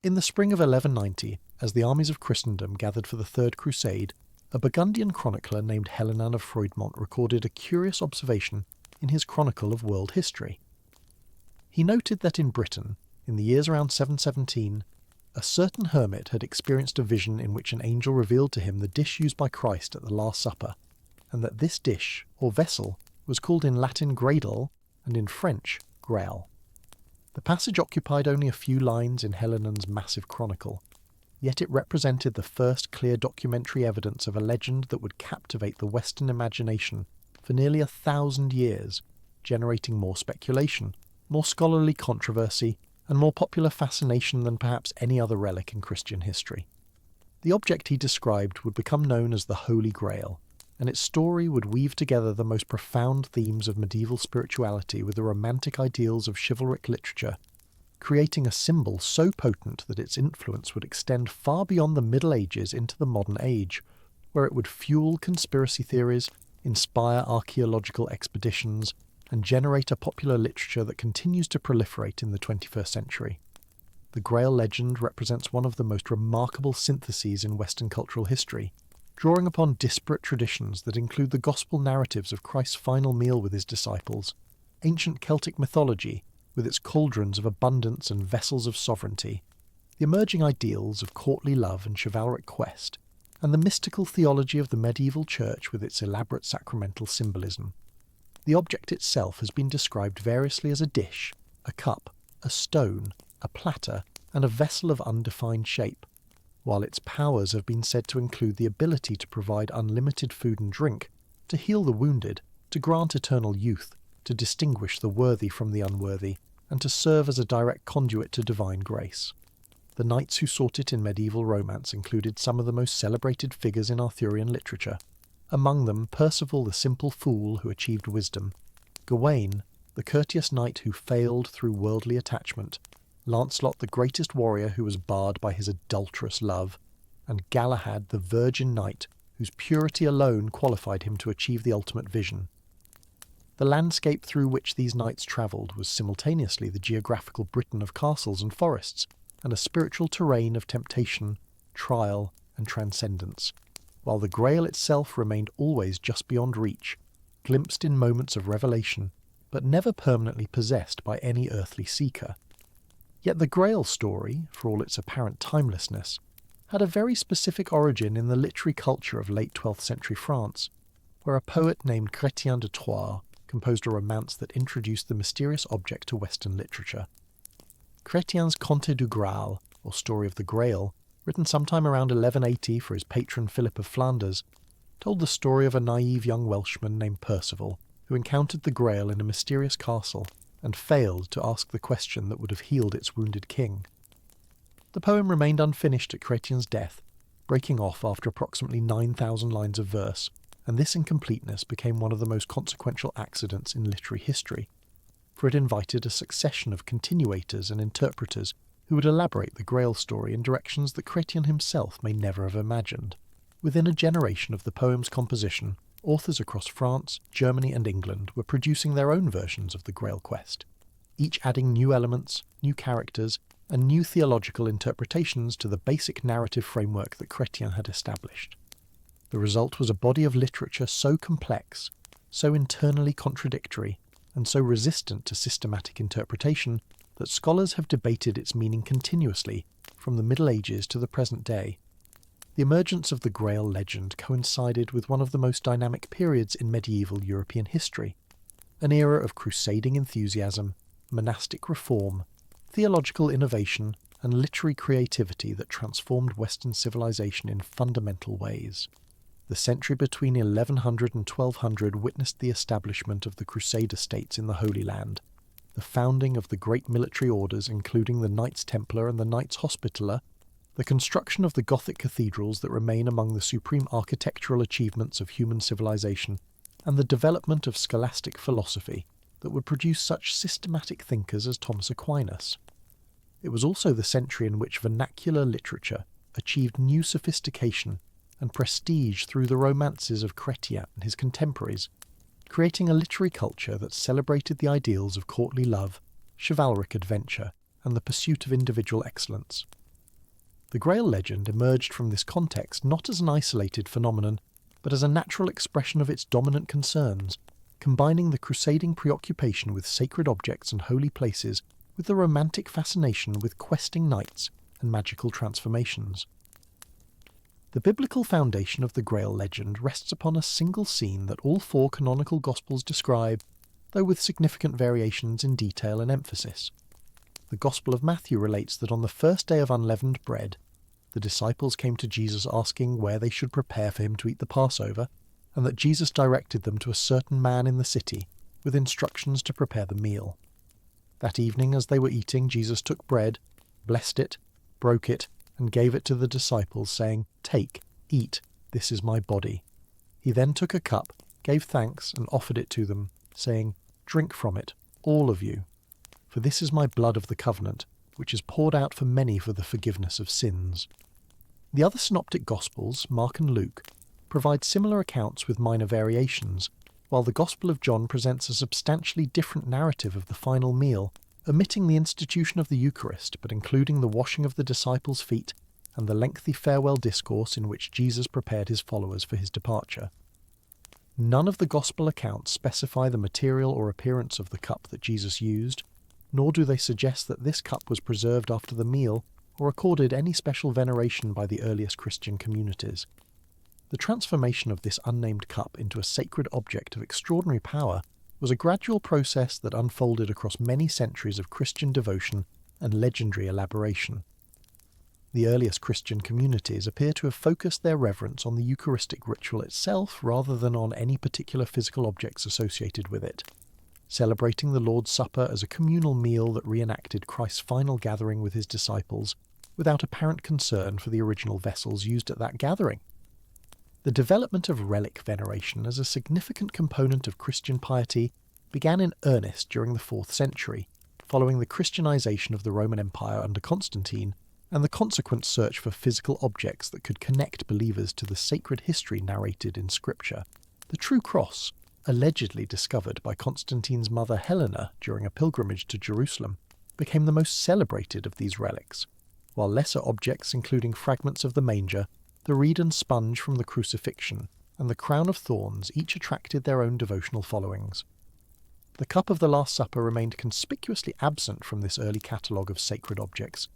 In the spring of 1190, as the armies of Christendom gathered for the Third Crusade, a Burgundian chronicler named Helenan of Freudmont recorded a curious observation in his Chronicle of World History. He noted that in Britain, in the years around 717, a certain hermit had experienced a vision in which an angel revealed to him the dish used by Christ at the Last Supper, and that this dish, or vessel, was called in Latin gradle and in French grail. The passage occupied only a few lines in Helenan's massive chronicle, yet it represented the first clear documentary evidence of a legend that would captivate the Western imagination for nearly 1,000 years, generating more speculation, more scholarly controversy, and more popular fascination than perhaps any other relic in Christian history. The object he described would become known as the Holy Grail, and its story would weave together the most profound themes of medieval spirituality with the romantic ideals of chivalric literature, creating a symbol so potent that its influence would extend far beyond the Middle Ages into the modern age, where it would fuel conspiracy theories, inspire archaeological expeditions, and generate a popular literature that continues to proliferate in the 21st century. The Grail legend represents one of the most remarkable syntheses in Western cultural history, drawing upon disparate traditions that include the gospel narratives of Christ's final meal with his disciples, ancient Celtic mythology with its cauldrons of abundance and vessels of sovereignty, the emerging ideals of courtly love and chivalric quest, and the mystical theology of the medieval church with its elaborate sacramental symbolism. The object itself has been described variously as a dish, a cup, a stone, a platter, and a vessel of undefined shape, while its powers have been said to include the ability to provide unlimited food and drink, to heal the wounded, to grant eternal youth, to distinguish the worthy from the unworthy, and to serve as a direct conduit to divine grace. The knights who sought it in medieval romance included some of the most celebrated figures in Arthurian literature, among them Percival the simple fool who achieved wisdom, Gawain, the courteous knight who failed through worldly attachment, Lancelot the greatest warrior who was barred by his adulterous love, and Galahad the virgin knight whose purity alone qualified him to achieve the ultimate vision. The landscape through which these knights travelled was simultaneously the geographical Britain of castles and forests, and a spiritual terrain of temptation, trial, and transcendence, while the Grail itself remained always just beyond reach, glimpsed in moments of revelation, but never permanently possessed by any earthly seeker. Yet the Grail story, for all its apparent timelessness, had a very specific origin in the literary culture of late 12th century France, where a poet named Chrétien de Troyes composed a romance that introduced the mysterious object to Western literature. Chrétien's Conte du Graal, or Story of the Grail, written sometime around 1180 for his patron Philip of Flanders, told the story of a naive young Welshman named Percival, who encountered the Grail in a mysterious castle and failed to ask the question that would have healed its wounded king. The poem remained unfinished at Chrétien's death, breaking off after approximately 9,000 lines of verse, and this incompleteness became one of the most consequential accidents in literary history, for it invited a succession of continuators and interpreters who would elaborate the Grail story in directions that Chrétien himself may never have imagined. Within a generation of the poem's composition, authors across France, Germany and England were producing their own versions of the Grail quest, each adding new elements, new characters, and new theological interpretations to the basic narrative framework that Chrétien had established. The result was a body of literature so complex, so internally contradictory, and so resistant to systematic interpretation that scholars have debated its meaning continuously, from the Middle Ages to the present day. The emergence of the Grail legend coincided with one of the most dynamic periods in medieval European history, an era of crusading enthusiasm, monastic reform, theological innovation, and literary creativity that transformed Western civilization in fundamental ways. The century between 1100 and 1200 witnessed the establishment of the Crusader states in the Holy Land, the founding of the great military orders including the Knights Templar and the Knights Hospitaller, the construction of the Gothic cathedrals that remain among the supreme architectural achievements of human civilization, and the development of scholastic philosophy that would produce such systematic thinkers as Thomas Aquinas. It was also the century in which vernacular literature achieved new sophistication and prestige through the romances of Chrétien and his contemporaries, creating a literary culture that celebrated the ideals of courtly love, chivalric adventure, and the pursuit of individual excellence. The Grail legend emerged from this context not as an isolated phenomenon, but as a natural expression of its dominant concerns, combining the crusading preoccupation with sacred objects and holy places with the romantic fascination with questing knights and magical transformations. The biblical foundation of the Grail legend rests upon a single scene that all four canonical Gospels describe, though with significant variations in detail and emphasis. The Gospel of Matthew relates that on the first day of unleavened bread, the disciples came to Jesus asking where they should prepare for him to eat the Passover, and that Jesus directed them to a certain man in the city with instructions to prepare the meal. That evening, as they were eating, Jesus took bread, blessed it, broke it, and gave it to the disciples, saying, "Take, eat, this is my body." He then took a cup, gave thanks, and offered it to them, saying, "Drink from it, all of you, for this is my blood of the covenant, which is poured out for many for the forgiveness of sins." The other synoptic Gospels, Mark and Luke, provide similar accounts with minor variations, while the Gospel of John presents a substantially different narrative of the final meal, omitting the institution of the Eucharist but including the washing of the disciples' feet and the lengthy farewell discourse in which Jesus prepared his followers for his departure. None of the Gospel accounts specify the material or appearance of the cup that Jesus used, nor do they suggest that this cup was preserved after the meal or accorded any special veneration by the earliest Christian communities. The transformation of this unnamed cup into a sacred object of extraordinary power was a gradual process that unfolded across many centuries of Christian devotion and legendary elaboration. The earliest Christian communities appear to have focused their reverence on the Eucharistic ritual itself rather than on any particular physical objects associated with it, celebrating the Lord's Supper as a communal meal that reenacted Christ's final gathering with his disciples without apparent concern for the original vessels used at that gathering. The development of relic veneration as a significant component of Christian piety began in earnest during the 4th century, following the Christianization of the Roman Empire under Constantine and the consequent search for physical objects that could connect believers to the sacred history narrated in Scripture. The true cross, allegedly discovered by Constantine's mother Helena during a pilgrimage to Jerusalem, became the most celebrated of these relics, while lesser objects including fragments of the manger, the reed and sponge from the crucifixion, and the crown of thorns each attracted their own devotional followings. The cup of the Last Supper remained conspicuously absent from this early catalogue of sacred objects,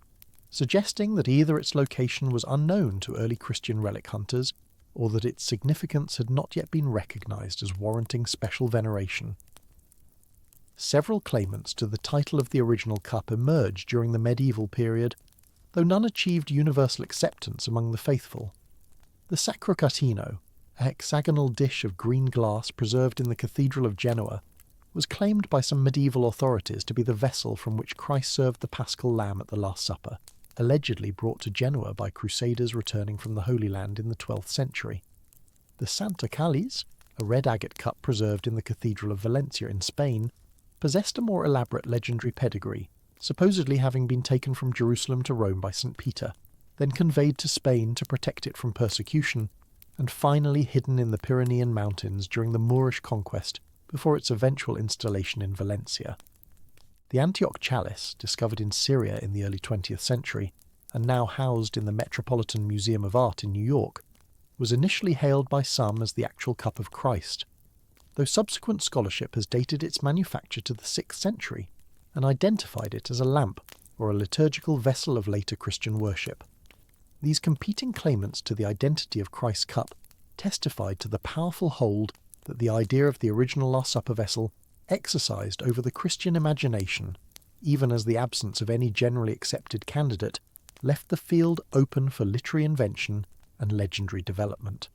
suggesting that either its location was unknown to early Christian relic hunters, or that its significance had not yet been recognised as warranting special veneration. Several claimants to the title of the original cup emerged during the medieval period, though none achieved universal acceptance among the faithful. The Sacrocatino, a hexagonal dish of green glass preserved in the Cathedral of Genoa, was claimed by some medieval authorities to be the vessel from which Christ served the Paschal Lamb at the Last Supper, allegedly brought to Genoa by crusaders returning from the Holy Land in the 12th century. The Santa Chalice, a red agate cup preserved in the Cathedral of Valencia in Spain, possessed a more elaborate legendary pedigree, supposedly having been taken from Jerusalem to Rome by St. Peter, then conveyed to Spain to protect it from persecution, and finally hidden in the Pyrenean mountains during the Moorish conquest before its eventual installation in Valencia. The Antioch chalice, discovered in Syria in the early 20th century, and now housed in the Metropolitan Museum of Art in New York, was initially hailed by some as the actual cup of Christ, though subsequent scholarship has dated its manufacture to the 6th century and identified it as a lamp or a liturgical vessel of later Christian worship. These competing claimants to the identity of Christ's cup testified to the powerful hold that the idea of the original Last Supper vessel exercised over the Christian imagination, even as the absence of any generally accepted candidate left the field open for literary invention and legendary development.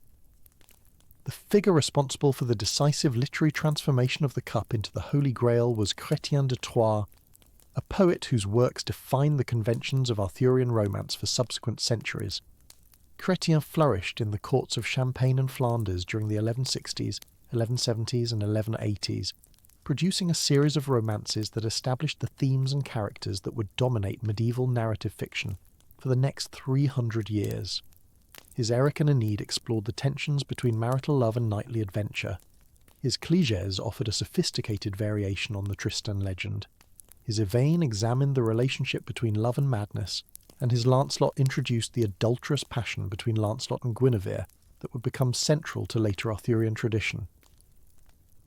The figure responsible for the decisive literary transformation of the cup into the Holy Grail was Chrétien de Troyes, a poet whose works defined the conventions of Arthurian romance for subsequent centuries. Chrétien flourished in the courts of Champagne and Flanders during the 1160s, 1170s and 1180s, producing a series of romances that established the themes and characters that would dominate medieval narrative fiction for the next 300 years. His Eric and Enid explored the tensions between marital love and knightly adventure. His Cligès offered a sophisticated variation on the Tristan legend. His Yvain examined the relationship between love and madness, and his Lancelot introduced the adulterous passion between Lancelot and Guinevere that would become central to later Arthurian tradition.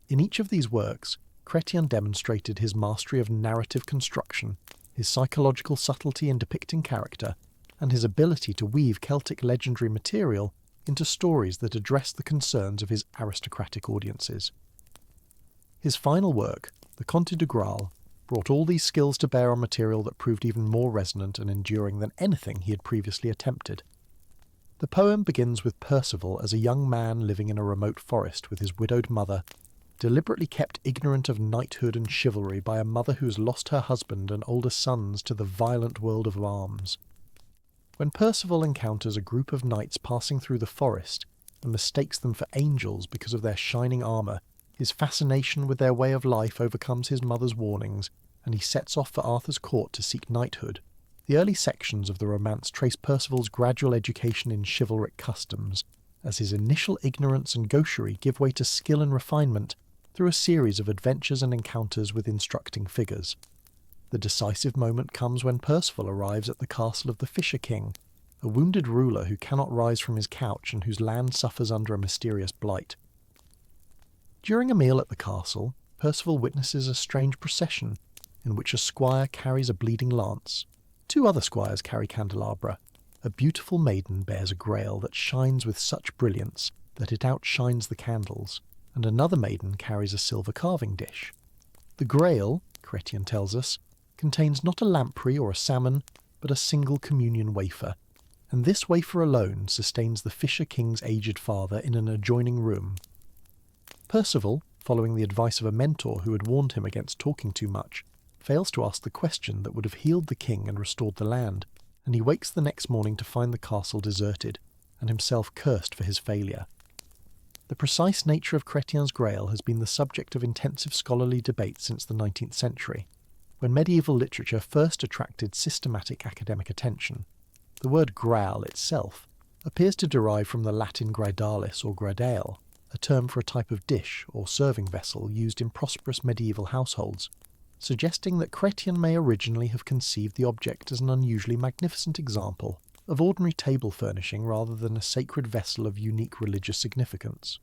In each of these works, Chrétien demonstrated his mastery of narrative construction, his psychological subtlety in depicting character, and his ability to weave Celtic legendary material into stories that address the concerns of his aristocratic audiences. His final work, the Conte de Graal, brought all these skills to bear on material that proved even more resonant and enduring than anything he had previously attempted. The poem begins with Percival as a young man living in a remote forest with his widowed mother, deliberately kept ignorant of knighthood and chivalry by a mother who has lost her husband and older sons to the violent world of arms. When Percival encounters a group of knights passing through the forest and mistakes them for angels because of their shining armour, his fascination with their way of life overcomes his mother's warnings, and he sets off for Arthur's court to seek knighthood. The early sections of the romance trace Percival's gradual education in chivalric customs, as his initial ignorance and gaucherie give way to skill and refinement through a series of adventures and encounters with instructing figures. The decisive moment comes when Percival arrives at the castle of the Fisher King, a wounded ruler who cannot rise from his couch and whose land suffers under a mysterious blight. During a meal at the castle, Percival witnesses a strange procession in which a squire carries a bleeding lance. 2 other squires carry candelabra. A beautiful maiden bears a grail that shines with such brilliance that it outshines the candles, and another maiden carries a silver carving dish. The grail, Chrétien tells us, contains not a lamprey or a salmon, but a single communion wafer, and this wafer alone sustains the Fisher King's aged father in an adjoining room. Percival, following the advice of a mentor who had warned him against talking too much, fails to ask the question that would have healed the king and restored the land, and he wakes the next morning to find the castle deserted, and himself cursed for his failure. The precise nature of Chrétien's Grail has been the subject of intensive scholarly debate since the 19th century, when medieval literature first attracted systematic academic attention. The word Graal itself appears to derive from the Latin gradalis or gradale, a term for a type of dish or serving vessel used in prosperous medieval households, suggesting that Chrétien may originally have conceived the object as an unusually magnificent example of ordinary table furnishing rather than a sacred vessel of unique religious significance.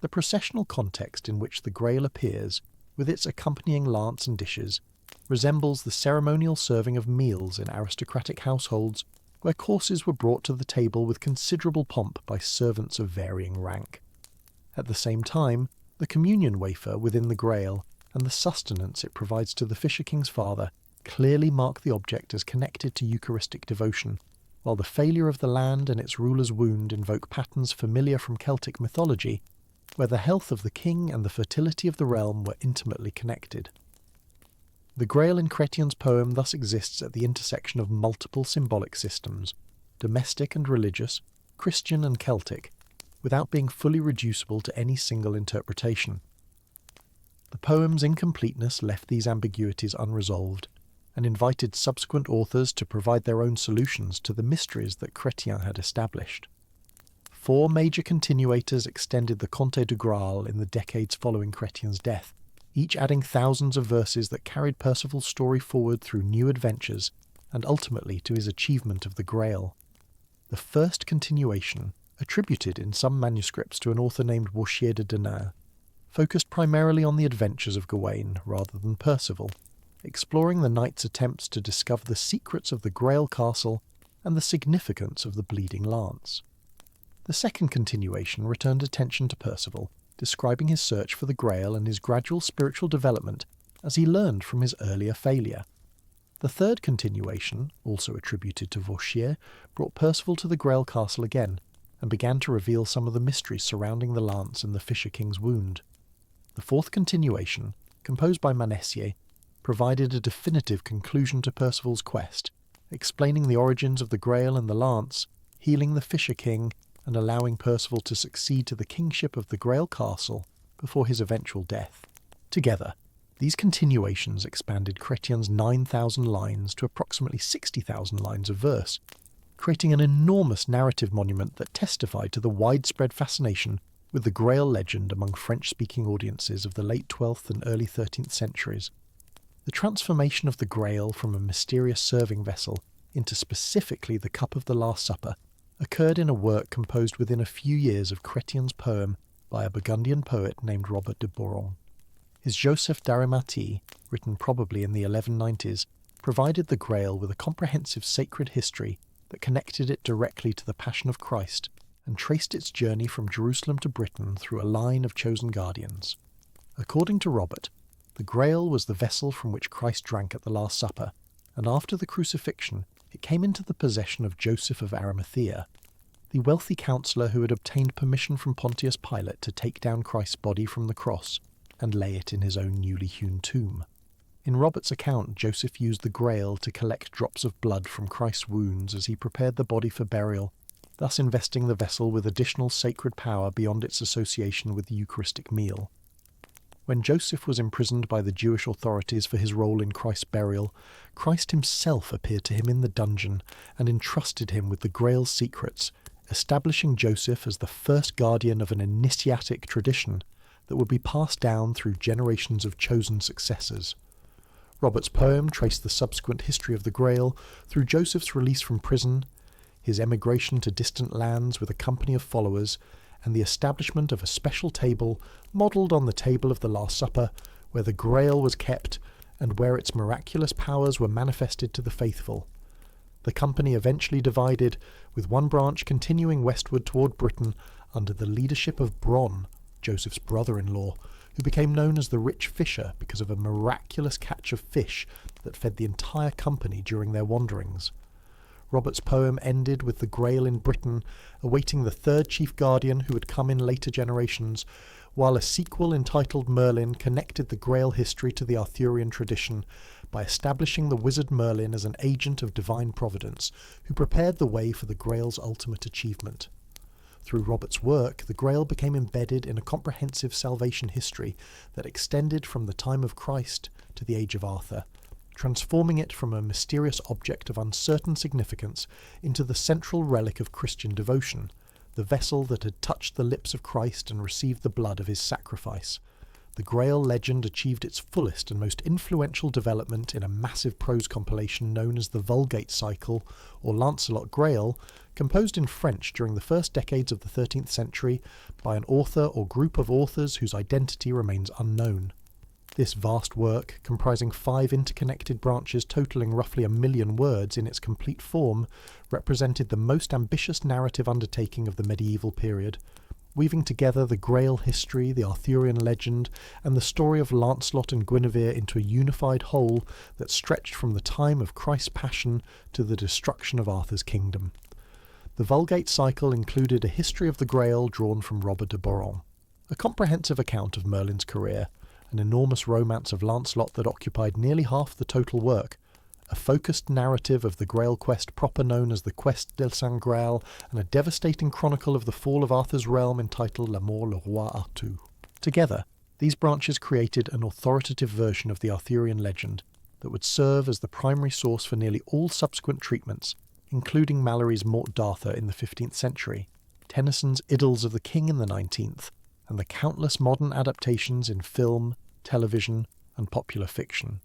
The processional context in which the Grail appears, with its accompanying lance and dishes, resembles the ceremonial serving of meals in aristocratic households where courses were brought to the table with considerable pomp by servants of varying rank. At the same time, the communion wafer within the Grail and the sustenance it provides to the Fisher King's father clearly mark the object as connected to Eucharistic devotion, while the failure of the land and its ruler's wound invoke patterns familiar from Celtic mythology, where the health of the king and the fertility of the realm were intimately connected. The Grail in Chrétien's poem thus exists at the intersection of multiple symbolic systems, domestic and religious, Christian and Celtic, without being fully reducible to any single interpretation. The poem's incompleteness left these ambiguities unresolved, and invited subsequent authors to provide their own solutions to the mysteries that Chrétien had established. 4 major continuators extended the Conte de Graal in the decades following Chrétien's death, each adding thousands of verses that carried Percival's story forward through new adventures and ultimately to his achievement of the Grail. The first continuation, attributed in some manuscripts to an author named Wachier de Denain, focused primarily on the adventures of Gawain rather than Percival, exploring the knight's attempts to discover the secrets of the Grail castle and the significance of the bleeding lance. The second continuation returned attention to Percival, describing his search for the Grail and his gradual spiritual development as he learned from his earlier failure. The third continuation, also attributed to Vautier, brought Percival to the Grail castle again, and began to reveal some of the mysteries surrounding the lance and the Fisher King's wound. The fourth continuation, composed by Manessier, provided a definitive conclusion to Percival's quest, explaining the origins of the Grail and the lance, healing the Fisher King, and allowing Percival to succeed to the kingship of the Grail castle before his eventual death. Together, these continuations expanded Chrétien's 9,000 lines to approximately 60,000 lines of verse, creating an enormous narrative monument that testified to the widespread fascination with the Grail legend among French-speaking audiences of the late 12th and early 13th centuries. The transformation of the Grail from a mysterious serving vessel into specifically the cup of the Last Supper occurred in a work composed within a few years of Chrétien's poem by a Burgundian poet named Robert de Boron. His Joseph d'Arimathie, written probably in the 1190s, provided the Grail with a comprehensive sacred history that connected it directly to the Passion of Christ and traced its journey from Jerusalem to Britain through a line of chosen guardians. According to Robert, the Grail was the vessel from which Christ drank at the Last Supper, and after the crucifixion it came into the possession of Joseph of Arimathea, the wealthy counsellor who had obtained permission from Pontius Pilate to take down Christ's body from the cross and lay it in his own newly hewn tomb. In Robert's account, Joseph used the Grail to collect drops of blood from Christ's wounds as he prepared the body for burial, thus investing the vessel with additional sacred power beyond its association with the Eucharistic meal. When Joseph was imprisoned by the Jewish authorities for his role in Christ's burial, Christ himself appeared to him in the dungeon and entrusted him with the Grail's secrets, establishing Joseph as the first guardian of an initiatic tradition that would be passed down through generations of chosen successors. Robert's poem traced the subsequent history of the Grail through Joseph's release from prison, his emigration to distant lands with a company of followers, and the establishment of a special table modelled on the table of the Last Supper, where the Grail was kept and where its miraculous powers were manifested to the faithful. The company eventually divided, with one branch continuing westward toward Britain under the leadership of Bron, Joseph's brother-in-law, who became known as the Rich Fisher because of a miraculous catch of fish that fed the entire company during their wanderings. Robert's poem ended with the Grail in Britain awaiting the third chief guardian who would come in later generations, while a sequel entitled Merlin connected the Grail history to the Arthurian tradition by establishing the wizard Merlin as an agent of divine providence who prepared the way for the Grail's ultimate achievement. Through Robert's work, the Grail became embedded in a comprehensive salvation history that extended from the time of Christ to the age of Arthur, transforming it from a mysterious object of uncertain significance into the central relic of Christian devotion, the vessel that had touched the lips of Christ and received the blood of his sacrifice. The Grail legend achieved its fullest and most influential development in a massive prose compilation known as the Vulgate Cycle, or Lancelot Grail, composed in French during the first decades of the 13th century by an author or group of authors whose identity remains unknown. This vast work, comprising 5 interconnected branches totalling roughly 1 million words in its complete form, represented the most ambitious narrative undertaking of the medieval period, weaving together the Grail history, the Arthurian legend, and the story of Lancelot and Guinevere into a unified whole that stretched from the time of Christ's Passion to the destruction of Arthur's kingdom. The Vulgate Cycle included a history of the Grail drawn from Robert de Boron, a comprehensive account of Merlin's career, an enormous romance of Lancelot that occupied nearly half the total work, a focused narrative of the Grail quest proper known as the Quest del Saint Graal, and a devastating chronicle of the fall of Arthur's realm entitled La Mort le Roi Arthur. Together, these branches created an authoritative version of the Arthurian legend that would serve as the primary source for nearly all subsequent treatments, including Malory's Morte d'Arthur in the 15th century, Tennyson's Idylls of the King in the 19th, and the countless modern adaptations in film, television, and popular fiction.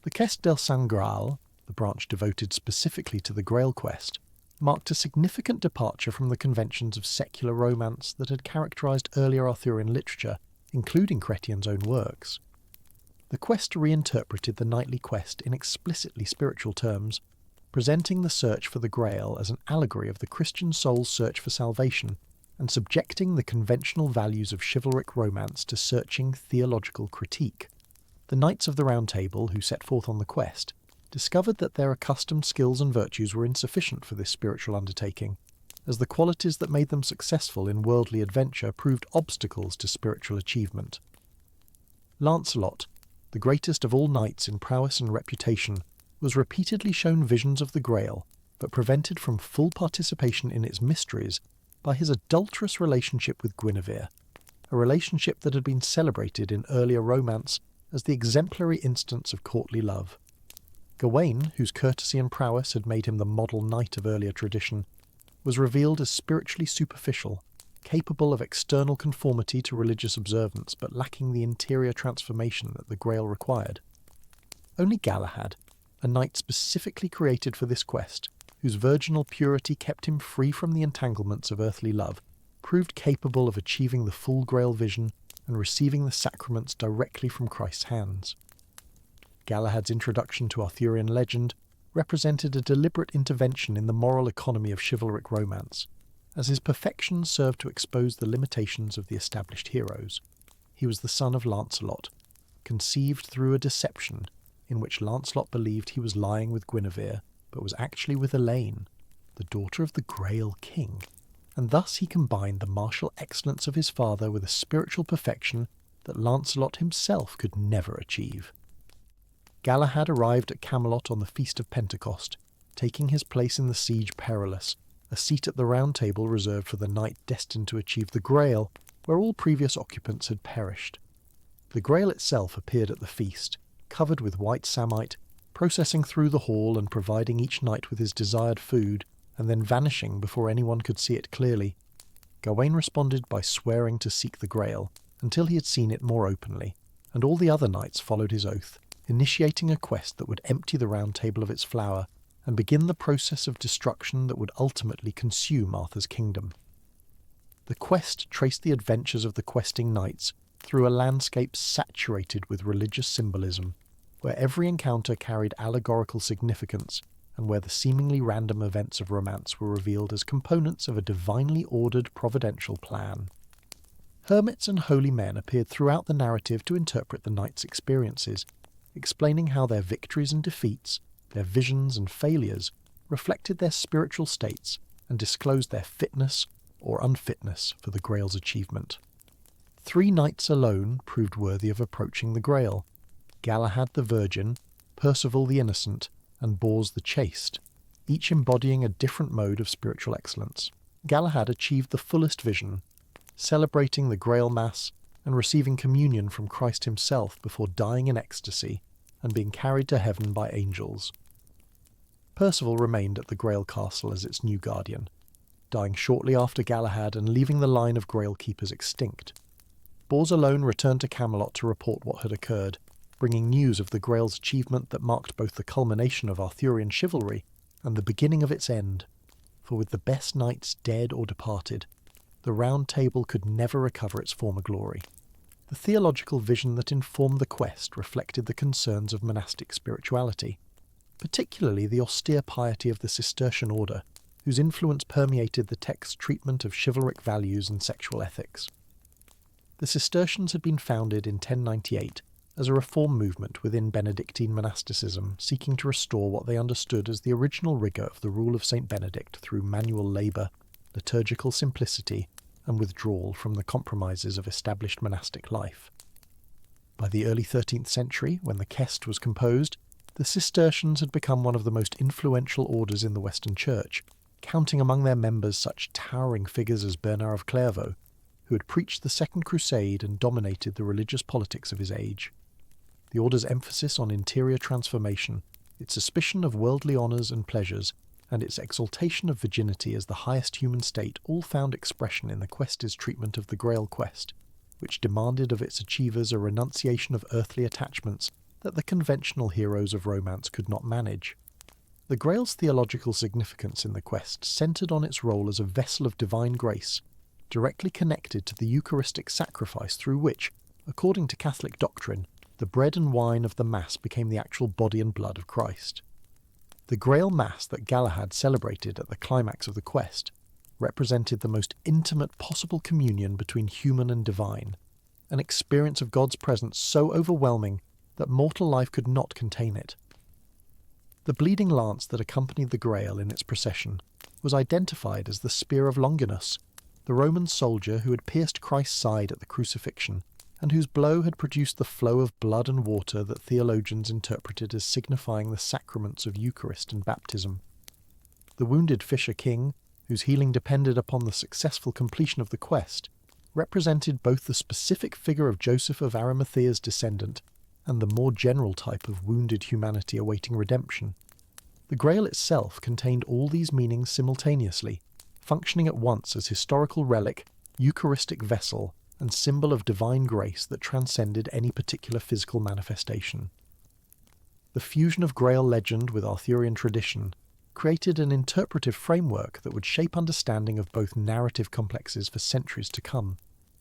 The Quest del Saint Graal, the branch devoted specifically to the Grail quest, marked a significant departure from the conventions of secular romance that had characterised earlier Arthurian literature, including Chrétien's own works. The quest reinterpreted the knightly quest in explicitly spiritual terms, presenting the search for the Grail as an allegory of the Christian soul's search for salvation, and subjecting the conventional values of chivalric romance to searching theological critique. The Knights of the Round Table, who set forth on the quest, discovered that their accustomed skills and virtues were insufficient for this spiritual undertaking, as the qualities that made them successful in worldly adventure proved obstacles to spiritual achievement. Lancelot, the greatest of all knights in prowess and reputation, was repeatedly shown visions of the Grail, but prevented from full participation in its mysteries by his adulterous relationship with Guinevere, a relationship that had been celebrated in earlier romance as the exemplary instance of courtly love. Gawain, whose courtesy and prowess had made him the model knight of earlier tradition, was revealed as spiritually superficial, capable of external conformity to religious observance but lacking the interior transformation that the Grail required. Only Galahad, a knight specifically created for this quest, whose virginal purity kept him free from the entanglements of earthly love, proved capable of achieving the full Grail vision and receiving the sacraments directly from Christ's hands. Galahad's introduction to Arthurian legend represented a deliberate intervention in the moral economy of chivalric romance, as his perfections served to expose the limitations of the established heroes. He was the son of Lancelot, conceived through a deception in which Lancelot believed he was lying with Guinevere, but was actually with Elaine, the daughter of the Grail King, and thus he combined the martial excellence of his father with a spiritual perfection that Lancelot himself could never achieve. Galahad arrived at Camelot on the Feast of Pentecost, taking his place in the Siege Perilous, a seat at the Round Table reserved for the knight destined to achieve the Grail, where all previous occupants had perished. The Grail itself appeared at the feast, covered with white samite, processing through the hall and providing each knight with his desired food, and then vanishing before anyone could see it clearly. Gawain responded by swearing to seek the Grail, until he had seen it more openly, and all the other knights followed his oath, initiating a quest that would empty the Round Table of its flour, and begin the process of destruction that would ultimately consume Arthur's kingdom. The quest traced the adventures of the questing knights through a landscape saturated with religious symbolism, where every encounter carried allegorical significance, and where the seemingly random events of romance were revealed as components of a divinely ordered providential plan. Hermits and holy men appeared throughout the narrative to interpret the knights' experiences, explaining how their victories and defeats, their visions and failures, reflected their spiritual states and disclosed their fitness or unfitness for the Grail's achievement. 3 knights alone proved worthy of approaching the Grail: Galahad the Virgin, Percival the Innocent, and Bors the Chaste, each embodying a different mode of spiritual excellence. Galahad achieved the fullest vision, celebrating the Grail Mass and receiving communion from Christ himself before dying in ecstasy and being carried to heaven by angels. Percival remained at the Grail Castle as its new guardian, dying shortly after Galahad and leaving the line of Grail Keepers extinct. Bors alone returned to Camelot to report what had occurred, bringing news of the Grail's achievement that marked both the culmination of Arthurian chivalry and the beginning of its end, for with the best knights dead or departed, the Round Table could never recover its former glory. The theological vision that informed the quest reflected the concerns of monastic spirituality, particularly the austere piety of the Cistercian order, whose influence permeated the text's treatment of chivalric values and sexual ethics. The Cistercians had been founded in 1098 as a reform movement within Benedictine monasticism, seeking to restore what they understood as the original rigour of the rule of St. Benedict through manual labour, liturgical simplicity, and withdrawal from the compromises of established monastic life. By the early 13th century, when the Kest was composed, the Cistercians had become one of the most influential orders in the Western Church, counting among their members such towering figures as Bernard of Clairvaux, who had preached the Second Crusade and dominated the religious politics of his age. The order's emphasis on interior transformation, its suspicion of worldly honours and pleasures, and its exaltation of virginity as the highest human state all found expression in the quest's treatment of the Grail quest, which demanded of its achievers a renunciation of earthly attachments that the conventional heroes of romance could not manage. The Grail's theological significance in the quest centred on its role as a vessel of divine grace, directly connected to the Eucharistic sacrifice through which, according to Catholic doctrine, the bread and wine of the Mass became the actual body and blood of Christ. The Grail Mass that Galahad celebrated at the climax of the quest represented the most intimate possible communion between human and divine, an experience of God's presence so overwhelming that mortal life could not contain it. The bleeding lance that accompanied the Grail in its procession was identified as the Spear of Longinus, the Roman soldier who had pierced Christ's side at the crucifixion, and whose blow had produced the flow of blood and water that theologians interpreted as signifying the sacraments of Eucharist and baptism. The wounded fisher king, whose healing depended upon the successful completion of the quest, represented both the specific figure of Joseph of Arimathea's descendant and the more general type of wounded humanity awaiting redemption. The Grail itself contained all these meanings simultaneously, functioning at once as historical relic, Eucharistic vessel, and symbol of divine grace that transcended any particular physical manifestation. the fusion of Grail legend with Arthurian tradition created an interpretive framework that would shape understanding of both narrative complexes for centuries to come.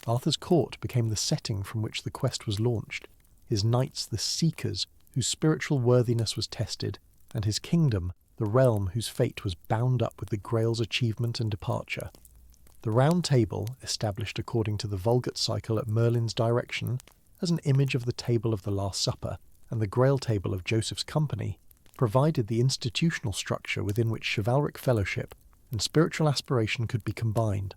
Arthur's court became the setting from which the quest was launched, his knights the seekers whose spiritual worthiness was tested, and his kingdom the realm whose fate was bound up with the Grail's achievement and departure. The Round Table, established according to the Vulgate cycle at Merlin's direction as an image of the Table of the Last Supper and the Grail Table of Joseph's company, provided the institutional structure within which chivalric fellowship and spiritual aspiration could be combined.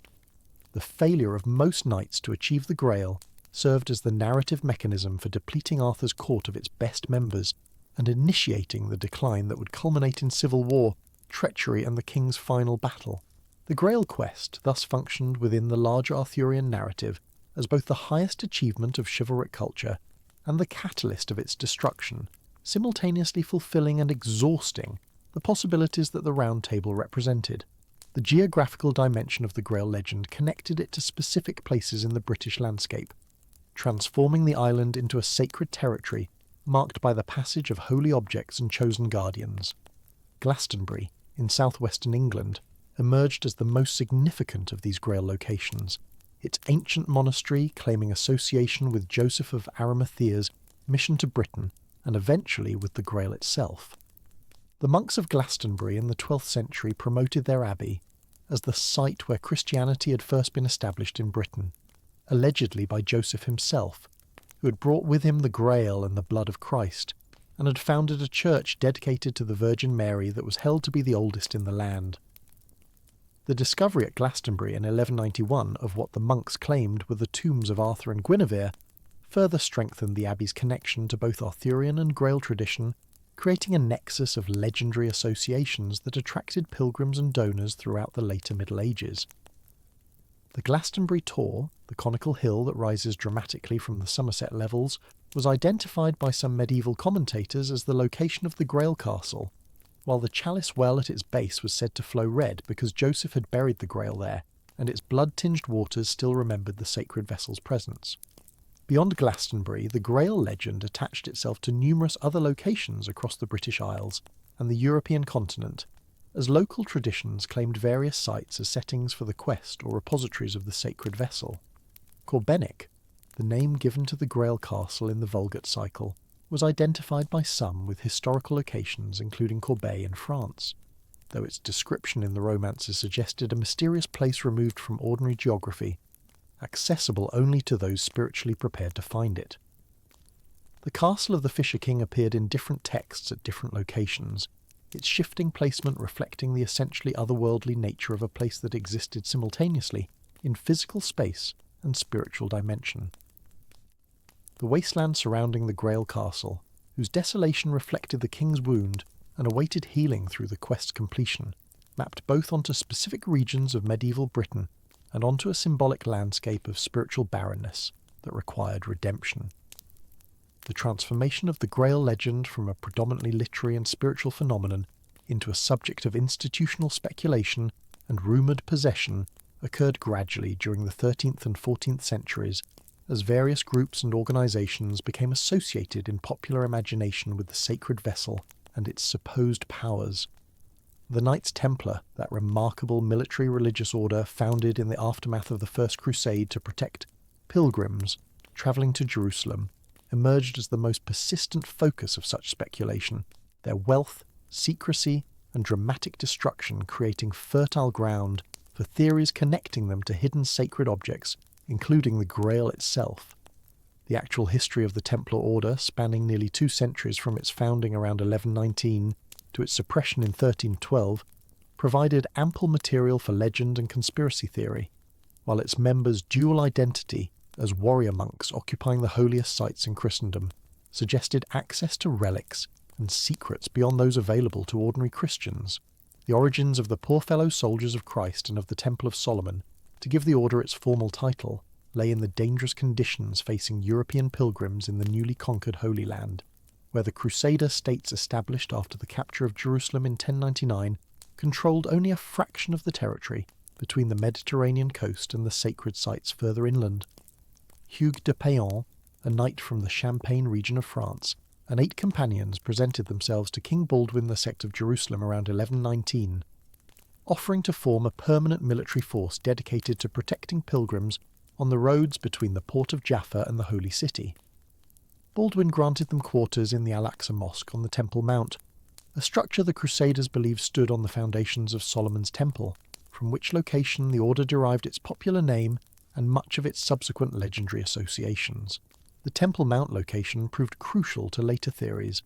The failure of most knights to achieve the Grail served as the narrative mechanism for depleting Arthur's court of its best members and initiating the decline that would culminate in civil war, treachery, and the king's final battle. The Grail quest thus functioned within the larger Arthurian narrative as both the highest achievement of chivalric culture and the catalyst of its destruction, simultaneously fulfilling and exhausting the possibilities that the Round Table represented. The geographical dimension of the Grail legend connected it to specific places in the British landscape, transforming the island into a sacred territory marked by the passage of holy objects and chosen guardians. Glastonbury, in southwestern England, emerged as the most significant of these Grail locations, its ancient monastery claiming association with Joseph of Arimathea's mission to Britain and eventually with the Grail itself. The monks of Glastonbury in the 12th century promoted their abbey as the site where Christianity had first been established in Britain, allegedly by Joseph himself, who had brought with him the Grail and the blood of Christ, and had founded a church dedicated to the Virgin Mary that was held to be the oldest in the land. The discovery at Glastonbury in 1191 of what the monks claimed were the tombs of Arthur and Guinevere further strengthened the abbey's connection to both Arthurian and Grail tradition, creating a nexus of legendary associations that attracted pilgrims and donors throughout the later Middle Ages. The Glastonbury Tor, the conical hill that rises dramatically from the Somerset levels, was identified by some medieval commentators as the location of the Grail castle, while the chalice well at its base was said to flow red because Joseph had buried the Grail there, and its blood-tinged waters still remembered the sacred vessel's presence. Beyond Glastonbury, the Grail legend attached itself to numerous other locations across the British Isles and the European continent, as local traditions claimed various sites as settings for the quest or repositories of the sacred vessel. Corbenic, the name given to the Grail castle in the Vulgate cycle, was identified by some with historical locations including Corbeil in France, though its description in the romances suggested a mysterious place removed from ordinary geography, accessible only to those spiritually prepared to find it. The castle of the Fisher King appeared in different texts at different locations, its shifting placement reflecting the essentially otherworldly nature of a place that existed simultaneously in physical space and spiritual dimension. The wasteland surrounding the Grail castle, whose desolation reflected the king's wound and awaited healing through the quest's completion, mapped both onto specific regions of medieval Britain and onto a symbolic landscape of spiritual barrenness that required redemption. The transformation of the Grail legend from a predominantly literary and spiritual phenomenon into a subject of institutional speculation and rumoured possession occurred gradually during the 13th and 14th centuries as various groups and organisations became associated in popular imagination with the sacred vessel and its supposed powers. The Knights Templar, that remarkable military religious order founded in the aftermath of the First Crusade to protect pilgrims travelling to Jerusalem, emerged as the most persistent focus of such speculation, their wealth, secrecy, and dramatic destruction creating fertile ground for theories connecting them to hidden sacred objects, including the Grail itself. The actual history of the Templar Order, spanning nearly 2 centuries from its founding around 1119 to its suppression in 1312, provided ample material for legend and conspiracy theory, while its members' dual identity as warrior monks occupying the holiest sites in Christendom suggested access to relics and secrets beyond those available to ordinary Christians. The origins of the Poor Fellow Soldiers of Christ and of the Temple of Solomon, to give the order its formal title, lay in the dangerous conditions facing European pilgrims in the newly conquered Holy Land, where the Crusader states established after the capture of Jerusalem in 1099 controlled only a fraction of the territory between the Mediterranean coast and the sacred sites further inland. Hugues de Payan, a knight from the Champagne region of France, and 8 companions presented themselves to King Baldwin II of Jerusalem around 1119, offering to form a permanent military force dedicated to protecting pilgrims on the roads between the port of Jaffa and the Holy City. Baldwin granted them quarters in the Al-Aqsa Mosque on the Temple Mount, a structure the Crusaders believed stood on the foundations of Solomon's Temple, from which location the order derived its popular name and much of its subsequent legendary associations. The Temple Mount location proved crucial to later theories,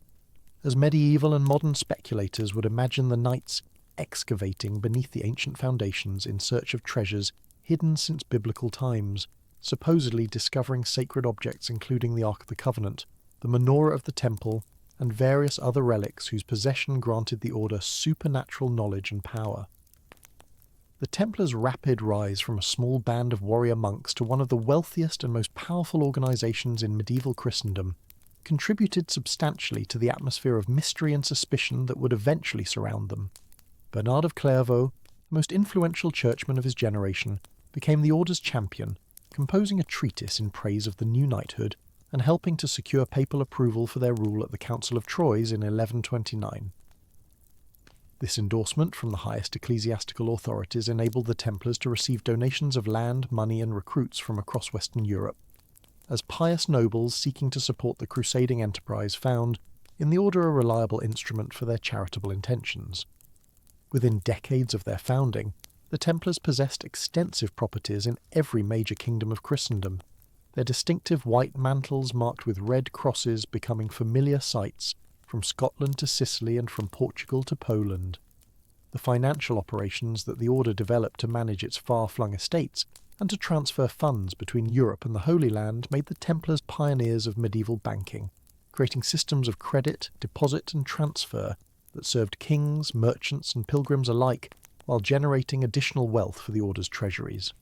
as medieval and modern speculators would imagine the knights excavating beneath the ancient foundations in search of treasures hidden since biblical times, supposedly discovering sacred objects including the Ark of the Covenant, the menorah of the temple, and various other relics whose possession granted the order supernatural knowledge and power. The Templars' rapid rise from a small band of warrior monks to one of the wealthiest and most powerful organisations in medieval Christendom contributed substantially to the atmosphere of mystery and suspicion that would eventually surround them. Bernard of Clairvaux, the most influential churchman of his generation, became the order's champion, composing a treatise in praise of the new knighthood and helping to secure papal approval for their rule at the Council of Troyes in 1129. This endorsement from the highest ecclesiastical authorities enabled the Templars to receive donations of land, money and recruits from across Western Europe, as pious nobles seeking to support the crusading enterprise found in the order a reliable instrument for their charitable intentions. Within decades of their founding, the Templars possessed extensive properties in every major kingdom of Christendom, their distinctive white mantles marked with red crosses becoming familiar sights from Scotland to Sicily and from Portugal to Poland. The financial operations that the order developed to manage its far-flung estates and to transfer funds between Europe and the Holy Land made the Templars pioneers of medieval banking, creating systems of credit, deposit and transfer that served kings, merchants and pilgrims alike while generating additional wealth for the order's treasuries.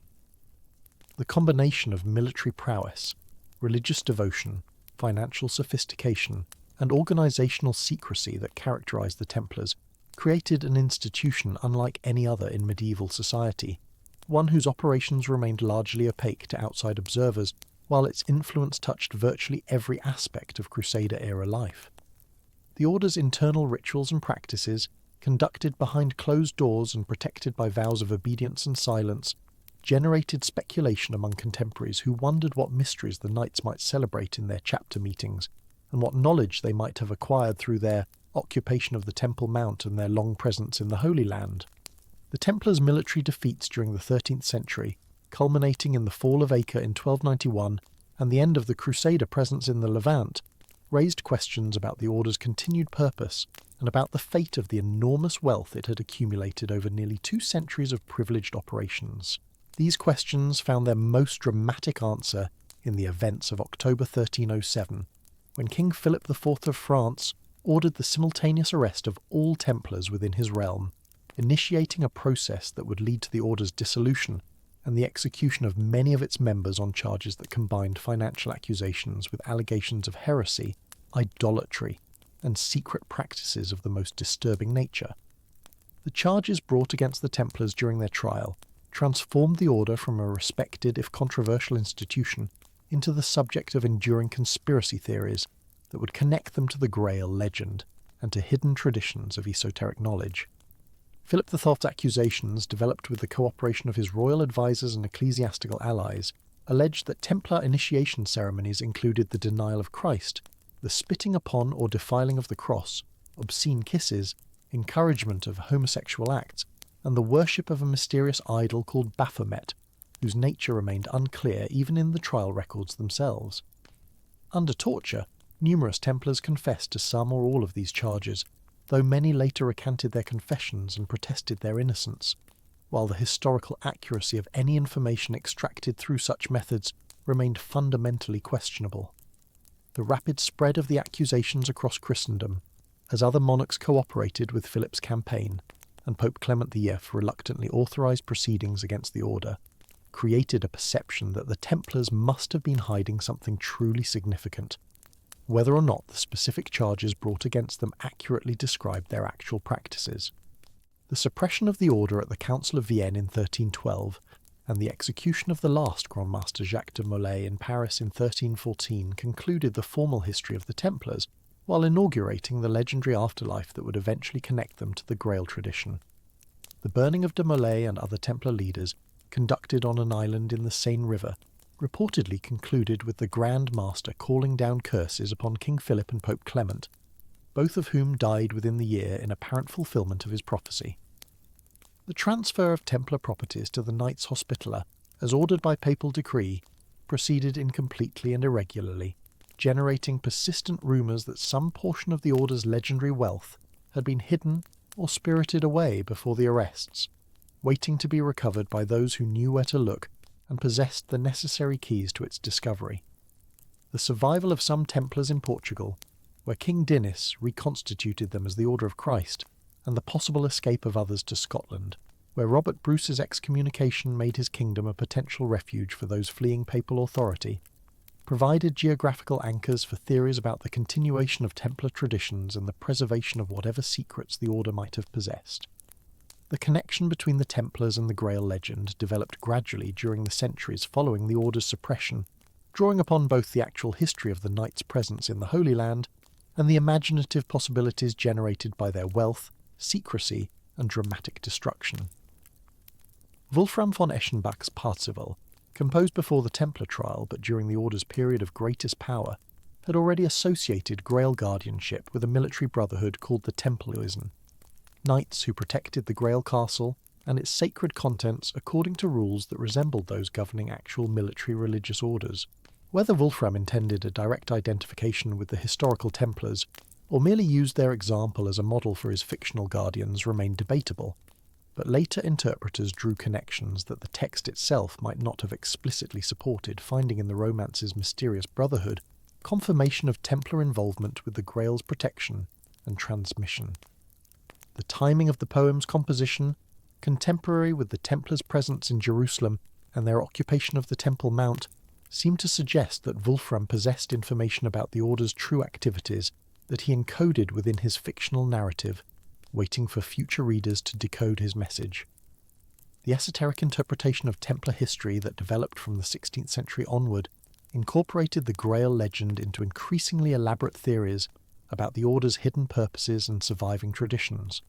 The combination of military prowess, religious devotion, financial sophistication, and organisational secrecy that characterised the Templars created an institution unlike any other in medieval society, one whose operations remained largely opaque to outside observers, while its influence touched virtually every aspect of Crusader-era life. The order's internal rituals and practices, conducted behind closed doors and protected by vows of obedience and silence, generated speculation among contemporaries who wondered what mysteries the knights might celebrate in their chapter meetings, and what knowledge they might have acquired through their occupation of the Temple Mount and their long presence in the Holy Land. The Templars' military defeats during the 13th century, culminating in the fall of Acre in 1291 and the end of the Crusader presence in the Levant, raised questions about the order's continued purpose and about the fate of the enormous wealth it had accumulated over nearly 2 centuries of privileged operations. These questions found their most dramatic answer in the events of October 1307, when King Philip IV of France ordered the simultaneous arrest of all Templars within his realm, initiating a process that would lead to the order's dissolution and the execution of many of its members on charges that combined financial accusations with allegations of heresy, idolatry, and secret practices of the most disturbing nature. The charges brought against the Templars during their trial transformed the order from a respected, if controversial, institution into the subject of enduring conspiracy theories that would connect them to the Grail legend and to hidden traditions of esoteric knowledge. Philip IV's accusations, developed with the cooperation of his royal advisers and ecclesiastical allies, alleged that Templar initiation ceremonies included the denial of Christ, the spitting upon or defiling of the cross, obscene kisses, encouragement of homosexual acts, and the worship of a mysterious idol called Baphomet, whose nature remained unclear even in the trial records themselves. Under torture, numerous Templars confessed to some or all of these charges, though many later recanted their confessions and protested their innocence, while the historical accuracy of any information extracted through such methods remained fundamentally questionable. The rapid spread of the accusations across Christendom, as other monarchs cooperated with Philip's campaign, and Pope Clement VIII reluctantly authorised proceedings against the order, created a perception that the Templars must have been hiding something truly significant, whether or not the specific charges brought against them accurately described their actual practices. The suppression of the order at the Council of Vienne in 1312, and the execution of the last Grand Master Jacques de Molay in Paris in 1314 concluded the formal history of the Templars, while inaugurating the legendary afterlife that would eventually connect them to the Grail tradition. The burning of de Molay and other Templar leaders, conducted on an island in the Seine River, reportedly concluded with the Grand Master calling down curses upon King Philip and Pope Clement, both of whom died within the year in apparent fulfilment of his prophecy. The transfer of Templar properties to the Knights Hospitaller, as ordered by papal decree, proceeded incompletely and irregularly, generating persistent rumours that some portion of the Order's legendary wealth had been hidden or spirited away before the arrests, waiting to be recovered by those who knew where to look and possessed the necessary keys to its discovery. The survival of some Templars in Portugal, where King Dinis reconstituted them as the Order of Christ, and the possible escape of others to Scotland, where Robert Bruce's excommunication made his kingdom a potential refuge for those fleeing papal authority, provided geographical anchors for theories about the continuation of Templar traditions and the preservation of whatever secrets the Order might have possessed. The connection between the Templars and the Grail legend developed gradually during the centuries following the Order's suppression, drawing upon both the actual history of the Knights' presence in the Holy Land and the imaginative possibilities generated by their wealth, secrecy, and dramatic destruction. Wolfram von Eschenbach's Parzival, composed before the Templar trial but during the Order's period of greatest power, had already associated Grail guardianship with a military brotherhood called the Templeroisen, knights who protected the Grail castle and its sacred contents according to rules that resembled those governing actual military religious orders. Whether Wolfram intended a direct identification with the historical Templars, or merely used their example as a model for his fictional guardians, remained debatable, but later interpreters drew connections that the text itself might not have explicitly supported, finding in the romance's mysterious brotherhood confirmation of Templar involvement with the Grail's protection and transmission. The timing of the poem's composition, contemporary with the Templars' presence in Jerusalem and their occupation of the Temple Mount, seemed to suggest that Wolfram possessed information about the Order's true activities that he encoded within his fictional narrative, waiting for future readers to decode his message. The esoteric interpretation of Templar history that developed from the 16th century onward incorporated the Grail legend into increasingly elaborate theories about the Order's hidden purposes and surviving traditions.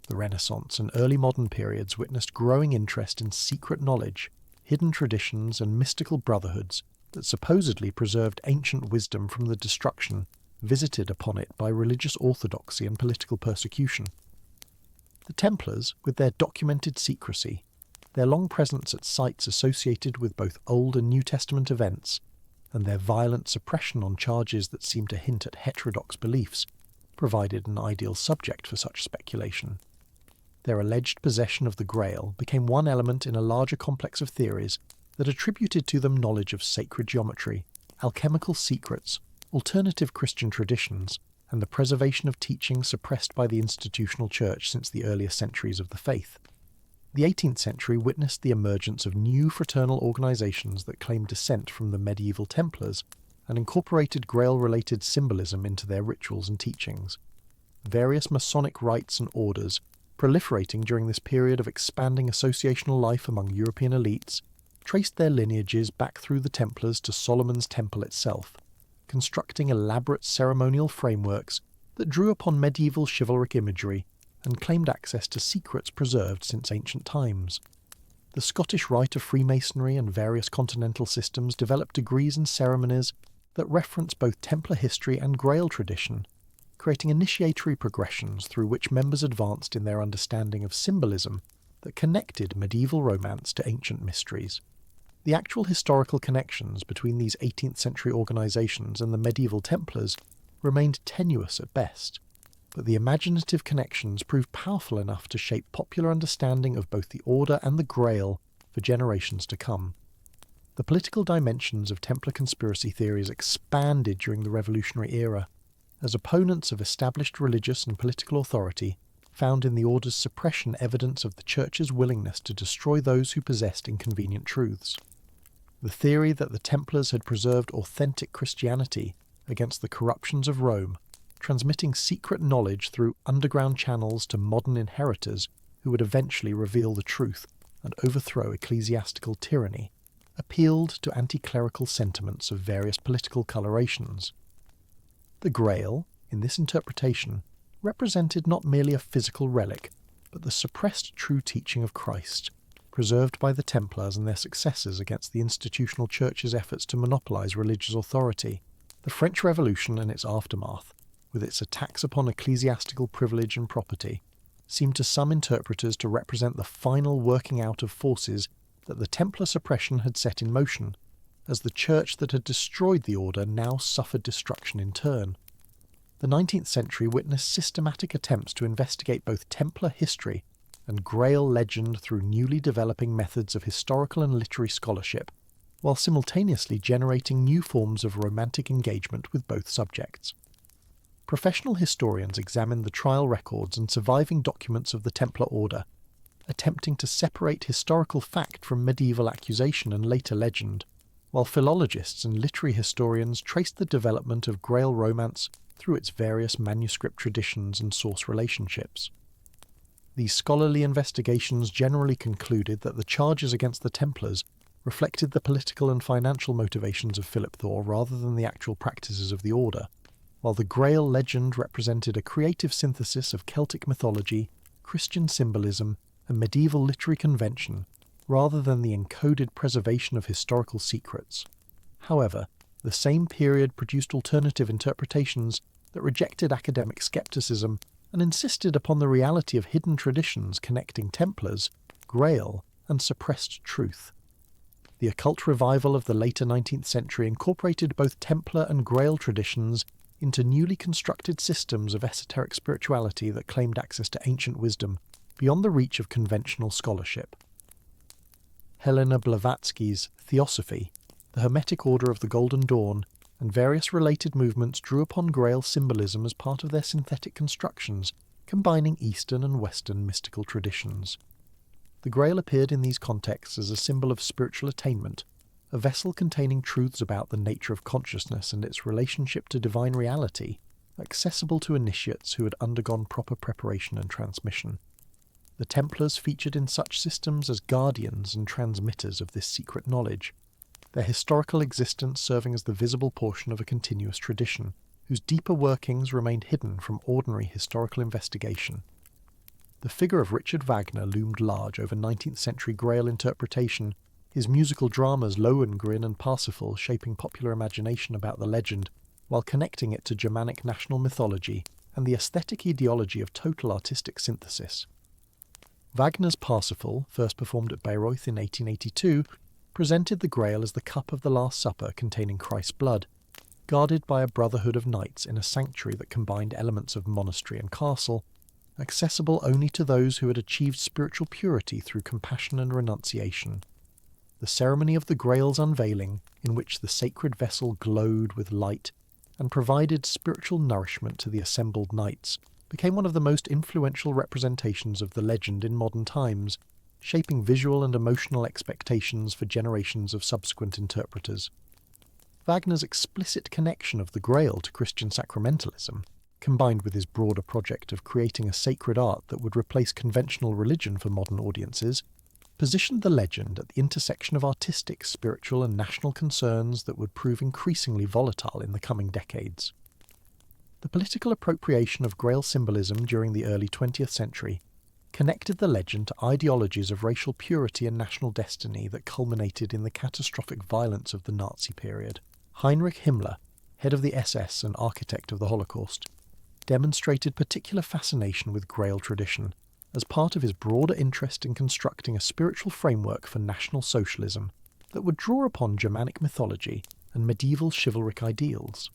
The Renaissance and early modern periods witnessed growing interest in secret knowledge, hidden traditions, and mystical brotherhoods that supposedly preserved ancient wisdom from the destruction visited upon it by religious orthodoxy and political persecution. The Templars, with their documented secrecy, their long presence at sites associated with both Old and New Testament events, and their violent suppression on charges that seemed to hint at heterodox beliefs, provided an ideal subject for such speculation. Their alleged possession of the Grail became one element in a larger complex of theories that attributed to them knowledge of sacred geometry, alchemical secrets, alternative Christian traditions, and the preservation of teachings suppressed by the institutional church since the earliest centuries of the faith. The 18th century witnessed the emergence of new fraternal organisations that claimed descent from the medieval Templars and incorporated Grail-related symbolism into their rituals and teachings. Various Masonic rites and orders, proliferating during this period of expanding associational life among European elites, traced their lineages back through the Templars to Solomon's Temple itself, constructing elaborate ceremonial frameworks that drew upon medieval chivalric imagery and claimed access to secrets preserved since ancient times. The Scottish Rite of Freemasonry and various continental systems developed degrees and ceremonies that reference both Templar history and Grail tradition, creating initiatory progressions through which members advanced in their understanding of symbolism that connected medieval romance to ancient mysteries. The actual historical connections between these 18th century organisations and the medieval Templars remained tenuous at best, but the imaginative connections proved powerful enough to shape popular understanding of both the Order and the Grail for generations to come. The political dimensions of Templar conspiracy theories expanded during the Revolutionary era, as opponents of established religious and political authority found in the Order's suppression evidence of the Church's willingness to destroy those who possessed inconvenient truths. The theory that the Templars had preserved authentic Christianity against the corruptions of Rome, transmitting secret knowledge through underground channels to modern inheritors who would eventually reveal the truth and overthrow ecclesiastical tyranny, appealed to anti-clerical sentiments of various political colorations. The Grail, in this interpretation, represented not merely a physical relic, but the suppressed true teaching of Christ, preserved by the Templars and their successors against the institutional church's efforts to monopolise religious authority. The French Revolution and its aftermath, with its attacks upon ecclesiastical privilege and property, seemed to some interpreters to represent the final working out of forces that the Templar suppression had set in motion, as the church that had destroyed the order now suffered destruction in turn. The 19th century witnessed systematic attempts to investigate both Templar history and Grail legend through newly developing methods of historical and literary scholarship, while simultaneously generating new forms of romantic engagement with both subjects. Professional historians examined the trial records and surviving documents of the Templar Order, attempting to separate historical fact from medieval accusation and later legend, while philologists and literary historians traced the development of Grail romance through its various manuscript traditions and source relationships. These scholarly investigations generally concluded that the charges against the Templars reflected the political and financial motivations of Philip Thor rather than the actual practices of the order, while the Grail legend represented a creative synthesis of Celtic mythology, Christian symbolism, and medieval literary convention, rather than the encoded preservation of historical secrets. However, the same period produced alternative interpretations that rejected academic skepticism and insisted upon the reality of hidden traditions connecting Templars, Grail, and suppressed truth. The occult revival of the later 19th century incorporated both Templar and Grail traditions into newly constructed systems of esoteric spirituality that claimed access to ancient wisdom beyond the reach of conventional scholarship. Helena Blavatsky's Theosophy, the Hermetic Order of the Golden Dawn, and various related movements drew upon Grail symbolism as part of their synthetic constructions, combining Eastern and Western mystical traditions. The Grail appeared in these contexts as a symbol of spiritual attainment, a vessel containing truths about the nature of consciousness and its relationship to divine reality, accessible to initiates who had undergone proper preparation and transmission. The Templars featured in such systems as guardians and transmitters of this secret knowledge, their historical existence serving as the visible portion of a continuous tradition, whose deeper workings remained hidden from ordinary historical investigation. The figure of Richard Wagner loomed large over 19th century Grail interpretation, his musical dramas Lohengrin and Parsifal shaping popular imagination about the legend, while connecting it to Germanic national mythology and the aesthetic ideology of total artistic synthesis. Wagner's Parsifal, first performed at Bayreuth in 1882, presented the Grail as the cup of the Last Supper containing Christ's blood, guarded by a brotherhood of knights in a sanctuary that combined elements of monastery and castle, accessible only to those who had achieved spiritual purity through compassion and renunciation. The ceremony of the Grail's unveiling, in which the sacred vessel glowed with light and provided spiritual nourishment to the assembled knights, became one of the most influential representations of the legend in modern times, shaping visual and emotional expectations for generations of subsequent interpreters. Wagner's explicit connection of the Grail to Christian sacramentalism, combined with his broader project of creating a sacred art that would replace conventional religion for modern audiences, positioned the legend at the intersection of artistic, spiritual, and national concerns that would prove increasingly volatile in the coming decades. The political appropriation of Grail symbolism during the early 20th century connected the legend to ideologies of racial purity and national destiny that culminated in the catastrophic violence of the Nazi period. Heinrich Himmler, head of the SS and architect of the Holocaust, demonstrated particular fascination with Grail tradition as part of his broader interest in constructing a spiritual framework for National Socialism that would draw upon Germanic mythology and medieval chivalric ideals.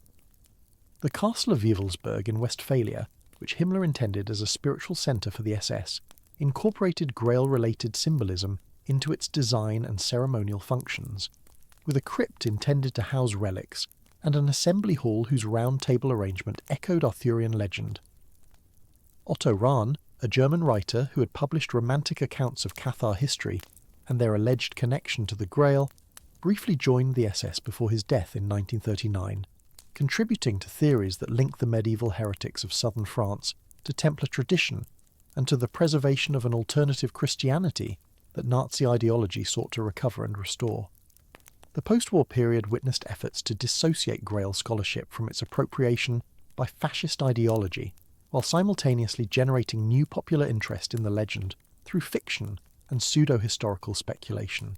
The castle of Wewelsburg in Westphalia, which Himmler intended as a spiritual centre for the SS, incorporated Grail-related symbolism into its design and ceremonial functions, with a crypt intended to house relics and an assembly hall whose round table arrangement echoed Arthurian legend. Otto Rahn, a German writer who had published romantic accounts of Cathar history and their alleged connection to the Grail, briefly joined the SS before his death in 1939, contributing to theories that link the medieval heretics of southern France to Templar tradition and to the preservation of an alternative Christianity that Nazi ideology sought to recover and restore. The post-war period witnessed efforts to dissociate Grail scholarship from its appropriation by fascist ideology, while simultaneously generating new popular interest in the legend through fiction and pseudo-historical speculation.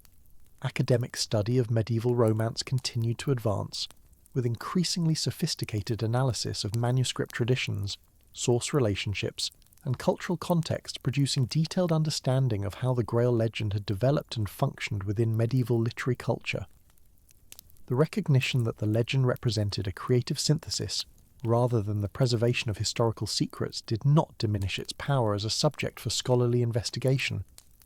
Academic study of medieval romance continued to advance, with increasingly sophisticated analysis of manuscript traditions, source relationships, and cultural context producing detailed understanding of how the Grail legend had developed and functioned within medieval literary culture. The recognition that the legend represented a creative synthesis rather than the preservation of historical secrets did not diminish its power as a subject for scholarly investigation,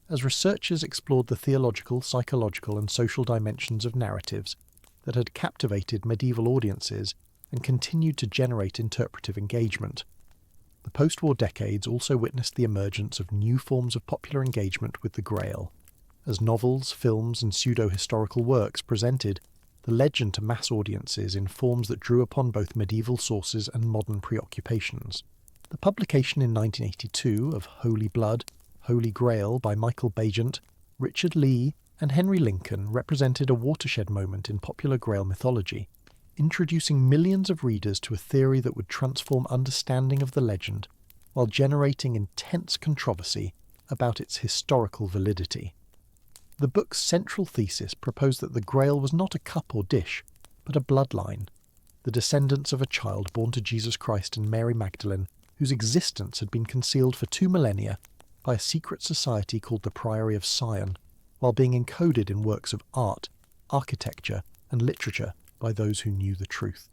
as researchers explored the theological, psychological, and social dimensions of narratives that had captivated medieval audiences and continued to generate interpretive engagement. The post-war decades also witnessed the emergence of new forms of popular engagement with the Grail, as novels, films, and pseudo-historical works presented the legend to mass audiences in forms that drew upon both medieval sources and modern preoccupations. The publication in 1982 of Holy Blood, Holy Grail by Michael Bagent, Richard Lee, and Henry Lincoln represented a watershed moment in popular Grail mythology, introducing millions of readers to a theory that would transform understanding of the legend while generating intense controversy about its historical validity. The book's central thesis proposed that the Grail was not a cup or dish, but a bloodline, the descendants of a child born to Jesus Christ and Mary Magdalene, whose existence had been concealed for 2 millennia by a secret society called the Priory of Sion, while being encoded in works of art, architecture, and literature by those who knew the truth.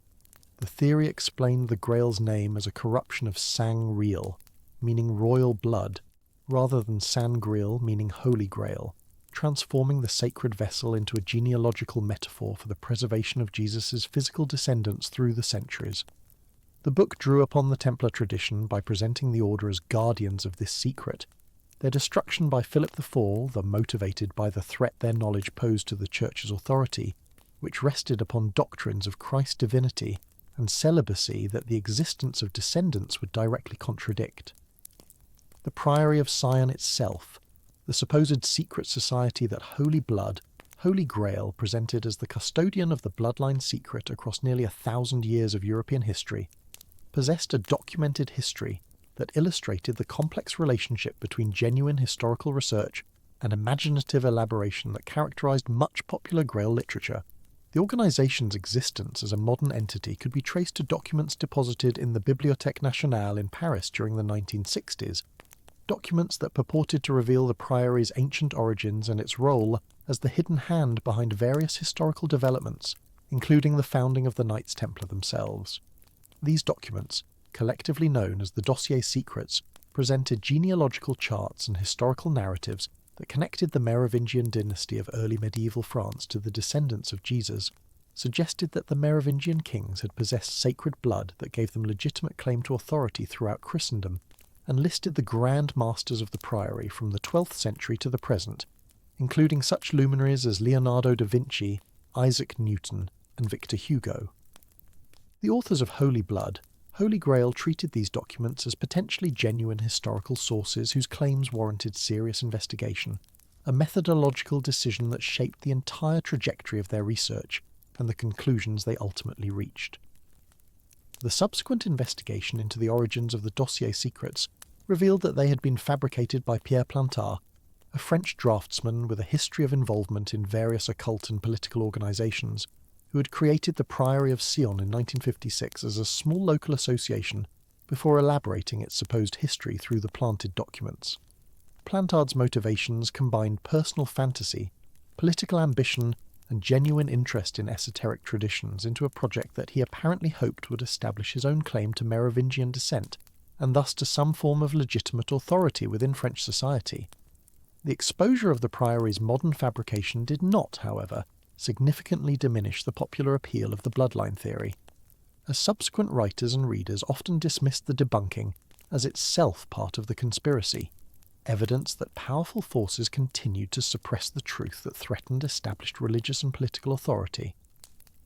The theory explained the Grail's name as a corruption of sang real, meaning royal blood, rather than sangreal, meaning Holy Grail, transforming the sacred vessel into a genealogical metaphor for the preservation of Jesus' physical descendants through the centuries. The book drew upon the Templar tradition by presenting the order as guardians of this secret. Their destruction by Philip IV, though motivated by the threat their knowledge posed to the Church's authority, which rested upon doctrines of Christ's divinity and celibacy that the existence of descendants would directly contradict. The Priory of Sion itself, the supposed secret society that Holy Blood, Holy Grail presented as the custodian of the bloodline secret across nearly 1,000 years of European history, possessed a documented history that illustrated the complex relationship between genuine historical research and imaginative elaboration that characterized much popular Grail literature. The organization's existence as a modern entity could be traced to documents deposited in the Bibliothèque Nationale in Paris during the 1960s, documents that purported to reveal the Priory's ancient origins and its role as the hidden hand behind various historical developments, including the founding of the Knights Templar themselves. These documents, collectively known as the Dossier Secrets, presented genealogical charts and historical narratives that connected the Merovingian dynasty of early medieval France to the descendants of Jesus, suggested that the Merovingian kings had possessed sacred blood that gave them legitimate claim to authority throughout Christendom, and listed the Grand Masters of the Priory from the 12th century to the present, including such luminaries as Leonardo da Vinci, Isaac Newton, and Victor Hugo. The authors of Holy Blood, Holy Grail treated these documents as potentially genuine historical sources whose claims warranted serious investigation, a methodological decision that shaped the entire trajectory of their research and the conclusions they ultimately reached. The subsequent investigation into the origins of the Dossier Secrets revealed that they had been fabricated by Pierre Plantard, a French draftsman with a history of involvement in various occult and political organizations, who had created the Priory of Sion in 1956 as a small local association before elaborating its supposed history through the planted documents. Plantard's motivations combined personal fantasy, political ambition, and genuine interest in esoteric traditions into a project that he apparently hoped would establish his own claim to Merovingian descent, and thus to some form of legitimate authority within French society. The exposure of the Priory's modern fabrication did not, however, significantly diminish the popular appeal of the bloodline theory, as subsequent writers and readers often dismissed the debunking as itself part of the conspiracy, evidence that powerful forces continued to suppress the truth that threatened established religious and political authority.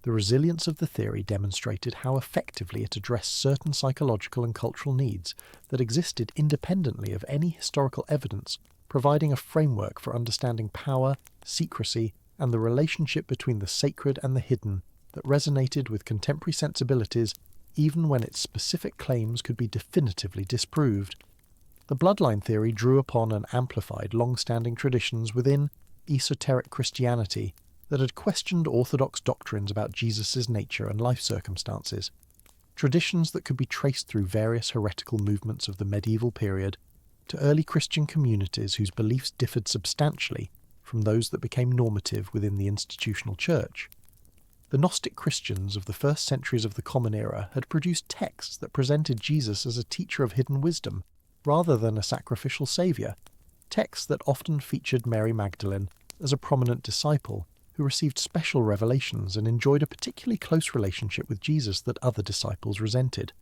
The resilience of the theory demonstrated how effectively it addressed certain psychological and cultural needs that existed independently of any historical evidence, providing a framework for understanding power, secrecy, and the relationship between the sacred and the hidden that resonated with contemporary sensibilities even when its specific claims could be definitively disproved. The bloodline theory drew upon and amplified long-standing traditions within esoteric Christianity that had questioned orthodox doctrines about Jesus' nature and life circumstances, traditions that could be traced through various heretical movements of the medieval period to early Christian communities whose beliefs differed substantially from those that became normative within the institutional church. The Gnostic Christians of the first centuries of the Common Era had produced texts that presented Jesus as a teacher of hidden wisdom, rather than a sacrificial saviour, texts that often featured Mary Magdalene as a prominent disciple who received special revelations and enjoyed a particularly close relationship with Jesus that other disciples resented.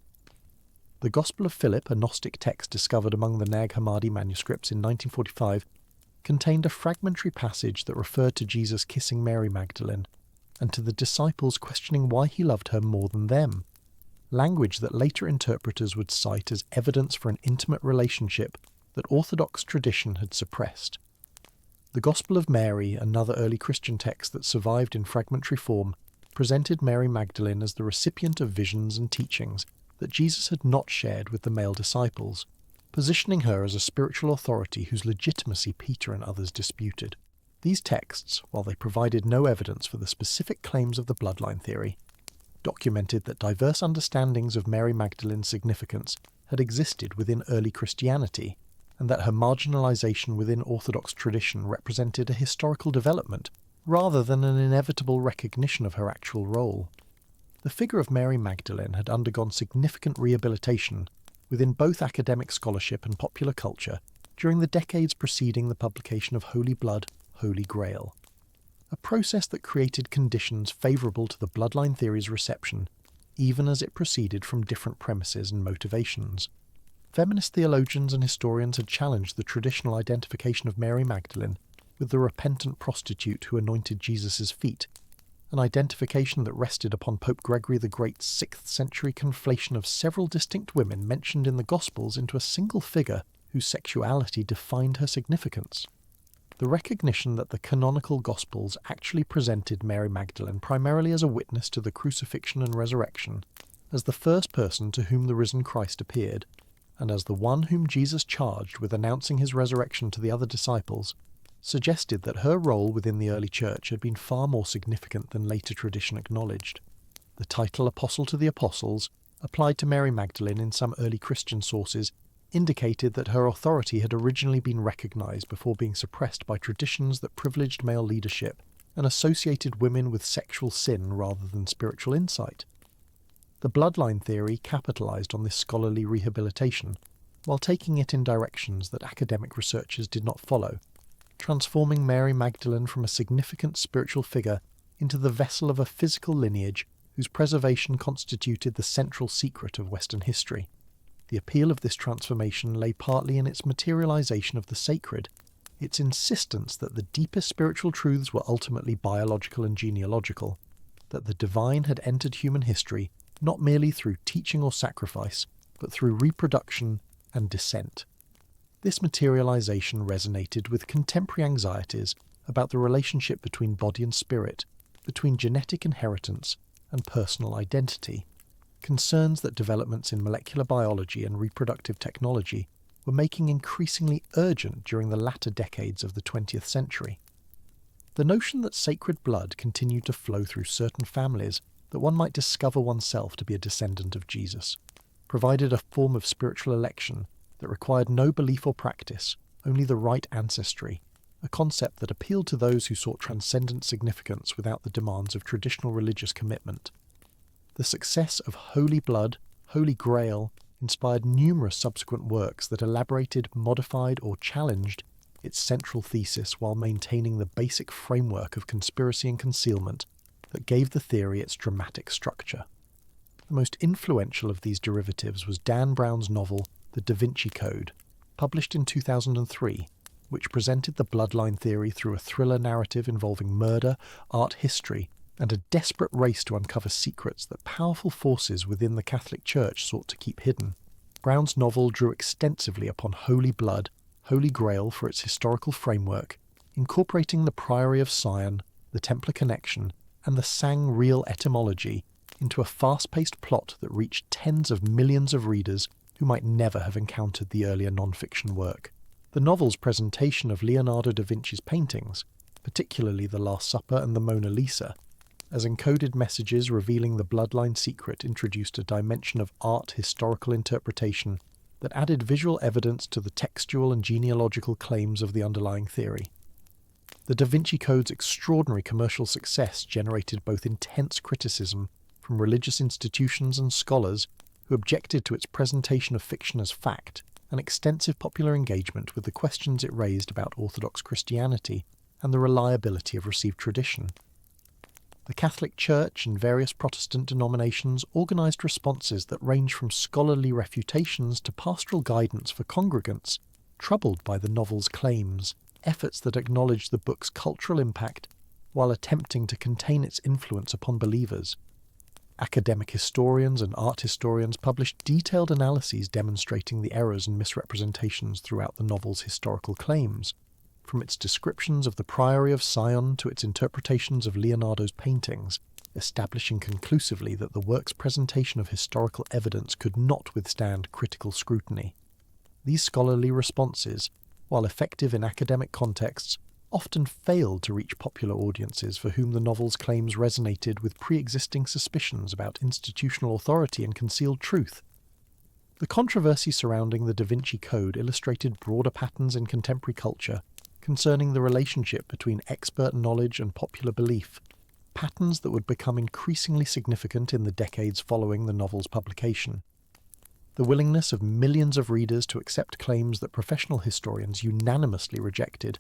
The Gospel of Philip, a Gnostic text discovered among the Nag Hammadi manuscripts in 1945, contained a fragmentary passage that referred to Jesus kissing Mary Magdalene, and to the disciples questioning why he loved her more than them, language that later interpreters would cite as evidence for an intimate relationship that Orthodox tradition had suppressed. The Gospel of Mary, another early Christian text that survived in fragmentary form, presented Mary Magdalene as the recipient of visions and teachings that Jesus had not shared with the male disciples, positioning her as a spiritual authority whose legitimacy Peter and others disputed. These texts, while they provided no evidence for the specific claims of the bloodline theory, documented that diverse understandings of Mary Magdalene's significance had existed within early Christianity, and that her marginalization within Orthodox tradition represented a historical development rather than an inevitable recognition of her actual role. The figure of Mary Magdalene had undergone significant rehabilitation within both academic scholarship and popular culture during the decades preceding the publication of Holy Blood, Holy Grail, a process that created conditions favourable to the bloodline theory's reception, even as it proceeded from different premises and motivations. Feminist theologians and historians had challenged the traditional identification of Mary Magdalene with the repentant prostitute who anointed Jesus' feet, an identification that rested upon Pope Gregory the Great's 6th century conflation of several distinct women mentioned in the Gospels into a single figure whose sexuality defined her significance. The recognition that the canonical Gospels actually presented Mary Magdalene primarily as a witness to the crucifixion and resurrection, as the first person to whom the risen Christ appeared, and as the one whom Jesus charged with announcing his resurrection to the other disciples, suggested that her role within the early church had been far more significant than later tradition acknowledged. The title Apostle to the Apostles, applied to Mary Magdalene in some early Christian sources, indicated that her authority had originally been recognized before being suppressed by traditions that privileged male leadership and associated women with sexual sin rather than spiritual insight. The bloodline theory capitalized on this scholarly rehabilitation, while taking it in directions that academic researchers did not follow, transforming Mary Magdalene from a significant spiritual figure into the vessel of a physical lineage whose preservation constituted the central secret of Western history. The appeal of this transformation lay partly in its materialization of the sacred, its insistence that the deepest spiritual truths were ultimately biological and genealogical, that the divine had entered human history not merely through teaching or sacrifice, but through reproduction and descent. This materialization resonated with contemporary anxieties about the relationship between body and spirit, between genetic inheritance and personal identity, concerns that developments in molecular biology and reproductive technology were making increasingly urgent during the latter decades of the 20th century. The notion that sacred blood continued to flow through certain families, that one might discover oneself to be a descendant of Jesus, provided a form of spiritual election that required no belief or practice, only the right ancestry, a concept that appealed to those who sought transcendent significance without the demands of traditional religious commitment. The success of Holy Blood, Holy Grail inspired numerous subsequent works that elaborated, modified, or challenged its central thesis while maintaining the basic framework of conspiracy and concealment that gave the theory its dramatic structure. The most influential of these derivatives was Dan Brown's novel The Da Vinci Code, published in 2003, which presented the bloodline theory through a thriller narrative involving murder, art history, and a desperate race to uncover secrets that powerful forces within the Catholic Church sought to keep hidden. Brown's novel drew extensively upon Holy Blood, Holy Grail for its historical framework, incorporating the Priory of Sion, the Templar connection, and the Sang real etymology into a fast-paced plot that reached tens of millions of readers who might never have encountered the earlier non-fiction work. The novel's presentation of Leonardo da Vinci's paintings, particularly The Last Supper and the Mona Lisa, as encoded messages revealing the bloodline secret, introduced a dimension of art historical interpretation that added visual evidence to the textual and genealogical claims of the underlying theory. The Da Vinci Code's extraordinary commercial success generated both intense criticism from religious institutions and scholars who objected to its presentation of fiction as fact, and extensive popular engagement with the questions it raised about Orthodox Christianity and the reliability of received tradition. The Catholic Church and various Protestant denominations organised responses that range from scholarly refutations to pastoral guidance for congregants troubled by the novel's claims, efforts that acknowledged the book's cultural impact while attempting to contain its influence upon believers. Academic historians and art historians published detailed analyses demonstrating the errors and misrepresentations throughout the novel's historical claims, from its descriptions of the Priory of Sion to its interpretations of Leonardo's paintings, establishing conclusively that the work's presentation of historical evidence could not withstand critical scrutiny. These scholarly responses, while effective in academic contexts, often failed to reach popular audiences for whom the novel's claims resonated with pre-existing suspicions about institutional authority and concealed truth. The controversy surrounding the Da Vinci Code illustrated broader patterns in contemporary culture concerning the relationship between expert knowledge and popular belief, patterns that would become increasingly significant in the decades following the novel's publication. The willingness of millions of readers to accept claims that professional historians unanimously rejected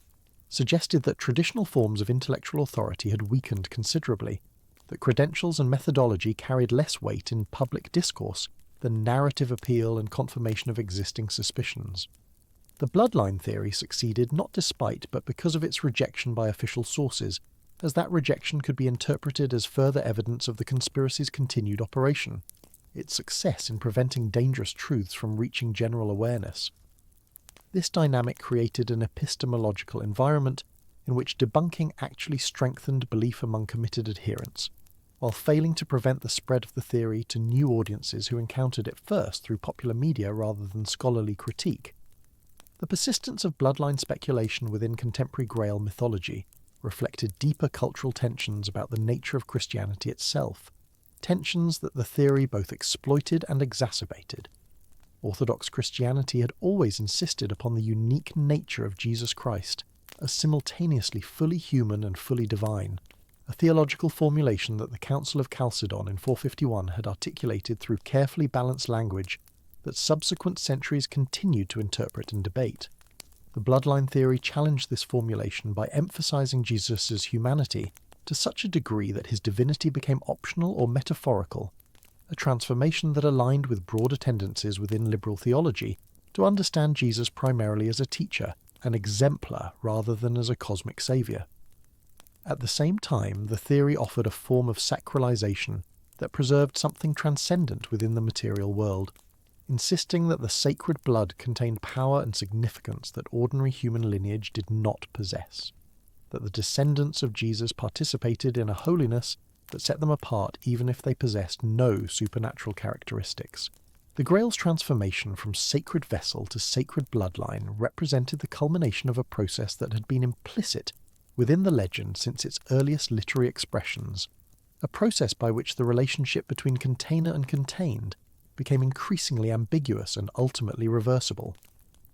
suggested that traditional forms of intellectual authority had weakened considerably, that credentials and methodology carried less weight in public discourse than narrative appeal and confirmation of existing suspicions. The bloodline theory succeeded not despite but because of its rejection by official sources, as that rejection could be interpreted as further evidence of the conspiracy's continued operation, its success in preventing dangerous truths from reaching general awareness. This dynamic created an epistemological environment in which debunking actually strengthened belief among committed adherents, while failing to prevent the spread of the theory to new audiences who encountered it first through popular media rather than scholarly critique. The persistence of bloodline speculation within contemporary Grail mythology reflected deeper cultural tensions about the nature of Christianity itself, tensions that the theory both exploited and exacerbated. Orthodox Christianity had always insisted upon the unique nature of Jesus Christ as simultaneously fully human and fully divine, a theological formulation that the Council of Chalcedon in 451 had articulated through carefully balanced language that subsequent centuries continued to interpret and debate. The bloodline theory challenged this formulation by emphasizing Jesus' humanity to such a degree that his divinity became optional or metaphorical, a transformation that aligned with broader tendencies within liberal theology to understand Jesus primarily as a teacher, an exemplar rather than as a cosmic saviour. At the same time, the theory offered a form of sacralization that preserved something transcendent within the material world, insisting that the sacred blood contained power and significance that ordinary human lineage did not possess, that the descendants of Jesus participated in a holiness that set them apart even if they possessed no supernatural characteristics. The Grail's transformation from sacred vessel to sacred bloodline represented the culmination of a process that had been implicit within the legend since its earliest literary expressions, a process by which the relationship between container and contained became increasingly ambiguous and ultimately reversible.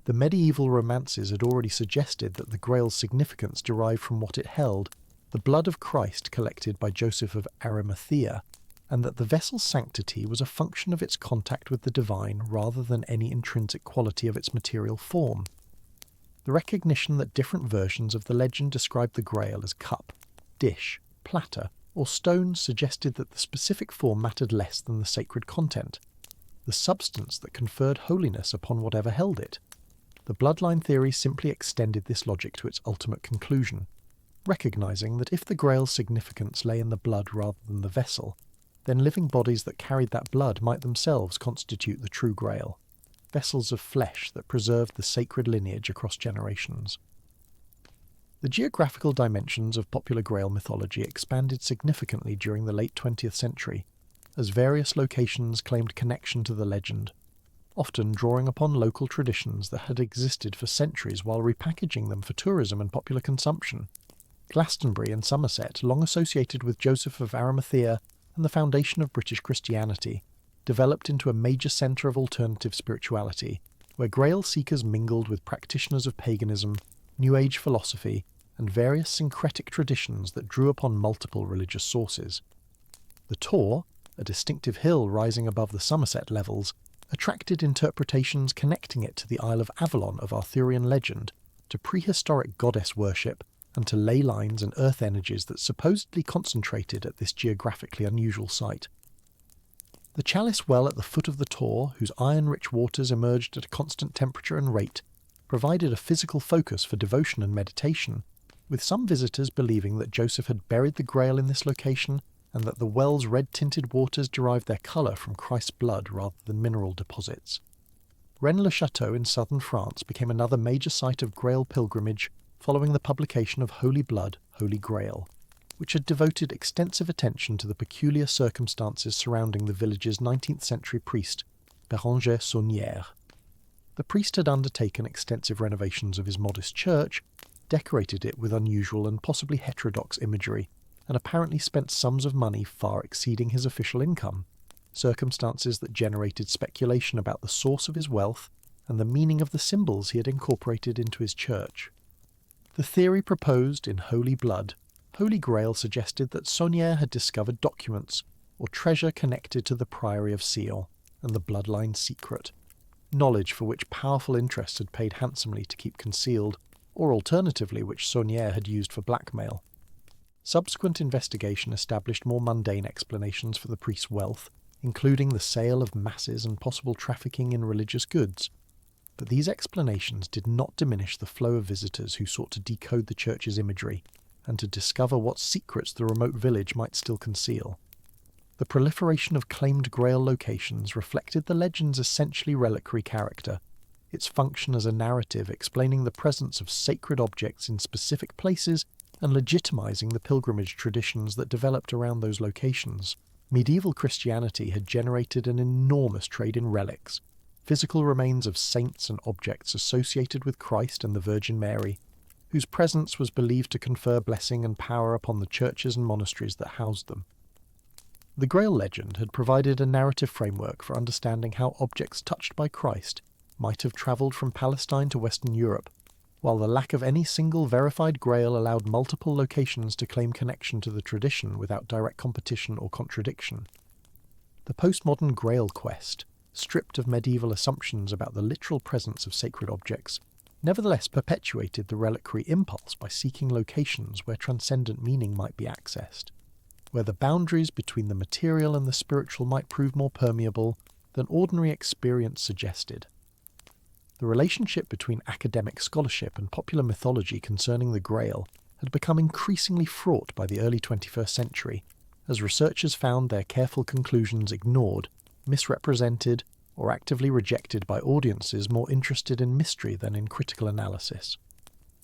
The medieval romances had already suggested that the Grail's significance derived from what it held, the blood of Christ collected by Joseph of Arimathea, and that the vessel's sanctity was a function of its contact with the divine rather than any intrinsic quality of its material form. The recognition that different versions of the legend described the Grail as cup, dish, platter, or stone suggested that the specific form mattered less than the sacred content, the substance that conferred holiness upon whatever held it. The bloodline theory simply extended this logic to its ultimate conclusion, recognizing that if the Grail's significance lay in the blood rather than the vessel, then living bodies that carried that blood might themselves constitute the true Grail, vessels of flesh that preserved the sacred lineage across generations. The geographical dimensions of popular Grail mythology expanded significantly during the late 20th century, as various locations claimed connection to the legend, often drawing upon local traditions that had existed for centuries while repackaging them for tourism and popular consumption. Glastonbury and Somerset, long associated with Joseph of Arimathea and the foundation of British Christianity, developed into a major centre of alternative spirituality, where Grail seekers mingled with practitioners of paganism, New Age philosophy, and various syncretic traditions that drew upon multiple religious sources. The Tor, a distinctive hill rising above the Somerset levels, attracted interpretations connecting it to the Isle of Avalon of Arthurian legend, to prehistoric goddess worship, and to ley lines and earth energies that supposedly concentrated at this geographically unusual site. The chalice well at the foot of the Tor, whose iron-rich waters emerged at a constant temperature and rate, provided a physical focus for devotion and meditation, with some visitors believing that Joseph had buried the Grail in this location and that the well's red-tinted waters derived their colour from Christ's blood rather than mineral deposits. Rennes-le-Château in southern France became another major site of Grail pilgrimage following the publication of Holy Blood, Holy Grail, which had devoted extensive attention to the peculiar circumstances surrounding the village's 19th-century priest, Béranger Saunière. The priest had undertaken extensive renovations of his modest church, decorated it with unusual and possibly heterodox imagery, and apparently spent sums of money far exceeding his official income, circumstances that generated speculation about the source of his wealth and the meaning of the symbols he had incorporated into his church. The theory proposed in Holy Blood, Holy Grail suggested that Saunière had discovered documents or treasure connected to the Priory of Sion and the bloodline secret, knowledge for which powerful interests had paid handsomely to keep concealed, or alternatively which Saunière had used for blackmail. Subsequent investigation established more mundane explanations for the priest's wealth, including the sale of masses and possible trafficking in religious goods. But these explanations did not diminish the flow of visitors who sought to decode the church's imagery and to discover what secrets the remote village might still conceal. The proliferation of claimed Grail locations reflected the legend's essentially reliquary character, its function as a narrative explaining the presence of sacred objects in specific places and legitimizing the pilgrimage traditions that developed around those locations. Medieval Christianity had generated an enormous trade in relics, physical remains of saints and objects associated with Christ and the Virgin Mary, whose presence was believed to confer blessing and power upon the churches and monasteries that housed them. The Grail legend had provided a narrative framework for understanding how objects touched by Christ might have travelled from Palestine to Western Europe, while the lack of any single verified Grail allowed multiple locations to claim connection to the tradition without direct competition or contradiction. The postmodern Grail quest, stripped of medieval assumptions about the literal presence of sacred objects, nevertheless perpetuated the reliquary impulse by seeking locations where transcendent meaning might be accessed, where the boundaries between the material and the spiritual might prove more permeable than ordinary experience suggested. The relationship between academic scholarship and popular mythology concerning the Grail had become increasingly fraught by the early 21st century, as researchers found their careful conclusions ignored, misrepresented, or actively rejected by audiences more interested in mystery than in critical analysis.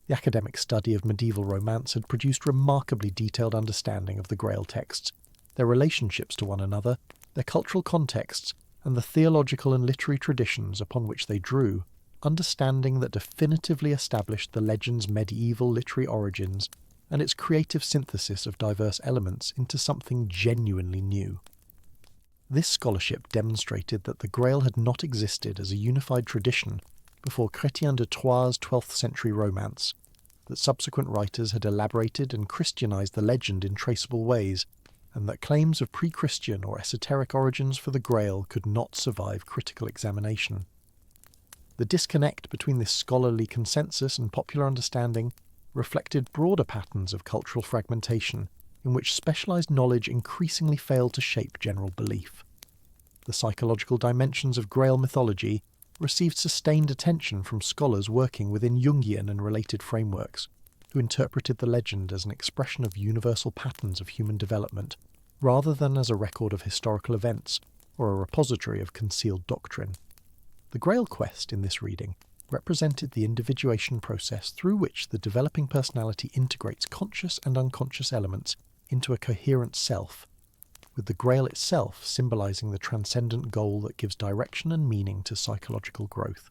The academic study of medieval romance had produced remarkably detailed understanding of the Grail texts, their relationships to one another, their cultural contexts, and the theological and literary traditions upon which they drew, understanding that definitively established the legend's medieval literary origins and its creative synthesis of diverse elements into something genuinely new. This scholarship demonstrated that the Grail had not existed as a unified tradition before Chrétien de Troyes' 12th century romance, that subsequent writers had elaborated and Christianized the legend in traceable ways, and that claims of pre-Christian or esoteric origins for the Grail could not survive critical examination. The disconnect between this scholarly consensus and popular understanding reflected broader patterns of cultural fragmentation in which specialized knowledge increasingly failed to shape general belief. The psychological dimensions of Grail mythology received sustained attention from scholars working within Jungian and related frameworks, who interpreted the legend as an expression of universal patterns of human development, rather than as a record of historical events or a repository of concealed doctrine. The Grail quest in this reading represented the individuation process through which the developing personality integrates conscious and unconscious elements into a coherent self, with the Grail itself symbolising the transcendent goal that gives direction and meaning to psychological growth.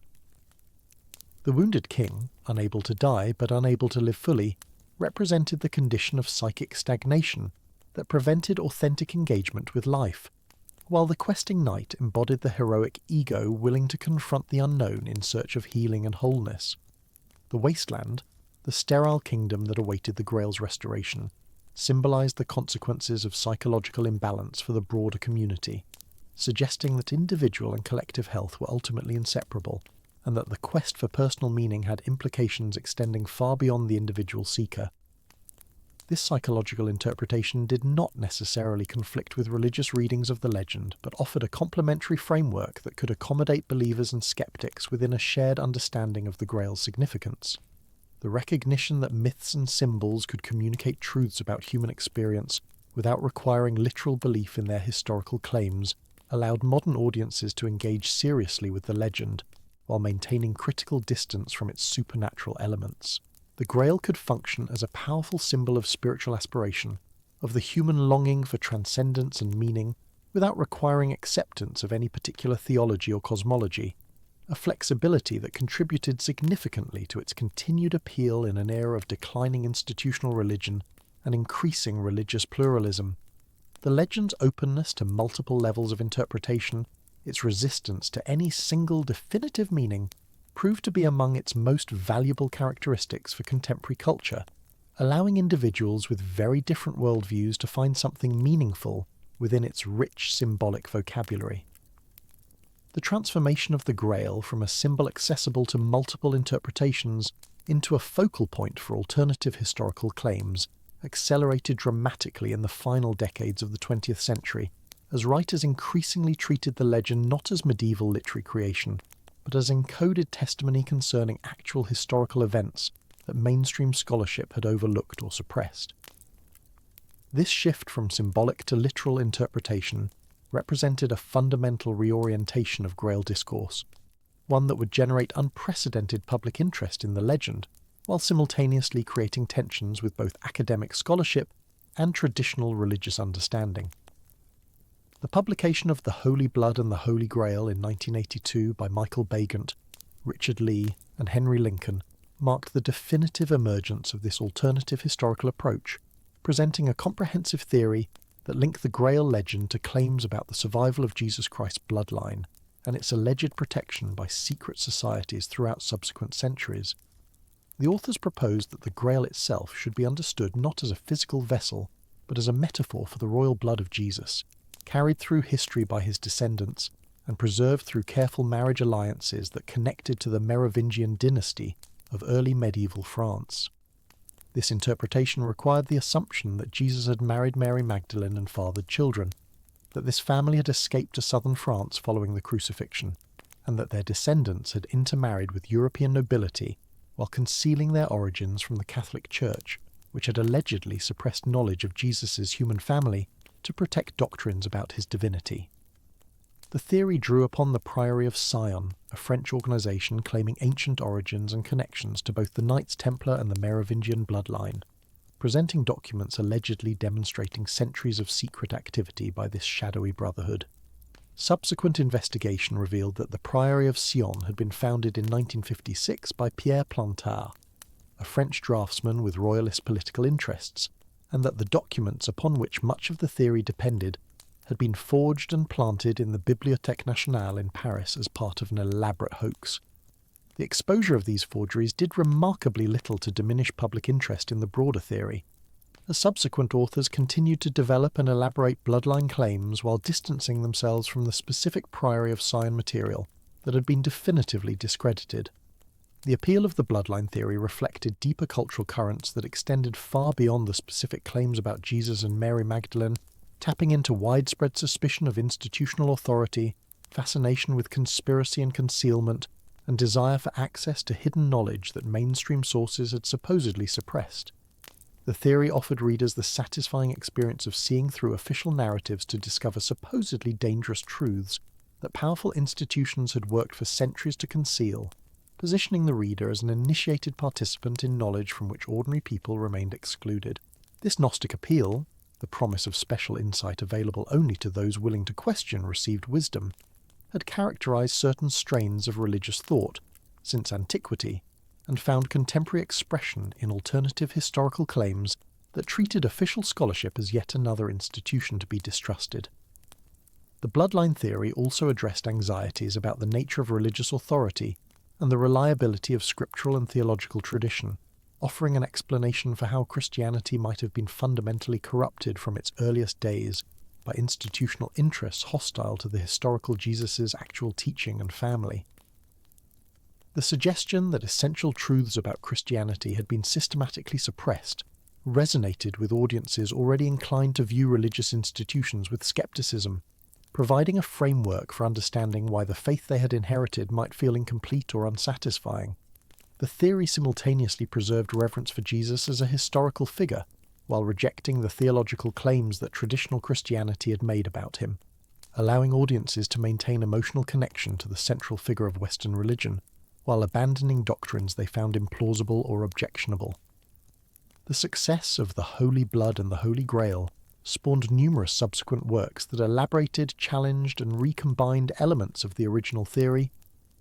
The wounded king, unable to die but unable to live fully, represented the condition of psychic stagnation that prevented authentic engagement with life, while the questing knight embodied the heroic ego willing to confront the unknown in search of healing and wholeness. The wasteland, the sterile kingdom that awaited the Grail's restoration, symbolised the consequences of psychological imbalance for the broader community, suggesting that individual and collective health were ultimately inseparable, and that the quest for personal meaning had implications extending far beyond the individual seeker. This psychological interpretation did not necessarily conflict with religious readings of the legend, but offered a complementary framework that could accommodate believers and skeptics within a shared understanding of the Grail's significance. The recognition that myths and symbols could communicate truths about human experience without requiring literal belief in their historical claims allowed modern audiences to engage seriously with the legend, while maintaining critical distance from its supernatural elements. The Grail could function as a powerful symbol of spiritual aspiration, of the human longing for transcendence and meaning, without requiring acceptance of any particular theology or cosmology, a flexibility that contributed significantly to its continued appeal in an era of declining institutional religion and increasing religious pluralism. The legend's openness to multiple levels of interpretation, its resistance to any single definitive meaning, proved to be among its most valuable characteristics for contemporary culture, allowing individuals with very different worldviews to find something meaningful within its rich symbolic vocabulary. The transformation of the Grail from a symbol accessible to multiple interpretations into a focal point for alternative historical claims accelerated dramatically in the final decades of the 20th century, as writers increasingly treated the legend not as medieval literary creation, but as encoded testimony concerning actual historical events that mainstream scholarship had overlooked or suppressed. This shift from symbolic to literal interpretation represented a fundamental reorientation of Grail discourse, one that would generate unprecedented public interest in the legend, while simultaneously creating tensions with both academic scholarship and traditional religious understanding. The publication of The Holy Blood and the Holy Grail in 1982 by Michael Bagant, Richard Lee, and Henry Lincoln marked the definitive emergence of this alternative historical approach, presenting a comprehensive theory that linked the Grail legend to claims about the survival of Jesus Christ's bloodline and its alleged protection by secret societies throughout subsequent centuries. The authors proposed that the Grail itself should be understood not as a physical vessel, but as a metaphor for the royal blood of Jesus, carried through history by his descendants and preserved through careful marriage alliances that connected to the Merovingian dynasty of early medieval France. This interpretation required the assumption that Jesus had married Mary Magdalene and fathered children, that this family had escaped to southern France following the crucifixion, and that their descendants had intermarried with European nobility while concealing their origins from the Catholic Church, which had allegedly suppressed knowledge of Jesus' human family to protect doctrines about his divinity. The theory drew upon the Priory of Sion, a French organisation claiming ancient origins and connections to both the Knights Templar and the Merovingian bloodline, presenting documents allegedly demonstrating centuries of secret activity by this shadowy brotherhood. Subsequent investigation revealed that the Priory of Sion had been founded in 1956 by Pierre Plantard, a French draftsman with royalist political interests, and that the documents upon which much of the theory depended had been forged and planted in the Bibliothèque Nationale in Paris as part of an elaborate hoax. The exposure of these forgeries did remarkably little to diminish public interest in the broader theory, as subsequent authors continued to develop and elaborate bloodline claims while distancing themselves from the specific Priory of Sion material that had been definitively discredited. The appeal of the bloodline theory reflected deeper cultural currents that extended far beyond the specific claims about Jesus and Mary Magdalene, tapping into widespread suspicion of institutional authority, fascination with conspiracy and concealment, and desire for access to hidden knowledge that mainstream sources had supposedly suppressed. The theory offered readers the satisfying experience of seeing through official narratives to discover supposedly dangerous truths that powerful institutions had worked for centuries to conceal, positioning the reader as an initiated participant in knowledge from which ordinary people remained excluded. This Gnostic appeal, the promise of special insight available only to those willing to question received wisdom, had characterized certain strains of religious thought since antiquity, and found contemporary expression in alternative historical claims that treated official scholarship as yet another institution to be distrusted. The bloodline theory also addressed anxieties about the nature of religious authority and the reliability of scriptural and theological tradition, offering an explanation for how Christianity might have been fundamentally corrupted from its earliest days by institutional interests hostile to the historical Jesus' actual teaching and family. The suggestion that essential truths about Christianity had been systematically suppressed resonated with audiences already inclined to view religious institutions with skepticism, providing a framework for understanding why the faith they had inherited might feel incomplete or unsatisfying. The theory simultaneously preserved reverence for Jesus as a historical figure, while rejecting the theological claims that traditional Christianity had made about him, allowing audiences to maintain emotional connection to the central figure of Western religion, while abandoning doctrines they found implausible or objectionable. The success of the Holy Blood and the Holy Grail spawned numerous subsequent works that elaborated, challenged, and recombined elements of the original theory,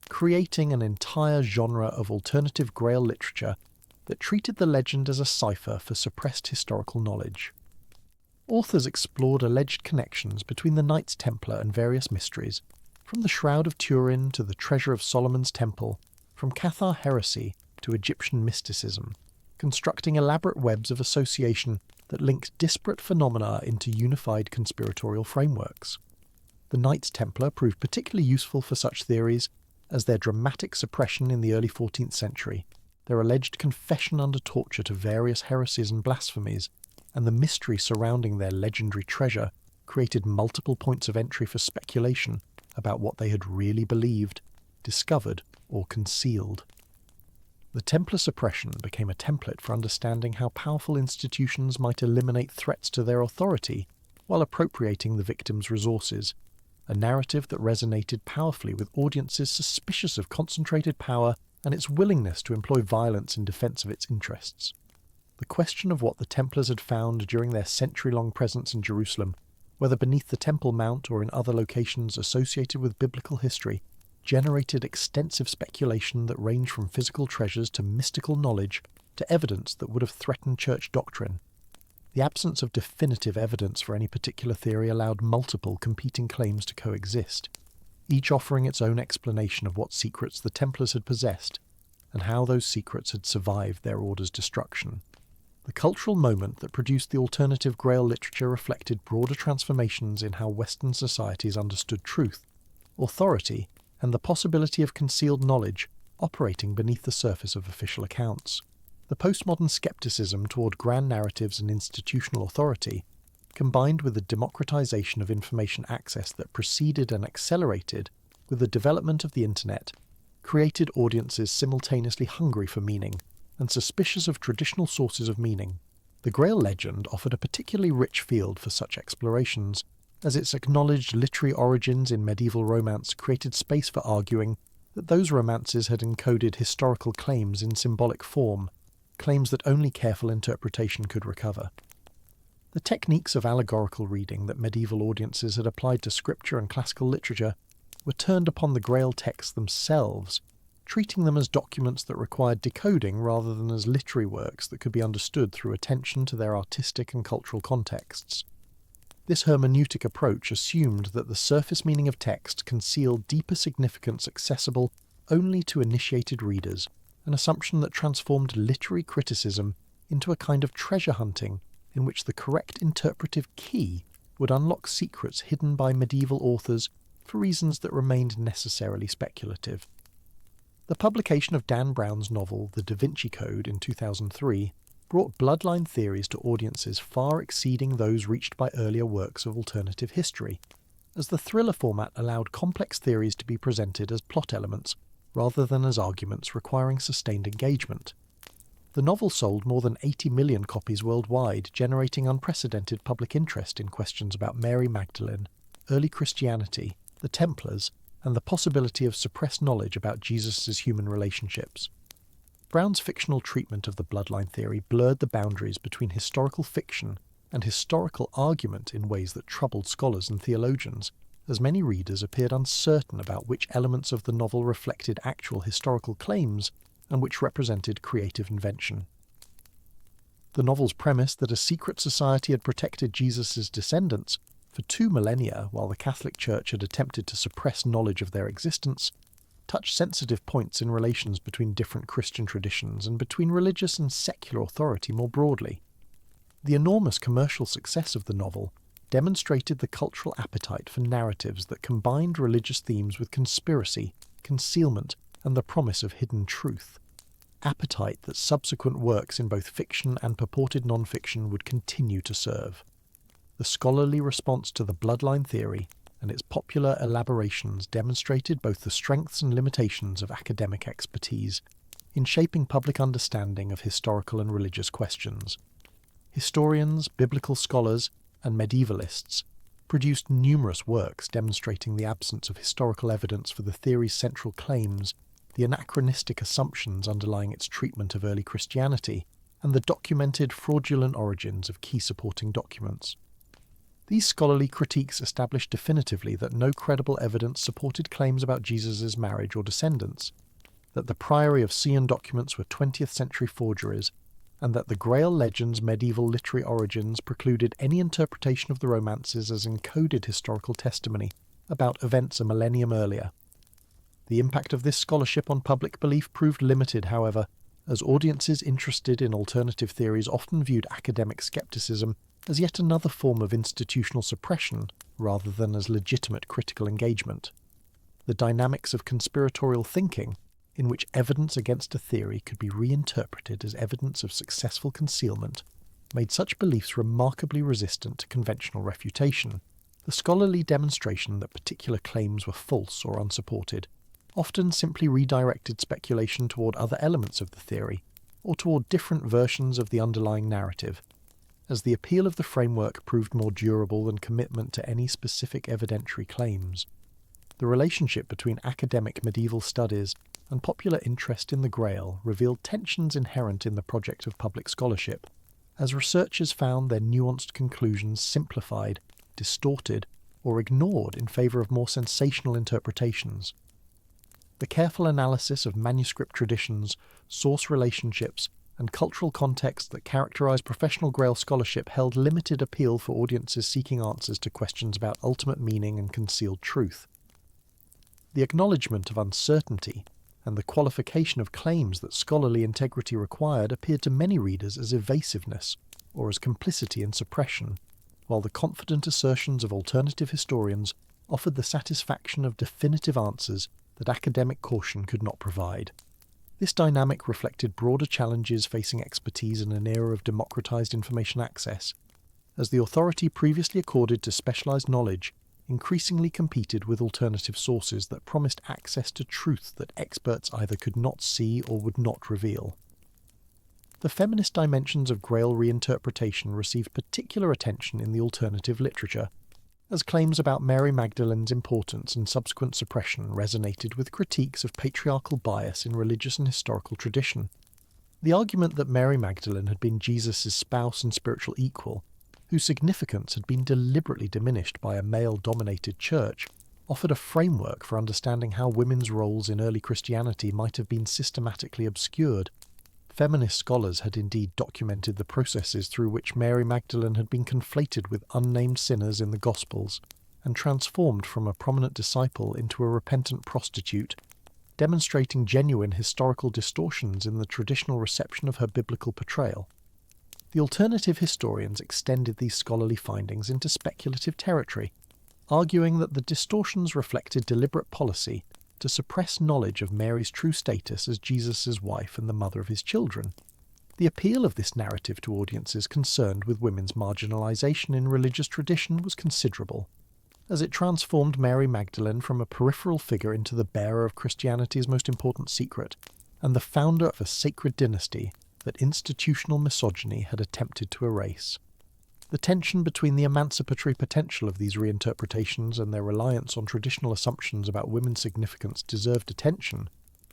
creating an entire genre of alternative Grail literature that treated the legend as a cipher for suppressed historical knowledge. Authors explored alleged connections between the Knights Templar and various mysteries, from the Shroud of Turin to the Treasure of Solomon's Temple, from Cathar heresy to Egyptian mysticism, constructing elaborate webs of association that linked disparate phenomena into unified conspiratorial frameworks. The Knights Templar proved particularly useful for such theories as their dramatic suppression in the early 14th century, their alleged confession under torture to various heresies and blasphemies, and the mystery surrounding their legendary treasure created multiple points of entry for speculation about what they had really believed, discovered, or concealed. The Templar suppression became a template for understanding how powerful institutions might eliminate threats to their authority while appropriating the victim's resources, a narrative that resonated powerfully with audiences suspicious of concentrated power and its willingness to employ violence in defense of its interests. The question of what the Templars had found during their century-long presence in Jerusalem, whether beneath the Temple Mount or in other locations associated with biblical history, generated extensive speculation that ranged from physical treasures to mystical knowledge to evidence that would have threatened church doctrine. The absence of definitive evidence for any particular theory allowed multiple competing claims to coexist, each offering its own explanation of what secrets the Templars had possessed and how those secrets had survived their order's destruction. The cultural moment that produced the alternative Grail literature reflected broader transformations in how Western societies understood truth, authority, and the possibility of concealed knowledge operating beneath the surface of official accounts. The postmodern skepticism toward grand narratives and institutional authority, combined with the democratization of information access that preceded and accelerated with the development of the Internet, created audiences simultaneously hungry for meaning and suspicious of traditional sources of meaning. The Grail legend offered a particularly rich field for such explorations, as its acknowledged literary origins in medieval romance created space for arguing that those romances had encoded historical claims in symbolic form, claims that only careful interpretation could recover. The techniques of allegorical reading that medieval audiences had applied to scripture and classical literature were turned upon the Grail texts themselves, treating them as documents that required decoding rather than as literary works that could be understood through attention to their artistic and cultural contexts. This hermeneutic approach assumed that the surface meaning of text concealed deeper significance accessible only to initiated readers, an assumption that transformed literary criticism into a kind of treasure hunting in which the correct interpretive key would unlock secrets hidden by medieval authors for reasons that remained necessarily speculative. The publication of Dan Brown's novel The Da Vinci Code in 2003 brought bloodline theories to audiences far exceeding those reached by earlier works of alternative history, as the thriller format allowed complex theories to be presented as plot elements rather than as arguments requiring sustained engagement. The novel sold more than 80 million copies worldwide, generating unprecedented public interest in questions about Mary Magdalene, early Christianity, the Templars, and the possibility of suppressed knowledge about Jesus' human relationships. Brown's fictional treatment of the bloodline theory blurred the boundaries between historical fiction and historical argument in ways that troubled scholars and theologians, as many readers appeared uncertain about which elements of the novel reflected actual historical claims and which represented creative invention. The novel's premise that a secret society had protected Jesus' descendants for 2 millennia while the Catholic Church had attempted to suppress knowledge of their existence touched sensitive points in relations between different Christian traditions and between religious and secular authority more broadly. The enormous commercial success of the novel demonstrated the cultural appetite for narratives that combined religious themes with conspiracy, concealment, and the promise of hidden truth. Appetite that subsequent works in both fiction and purported non-fiction would continue to serve. The scholarly response to the bloodline theory and its popular elaborations demonstrated both the strengths and limitations of academic expertise in shaping public understanding of historical and religious questions. Historians, biblical scholars, and medievalists produced numerous works demonstrating the absence of historical evidence for the theory's central claims, the anachronistic assumptions underlying its treatment of early Christianity, and the documented fraudulent origins of key supporting documents. These scholarly critiques established definitively that no credible evidence supported claims about Jesus' marriage or descendants, that the Priory of Sion documents were 20th century forgeries, and that the Grail legend's medieval literary origins precluded any interpretation of the romances as encoded historical testimony about events a millennium earlier. The impact of this scholarship on public belief proved limited, however, as audiences interested in alternative theories often viewed academic skepticism as yet another form of institutional suppression rather than as legitimate critical engagement. The dynamics of conspiratorial thinking, in which evidence against a theory could be reinterpreted as evidence of successful concealment, made such beliefs remarkably resistant to conventional refutation. The scholarly demonstration that particular claims were false or unsupported often simply redirected speculation toward other elements of the theory, or toward different versions of the underlying narrative, as the appeal of the framework proved more durable than commitment to any specific evidentiary claims. The relationship between academic medieval studies and popular interest in the Grail revealed tensions inherent in the project of public scholarship, as researchers found their nuanced conclusions simplified, distorted, or ignored in favour of more sensational interpretations. The careful analysis of manuscript traditions, source relationships, and cultural context that characterise professional Grail scholarship held limited appeal for audiences seeking answers to questions about ultimate meaning and concealed truth. The acknowledgement of uncertainty and the qualification of claims that scholarly integrity required appeared to many readers as evasiveness or as complicity in suppression, while the confident assertions of alternative historians offered the satisfaction of definitive answers that academic caution could not provide. This dynamic reflected broader challenges facing expertise in an era of democratized information access, as the authority previously accorded to specialized knowledge increasingly competed with alternative sources that promised access to truth that experts either could not see or would not reveal. The feminist dimensions of Grail reinterpretation received particular attention in the alternative literature, as claims about Mary Magdalene's importance and subsequent suppression resonated with critiques of patriarchal bias in religious and historical tradition. The argument that Mary Magdalene had been Jesus' spouse and spiritual equal, whose significance had been deliberately diminished by a male-dominated church, offered a framework for understanding how women's roles in early Christianity might have been systematically obscured. Feminist scholars had indeed documented the processes through which Mary Magdalene had been conflated with unnamed sinners in the Gospels and transformed from a prominent disciple into a repentant prostitute, demonstrating genuine historical distortions in the traditional reception of her biblical portrayal. The alternative historians extended these scholarly findings into speculative territory, arguing that the distortions reflected deliberate policy to suppress knowledge of Mary's true status as Jesus' wife and the mother of his children. The appeal of this narrative to audiences concerned with women's marginalization in religious tradition was considerable, as it transformed Mary Magdalene from a peripheral figure into the bearer of Christianity's most important secret, and the founder of a sacred dynasty that institutional misogyny had attempted to erase. The tension between the emancipatory potential of these reinterpretations and their reliance on traditional assumptions about women's significance deserved attention,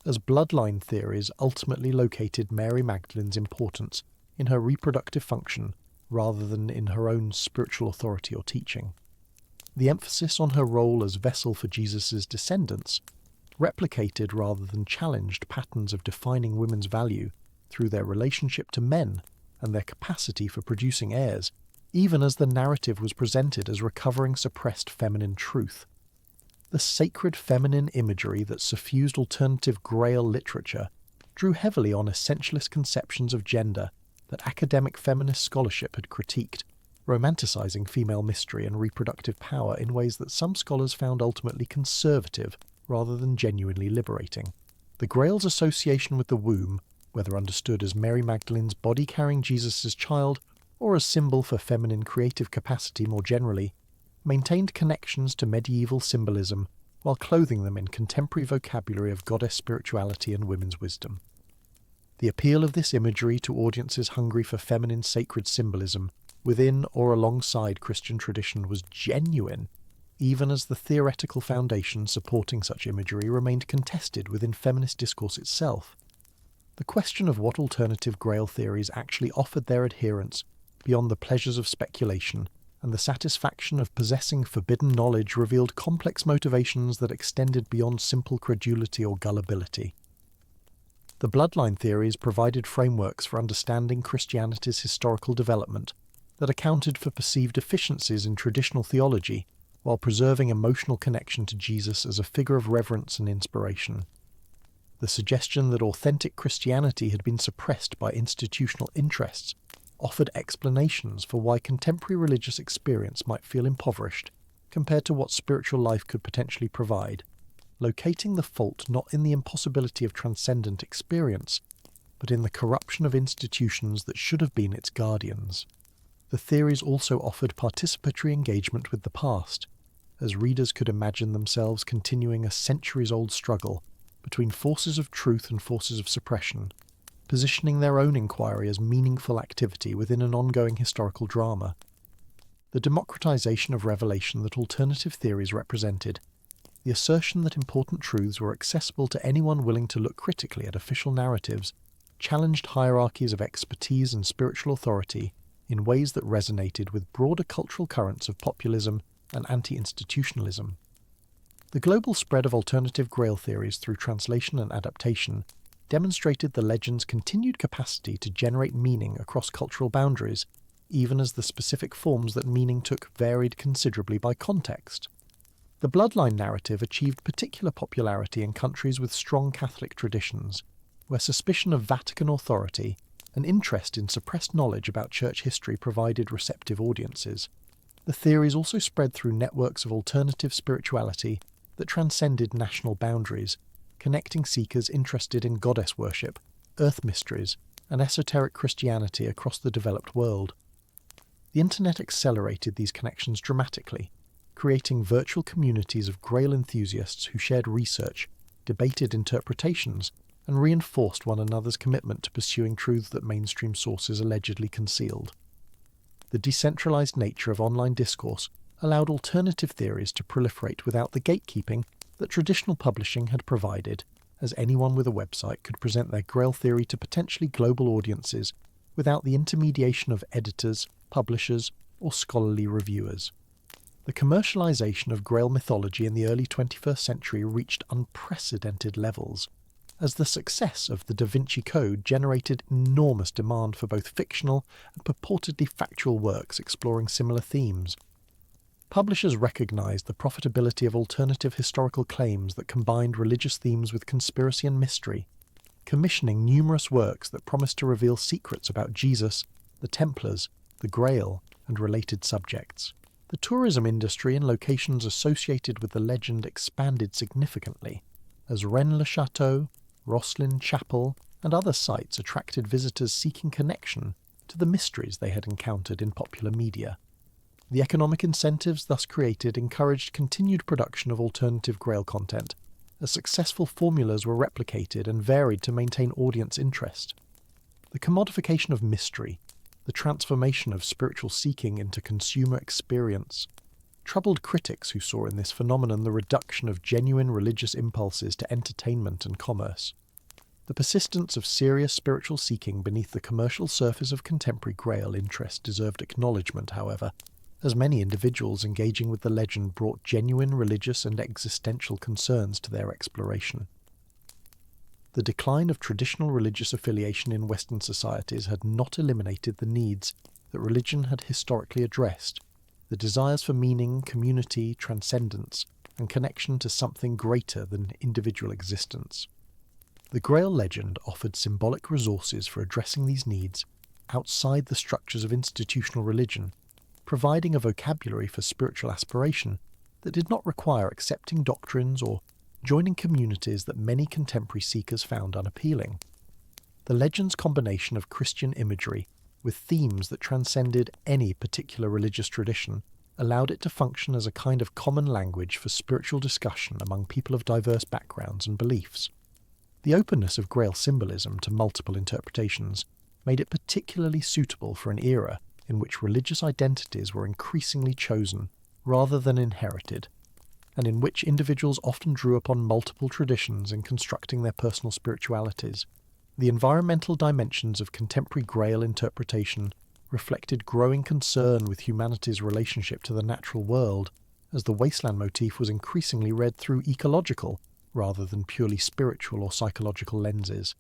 as bloodline theories ultimately located Mary Magdalene's importance in her reproductive function rather than in her own spiritual authority or teaching. The emphasis on her role as vessel for Jesus' descendants replicated rather than challenged patterns of defining women's value through their relationship to men and their capacity for producing heirs, even as the narrative was presented as recovering suppressed feminine truth. The sacred feminine imagery that suffused alternative Grail literature drew heavily on essentialist conceptions of gender that academic feminist scholarship had critiqued, romanticizing female mystery and reproductive power in ways that some scholars found ultimately conservative rather than genuinely liberating. The Grail's association with the womb, whether understood as Mary Magdalene's body carrying Jesus' child or as symbol for feminine creative capacity more generally, maintained connections to medieval symbolism while clothing them in contemporary vocabulary of goddess spirituality and women's wisdom. The appeal of this imagery to audiences hungry for feminine sacred symbolism within or alongside Christian tradition was genuine, even as the theoretical foundation supporting such imagery remained contested within feminist discourse itself. The question of what alternative Grail theories actually offered their adherents beyond the pleasures of speculation and the satisfaction of possessing forbidden knowledge revealed complex motivations that extended beyond simple credulity or gullibility. The bloodline theories provided frameworks for understanding Christianity's historical development that accounted for perceived deficiencies in traditional theology while preserving emotional connection to Jesus as a figure of reverence and inspiration. The suggestion that authentic Christianity had been suppressed by institutional interests offered explanations for why contemporary religious experience might feel impoverished compared to what spiritual life could potentially provide, locating the fault not in the impossibility of transcendent experience, but in the corruption of institutions that should have been its guardians. The theories also offered participatory engagement with the past, as readers could imagine themselves continuing a centuries-old struggle between forces of truth and forces of suppression, positioning their own inquiry as meaningful activity within an ongoing historical drama. The democratization of revelation that alternative theories represented, the assertion that important truths were accessible to anyone willing to look critically at official narratives, challenged hierarchies of expertise and spiritual authority in ways that resonated with broader cultural currents of populism and anti-institutionalism. The global spread of alternative Grail theories through translation and adaptation demonstrated the legend's continued capacity to generate meaning across cultural boundaries, even as the specific forms that meaning took varied considerably by context. The bloodline narrative achieved particular popularity in countries with strong Catholic traditions, where suspicion of Vatican authority and interest in suppressed knowledge about church history provided receptive audiences. The theories also spread through networks of alternative spirituality that transcended national boundaries, connecting seekers interested in goddess worship, earth mysteries, and esoteric Christianity across the developed world. The internet accelerated these connections dramatically, creating virtual communities of Grail enthusiasts who shared research, debated interpretations, and reinforced one another's commitment to pursuing truths that mainstream sources allegedly concealed. The decentralized nature of online discourse allowed alternative theories to proliferate without the gatekeeping that traditional publishing had provided, as anyone with a website could present their Grail theory to potentially global audiences without the intermediation of editors, publishers, or scholarly reviewers. The commercialization of Grail mythology in the early 21st century reached unprecedented levels, as the success of the Da Vinci Code generated enormous demand for both fictional and purportedly factual works exploring similar themes. Publishers recognized the profitability of alternative historical claims that combined religious themes with conspiracy and mystery, commissioning numerous works that promised to reveal secrets about Jesus, the Templars, the Grail, and related subjects. The tourism industry and locations associated with the legend expanded significantly, as Rennes-le-Château, Rosslyn Chapel, and other sites attracted visitors seeking connection to the mysteries they had encountered in popular media. The economic incentives thus created encouraged continued production of alternative Grail content, as successful formulas were replicated and varied to maintain audience interest. The commodification of mystery, the transformation of spiritual seeking into consumer experience, troubled critics who saw in this phenomenon the reduction of genuine religious impulses to entertainment and commerce. The persistence of serious spiritual seeking beneath the commercial surface of contemporary Grail interest deserved acknowledgement, however, as many individuals engaging with the legend brought genuine religious and existential concerns to their exploration. The decline of traditional religious affiliation in Western societies had not eliminated the needs that religion had historically addressed, the desires for meaning, community, transcendence, and connection to something greater than individual existence. The Grail legend offered symbolic resources for addressing these needs outside the structures of institutional religion, providing a vocabulary for spiritual aspiration that did not require accepting doctrines or joining communities that many contemporary seekers found unappealing. The legend's combination of Christian imagery with themes that transcended any particular religious tradition allowed it to function as a kind of common language for spiritual discussion among people of diverse backgrounds and beliefs. The openness of Grail symbolism to multiple interpretations made it particularly suitable for an era in which religious identities were increasingly chosen rather than inherited, and in which individuals often drew upon multiple traditions in constructing their personal spiritualities. The environmental dimensions of contemporary Grail interpretation reflected growing concern with humanity's relationship to the natural world, as the wasteland motif was increasingly read through ecological rather than purely spiritual or psychological lenses.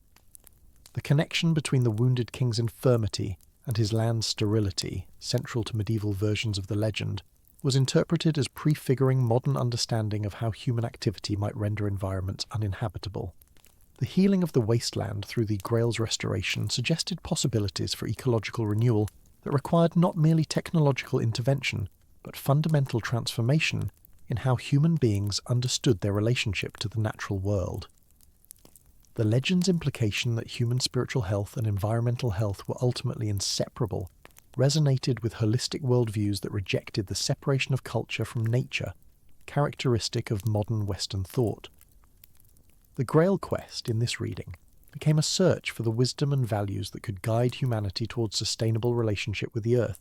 The connection between the wounded king's infirmity and his land's sterility, central to medieval versions of the legend, was interpreted as prefiguring modern understanding of how human activity might render environments uninhabitable. The healing of the wasteland through the Grail's restoration suggested possibilities for ecological renewal that required not merely technological intervention, but fundamental transformation in how human beings understood their relationship to the natural world. The legend's implication that human spiritual health and environmental health were ultimately inseparable resonated with holistic worldviews that rejected the separation of culture from nature, characteristic of modern Western thought. The Grail quest, in this reading, became a search for the wisdom and values that could guide humanity towards sustainable relationship with the earth,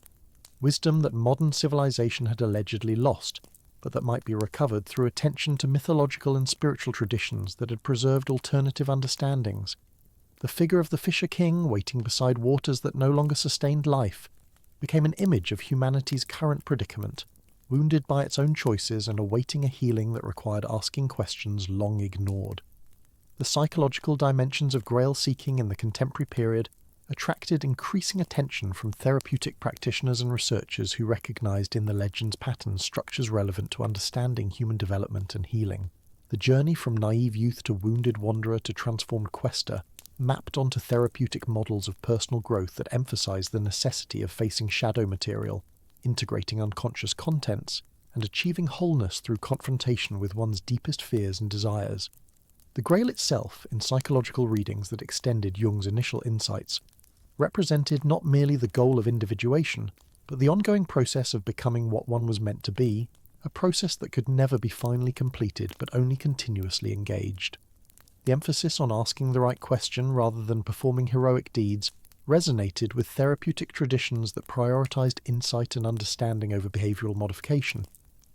wisdom that modern civilization had allegedly lost, but that might be recovered through attention to mythological and spiritual traditions that had preserved alternative understandings. The figure of the Fisher King, waiting beside waters that no longer sustained life, became an image of humanity's current predicament, wounded by its own choices and awaiting a healing that required asking questions long ignored. The psychological dimensions of Grail seeking in the contemporary period attracted increasing attention from therapeutic practitioners and researchers who recognized in the legend's patterns structures relevant to understanding human development and healing. The journey from naive youth to wounded wanderer to transformed quester mapped onto therapeutic models of personal growth that emphasized the necessity of facing shadow material, integrating unconscious contents, and achieving wholeness through confrontation with one's deepest fears and desires. The Grail itself, in psychological readings that extended Jung's initial insights, represented not merely the goal of individuation, but the ongoing process of becoming what one was meant to be, a process that could never be finally completed but only continuously engaged. The emphasis on asking the right question rather than performing heroic deeds resonated with therapeutic traditions that prioritized insight and understanding over behavioral modification,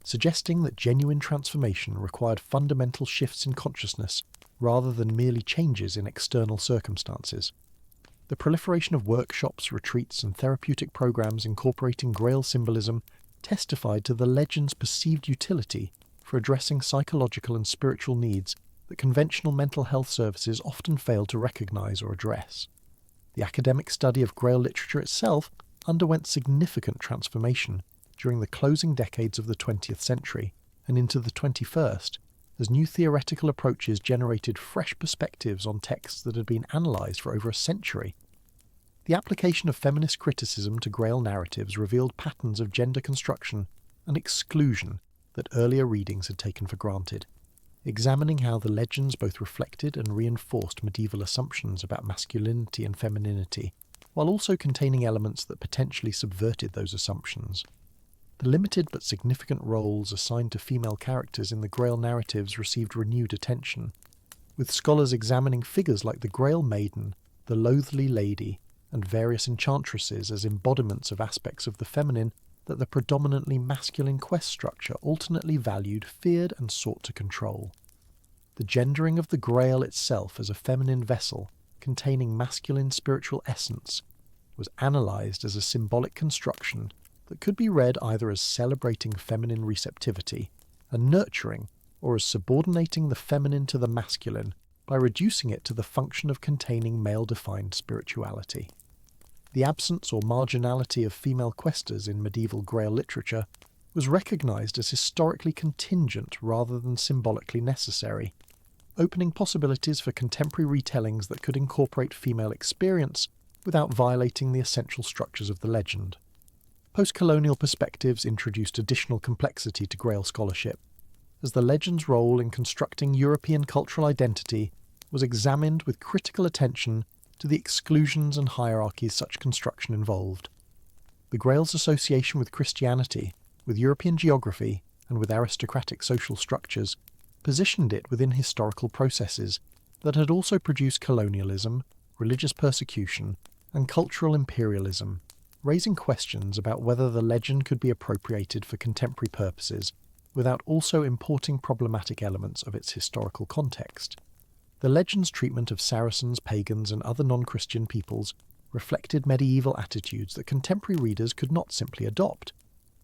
suggesting that genuine transformation required fundamental shifts in consciousness rather than merely changes in external circumstances. The proliferation of workshops, retreats, and therapeutic programs incorporating Grail symbolism testified to the legend's perceived utility for addressing psychological and spiritual needs that conventional mental health services often fail to recognize or address. The academic study of Grail literature itself underwent significant transformation during the closing decades of the 20th century and into the 21st, as new theoretical approaches generated fresh perspectives on texts that had been analysed for over a century. The application of feminist criticism to Grail narratives revealed patterns of gender construction and exclusion that earlier readings had taken for granted, examining how the legends both reflected and reinforced medieval assumptions about masculinity and femininity, while also containing elements that potentially subverted those assumptions. The limited but significant roles assigned to female characters in the Grail narratives received renewed attention, with scholars examining figures like the Grail Maiden, the Loathly Lady, and various enchantresses as embodiments of aspects of the feminine that the predominantly masculine quest structure alternately valued, feared, and sought to control. the gendering of the Grail itself as a feminine vessel containing masculine spiritual essence was analysed as a symbolic construction that could be read either as celebrating feminine receptivity and nurturing, or as subordinating the feminine to the masculine by reducing it to the function of containing male-defined spirituality. The absence or marginality of female questers in medieval Grail literature was recognised as historically contingent rather than symbolically necessary, opening possibilities for contemporary retellings that could incorporate female experience without violating the essential structures of the legend. Post-colonial perspectives introduced additional complexity to Grail scholarship, as the legend's role in constructing European cultural identity was examined with critical attention to the exclusions and hierarchies such construction involved. The Grail's association with Christianity, with European geography, and with aristocratic social structures positioned it within historical processes that had also produced colonialism, religious persecution, and cultural imperialism, raising questions about whether the legend could be appropriated for contemporary purposes without also importing problematic elements of its historical context. The legend's treatment of Saracens, pagans, and other non-Christian peoples reflected medieval attitudes that contemporary readers could not simply adopt,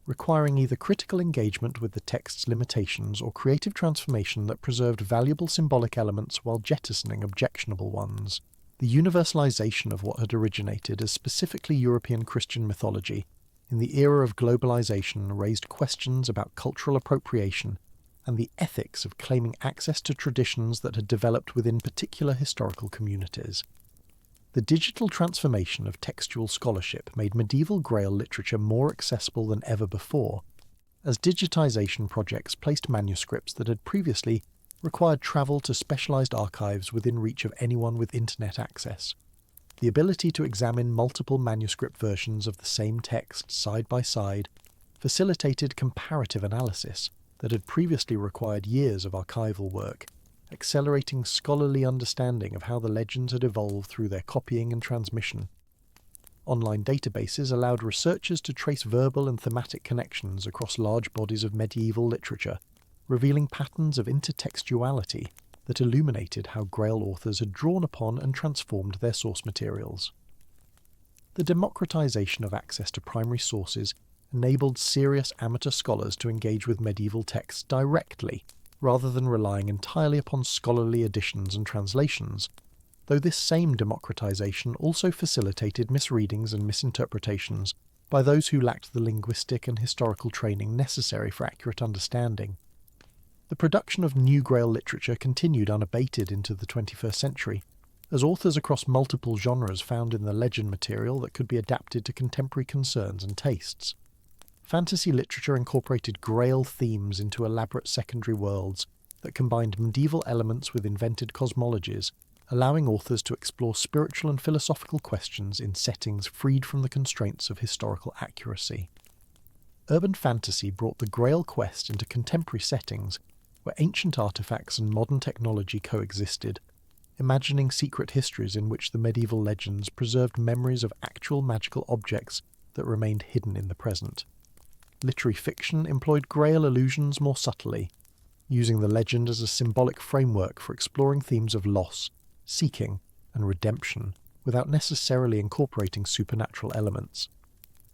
requiring either critical engagement with the text's limitations or creative transformation that preserved valuable symbolic elements while jettisoning objectionable ones. The universalization of what had originated as specifically European Christian mythology in the era of globalization raised questions about cultural appropriation and the ethics of claiming access to traditions that had developed within particular historical communities. The digital transformation of textual scholarship made medieval Grail literature more accessible than ever before, as digitization projects placed manuscripts that had previously required travel to specialized archives within reach of anyone with internet access. The ability to examine multiple manuscript versions of the same text side by side facilitated comparative analysis that had previously required years of archival work, accelerating scholarly understanding of how the legends had evolved through their copying and transmission. Online databases allowed researchers to trace verbal and thematic connections across large bodies of medieval literature, revealing patterns of intertextuality that illuminated how Grail authors had drawn upon and transformed their source materials. The democratization of access to primary sources enabled serious amateur scholars to engage with medieval texts directly, rather than relying entirely upon scholarly editions and translations, though this same democratization also facilitated misreadings and misinterpretations by those who lacked the linguistic and historical training necessary for accurate understanding. The production of new Grail literature continued unabated into the 21st century, as authors across multiple genres found in the legend material that could be adapted to contemporary concerns and tastes. Fantasy literature incorporated Grail themes into elaborate secondary worlds that combined medieval elements with invented cosmologies, allowing authors to explore spiritual and philosophical questions in settings freed from the constraints of historical accuracy. Urban fantasy brought the Grail quest into contemporary settings where ancient artifacts and modern technology coexisted, imagining secret histories in which the medieval legends preserved memories of actual magical objects that remained hidden in the present. Literary fiction employed Grail allusions more subtly, using the legend as a symbolic framework for exploring themes of loss, seeking, and redemption without necessarily incorporating supernatural elements.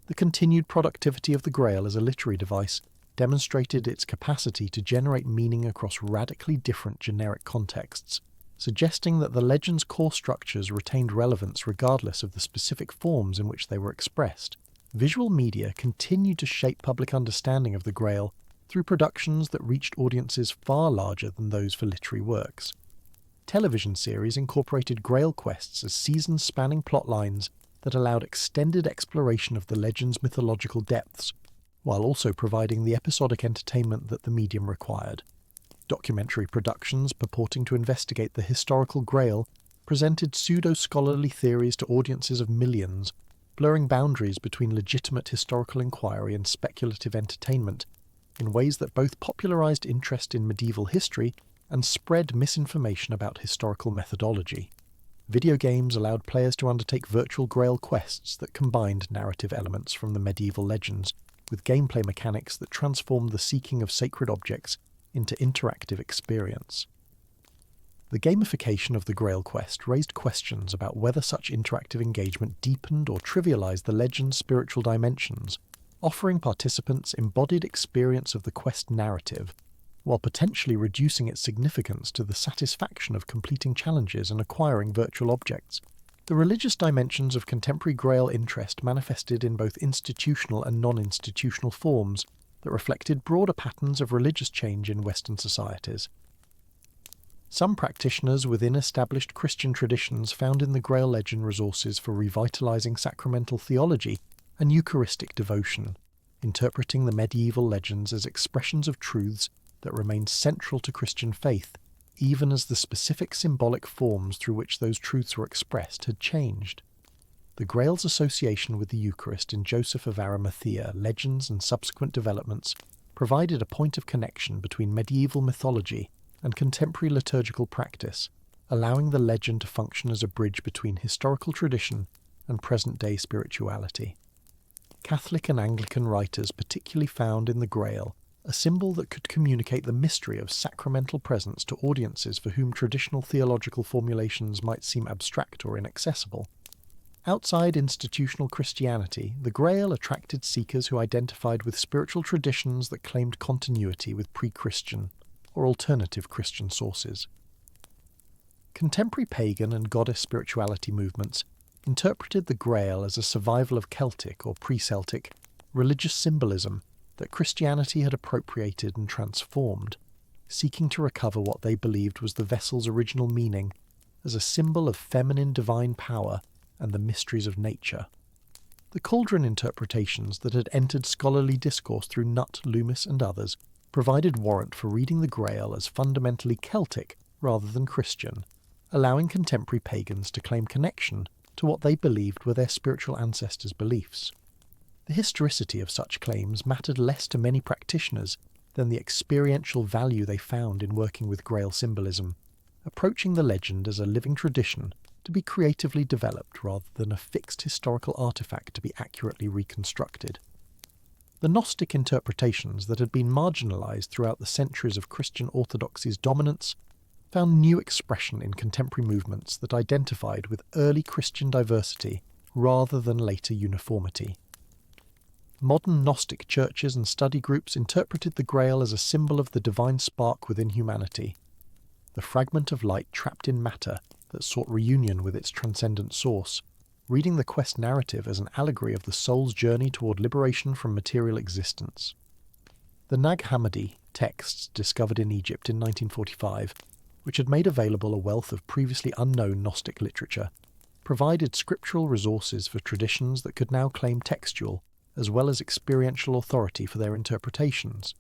The continued productivity of the Grail as a literary device demonstrated its capacity to generate meaning across radically different generic contexts, suggesting that the legend's core structures retained relevance regardless of the specific forms in which they were expressed. Visual media continued to shape public understanding of the Grail through productions that reached audiences far larger than those for literary works. Television series incorporated Grail quests as season-spanning plotlines that allowed extended exploration of the legend's mythological depths, while also providing the episodic entertainment that the medium required. Documentary productions purporting to investigate the historical Grail presented pseudo-scholarly theories to audiences of millions, blurring boundaries between legitimate historical inquiry and speculative entertainment in ways that both popularized interest in medieval history and spread misinformation about historical methodology. Video games allowed players to undertake virtual Grail quests that combined narrative elements from the medieval legends with gameplay mechanics that transformed the seeking of sacred objects into interactive experience. The gamification of the Grail quest raised questions about whether such interactive engagement deepened or trivialized the legend's spiritual dimensions, offering participants embodied experience of the quest narrative, while potentially reducing its significance to the satisfaction of completing challenges and acquiring virtual objects. The religious dimensions of contemporary Grail interest manifested in both institutional and non-institutional forms that reflected broader patterns of religious change in Western societies. Some practitioners within established Christian traditions found in the Grail legend resources for revitalizing sacramental theology and Eucharistic devotion, interpreting the medieval legends as expressions of truths that remained central to Christian faith, even as the specific symbolic forms through which those truths were expressed had changed. The Grail's association with the Eucharist in Joseph of Arimathea legends and subsequent developments provided a point of connection between medieval mythology and contemporary liturgical practice, allowing the legend to function as a bridge between historical tradition and present-day spirituality. Catholic and Anglican writers particularly found in the Grail a symbol that could communicate the mystery of sacramental presence to audiences for whom traditional theological formulations might seem abstract or inaccessible. Outside institutional Christianity, the Grail attracted seekers who identified with spiritual traditions that claimed continuity with pre-Christian or alternative Christian sources. Contemporary pagan and goddess spirituality movements interpreted the Grail as a survival of Celtic or pre-Celtic religious symbolism that Christianity had appropriated and transformed, seeking to recover what they believed was the vessel's original meaning as a symbol of feminine divine power and the mysteries of nature. The cauldron interpretations that had entered scholarly discourse through Nutt, Loomis and others provided warrant for reading the Grail as fundamentally Celtic rather than Christian, allowing contemporary pagans to claim connection to what they believed were their spiritual ancestors' beliefs. The historicity of such claims mattered less to many practitioners than the experiential value they found in working with Grail symbolism, approaching the legend as a living tradition to be creatively developed rather than a fixed historical artifact to be accurately reconstructed. The Gnostic interpretations that had been marginalized throughout the centuries of Christian orthodoxy's dominance found new expression in contemporary movements that identified with early Christian diversity rather than later uniformity. Modern Gnostic churches and study groups interpreted the Grail as a symbol of the divine spark within humanity, the fragment of light trapped in matter that sought reunion with its transcendent source, reading the quest narrative as an allegory of the soul's journey toward liberation from material existence. The Nag Hammadi texts discovered in Egypt in 1945, which had made available a wealth of previously unknown Gnostic literature, provided scriptural resources for traditions that could now claim textual as well as experiential authority for their interpretations.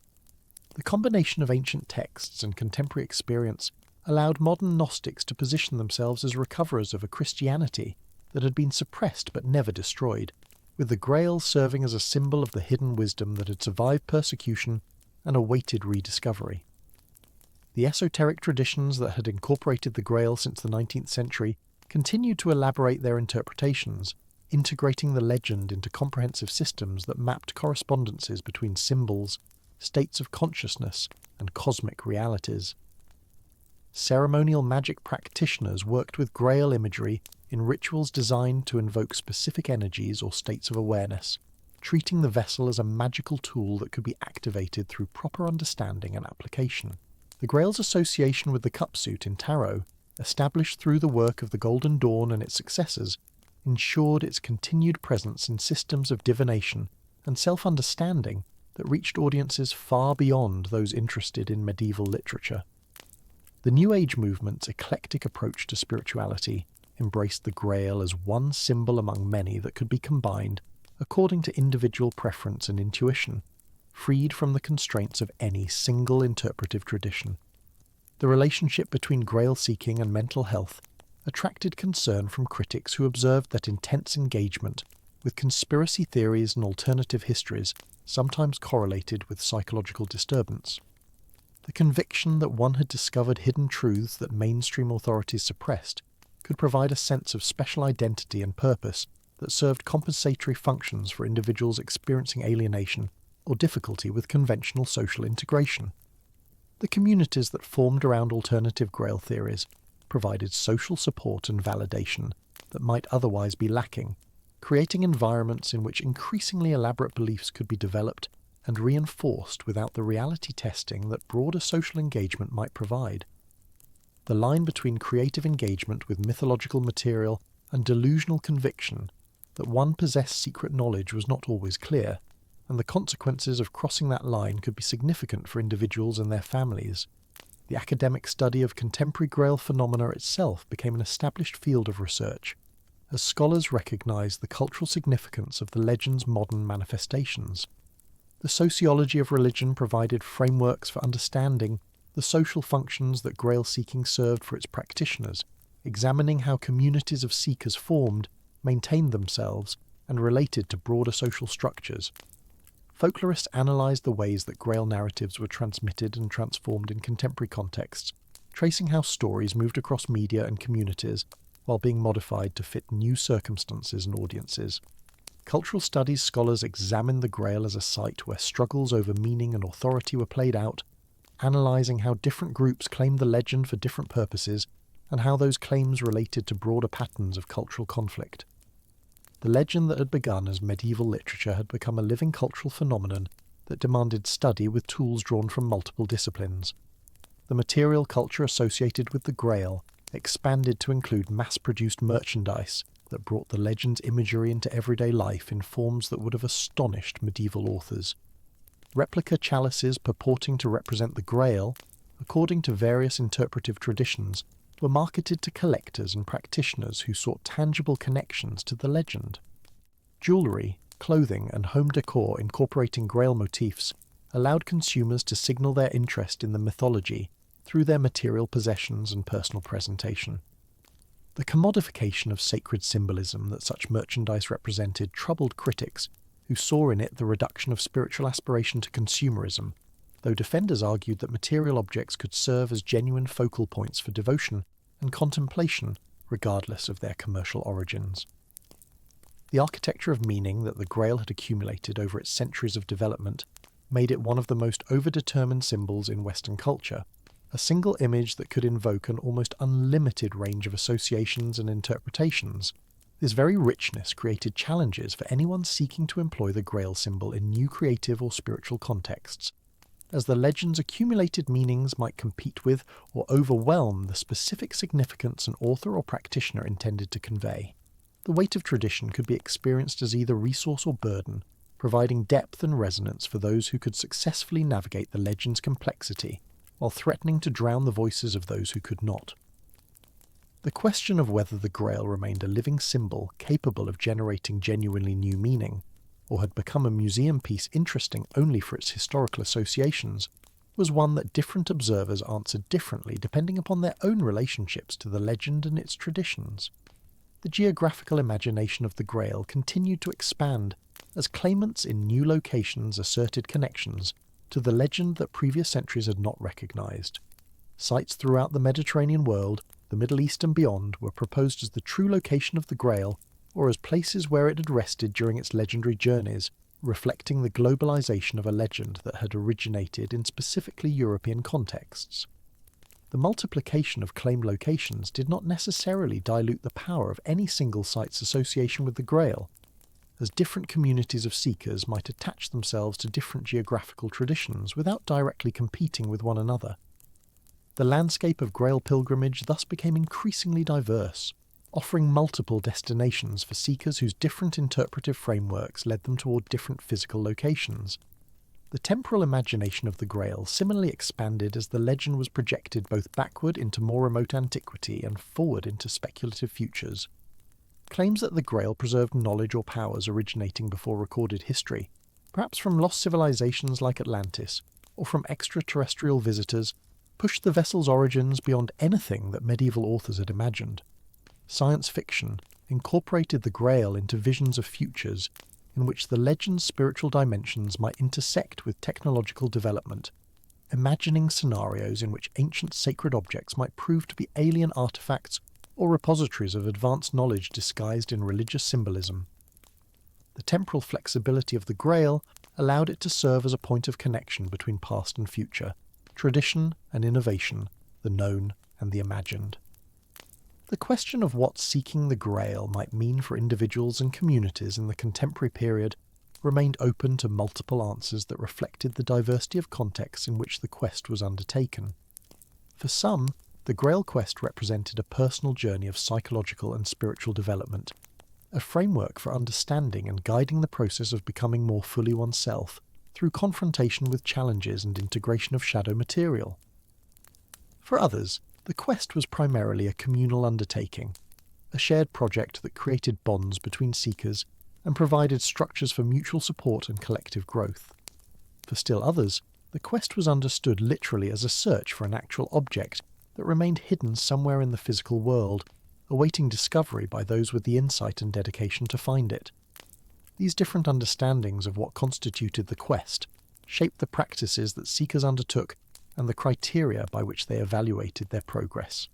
The combination of ancient texts and contemporary experience allowed modern Gnostics to position themselves as recoverers of a Christianity that had been suppressed but never destroyed, with the Grail serving as a symbol of the hidden wisdom that had survived persecution and awaited rediscovery. The esoteric traditions that had incorporated the Grail since the 19th century continued to elaborate their interpretations, integrating the legend into comprehensive systems that mapped correspondences between symbols, states of consciousness, and cosmic realities. Ceremonial magic practitioners worked with Grail imagery in rituals designed to invoke specific energies or states of awareness, treating the vessel as a magical tool that could be activated through proper understanding and application. The Grail's association with the cup suit in tarot, established through the work of the Golden Dawn and its successors, ensured its continued presence in systems of divination and self-understanding that reached audiences far beyond those interested in medieval literature. The New Age movement's eclectic approach to spirituality embraced the Grail as one symbol among many that could be combined according to individual preference and intuition, freed from the constraints of any single interpretive tradition. The relationship between Grail seeking and mental health attracted concern from critics who observed that intense engagement with conspiracy theories and alternative histories sometimes correlated with psychological disturbance. The conviction that one had discovered hidden truths that mainstream authorities suppressed could provide a sense of special identity and purpose that served compensatory functions for individuals experiencing alienation or difficulty with conventional social integration. The communities that formed around alternative Grail theories provided social support and validation that might otherwise be lacking, creating environments in which increasingly elaborate beliefs could be developed and reinforced without the reality testing that broader social engagement might provide. The line between creative engagement with mythological material and delusional conviction that one possessed secret knowledge was not always clear, and the consequences of crossing that line could be significant for individuals and their families. The academic study of contemporary Grail phenomena itself became an established field of research, as scholars recognized the cultural significance of the legend's modern manifestations. The sociology of religion provided frameworks for understanding the social functions that Grail seeking served for its practitioners, examining how communities of seekers formed, maintained themselves, and related to broader social structures. Folklorists analysed the ways that Grail narratives were transmitted and transformed in contemporary contexts, tracing how stories moved across media and communities while being modified to fit new circumstances and audiences. Cultural studies scholars examined the Grail as a site where struggles over meaning and authority were played out, analysing how different groups claimed the legend for different purposes and how those claims related to broader patterns of cultural conflict. The legend that had begun as medieval literature had become a living cultural phenomenon that demanded study with tools drawn from multiple disciplines. The material culture associated with the Grail expanded to include mass-produced merchandise that brought the legend's imagery into everyday life in forms that would have astonished medieval authors. Replica chalices purporting to represent the Grail, according to various interpretive traditions, were marketed to collectors and practitioners who sought tangible connections to the legend. Jewellery, clothing, and home decor incorporating Grail motifs allowed consumers to signal their interest in the mythology through their material possessions and personal presentation. The commodification of sacred symbolism that such merchandise represented troubled critics who saw in it the reduction of spiritual aspiration to consumerism, though defenders argued that material objects could serve as genuine focal points for devotion and contemplation, regardless of their commercial origins. The architecture of meaning that the Grail had accumulated over its centuries of development made it one of the most overdetermined symbols in Western culture, a single image that could invoke an almost unlimited range of associations and interpretations. This very richness created challenges for anyone seeking to employ the Grail symbol in new creative or spiritual contexts, as the legend's accumulated meanings might compete with or overwhelm the specific significance an author or practitioner intended to convey. The weight of tradition could be experienced as either resource or burden, providing depth and resonance for those who could successfully navigate the legend's complexity, while threatening to drown the voices of those who could not. The question of whether the Grail remained a living symbol capable of generating genuinely new meaning, or had become a museum piece interesting only for its historical associations, was one that different observers answered differently depending upon their own relationships to the legend and its traditions. The geographical imagination of the Grail continued to expand as claimants in new locations asserted connections to the legend that previous centuries had not recognised. Sites throughout the Mediterranean world, the Middle East and beyond were proposed as the true location of the Grail, or as places where it had rested during its legendary journeys, reflecting the globalization of a legend that had originated in specifically European contexts. The multiplication of claimed locations did not necessarily dilute the power of any single site's association with the Grail, as different communities of seekers might attach themselves to different geographical traditions without directly competing with one another. The landscape of Grail pilgrimage thus became increasingly diverse, offering multiple destinations for seekers whose different interpretive frameworks led them toward different physical locations. The temporal imagination of the Grail similarly expanded as the legend was projected both backward into more remote antiquity and forward into speculative futures. Claims that the Grail preserved knowledge or powers originating before recorded history, perhaps from lost civilizations like Atlantis, or from extraterrestrial visitors, pushed the vessel's origins beyond anything that medieval authors had imagined. Science fiction incorporated the Grail into visions of futures in which the legend's spiritual dimensions might intersect with technological development, imagining scenarios in which ancient sacred objects might prove to be alien artifacts or repositories of advanced knowledge disguised in religious symbolism. The temporal flexibility of the Grail allowed it to serve as a point of connection between past and future, tradition and innovation, the known and the imagined. The question of what seeking the Grail might mean for individuals and communities in the contemporary period remained open to multiple answers that reflected the diversity of contexts in which the quest was undertaken. For some, the Grail quest represented a personal journey of psychological and spiritual development, a framework for understanding and guiding the process of becoming more fully oneself through confrontation with challenges and integration of shadow material. For others, the quest was primarily a communal undertaking, a shared project that created bonds between seekers and provided structures for mutual support and collective growth. For still others, the quest was understood literally as a search for an actual object that remained hidden somewhere in the physical world, awaiting discovery by those with the insight and dedication to find it. These different understandings of what constituted the quest shaped the practices that seekers undertook and the criteria by which they evaluated their progress.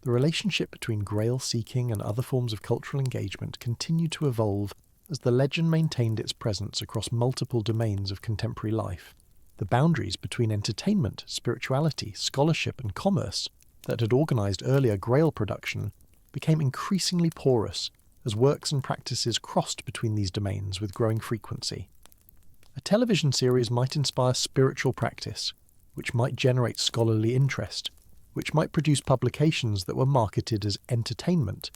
The relationship between Grail seeking and other forms of cultural engagement continued to evolve as the legend maintained its presence across multiple domains of contemporary life. The boundaries between entertainment, spirituality, scholarship and commerce that had organised earlier Grail production became increasingly porous as works and practices crossed between these domains with growing frequency. A television series might inspire spiritual practice, which might generate scholarly interest, which might produce publications that were marketed as entertainment,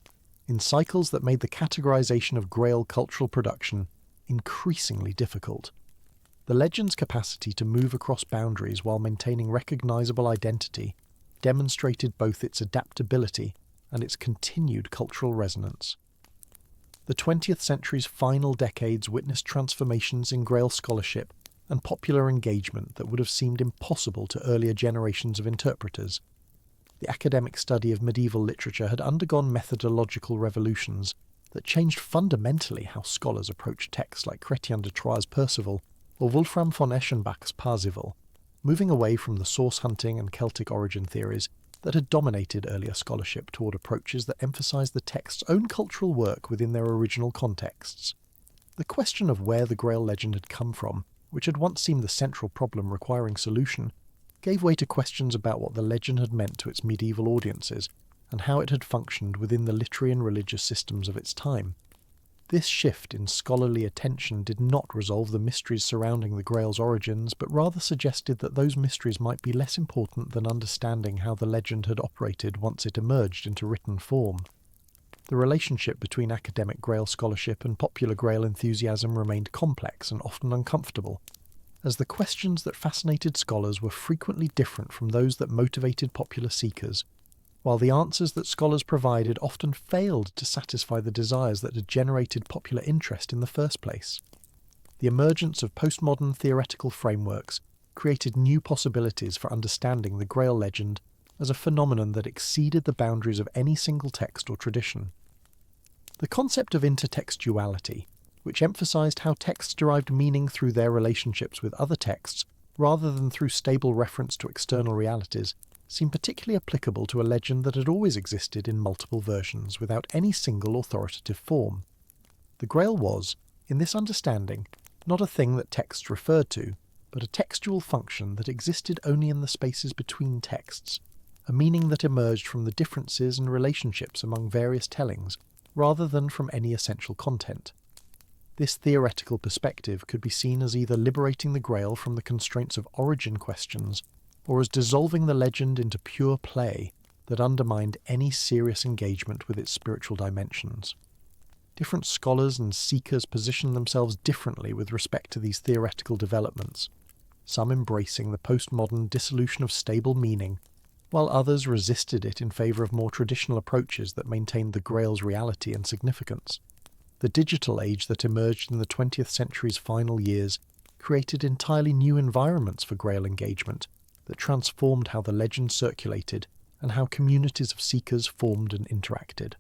in cycles that made the categorization of Grail cultural production increasingly difficult. The legend's capacity to move across boundaries while maintaining recognizable identity demonstrated both its adaptability and its continued cultural resonance. The 20th century's final decades witnessed transformations in Grail scholarship and popular engagement that would have seemed impossible to earlier generations of interpreters. The academic study of medieval literature had undergone methodological revolutions that changed fundamentally how scholars approached texts like Chrétien de Troyes' Perceval or Wolfram von Eschenbach's Parzival, moving away from the source hunting and Celtic origin theories that had dominated earlier scholarship toward approaches that emphasized the text's own cultural work within their original contexts. The question of where the Grail legend had come from, which had once seemed the central problem requiring solution, gave way to questions about what the legend had meant to its medieval audiences and how it had functioned within the literary and religious systems of its time. This shift in scholarly attention did not resolve the mysteries surrounding the Grail's origins, but rather suggested that those mysteries might be less important than understanding how the legend had operated once it emerged into written form. The relationship between academic Grail scholarship and popular Grail enthusiasm remained complex and often uncomfortable, as the questions that fascinated scholars were frequently different from those that motivated popular seekers, while the answers that scholars provided often failed to satisfy the desires that had generated popular interest in the first place. The emergence of postmodern theoretical frameworks created new possibilities for understanding the Grail legend as a phenomenon that exceeded the boundaries of any single text or tradition. The concept of intertextuality, which emphasized how texts derived meaning through their relationships with other texts rather than through stable reference to external realities, seemed particularly applicable to a legend that had always existed in multiple versions without any single authoritative form. The Grail was, in this understanding, not a thing that texts referred to, but a textual function that existed only in the spaces between texts, a meaning that emerged from the differences and relationships among various tellings, rather than from any essential content. This theoretical perspective could be seen as either liberating the Grail from the constraints of origin questions, or as dissolving the legend into pure play that undermined any serious engagement with its spiritual dimensions. Different scholars and seekers positioned themselves differently with respect to these theoretical developments, some embracing the postmodern dissolution of stable meaning, while others resisted it in favour of more traditional approaches that maintained the Grail's reality and significance. The digital age that emerged in the 20th century's final years created entirely new environments for Grail engagement that transformed how the legend circulated and how communities of seekers formed and interacted.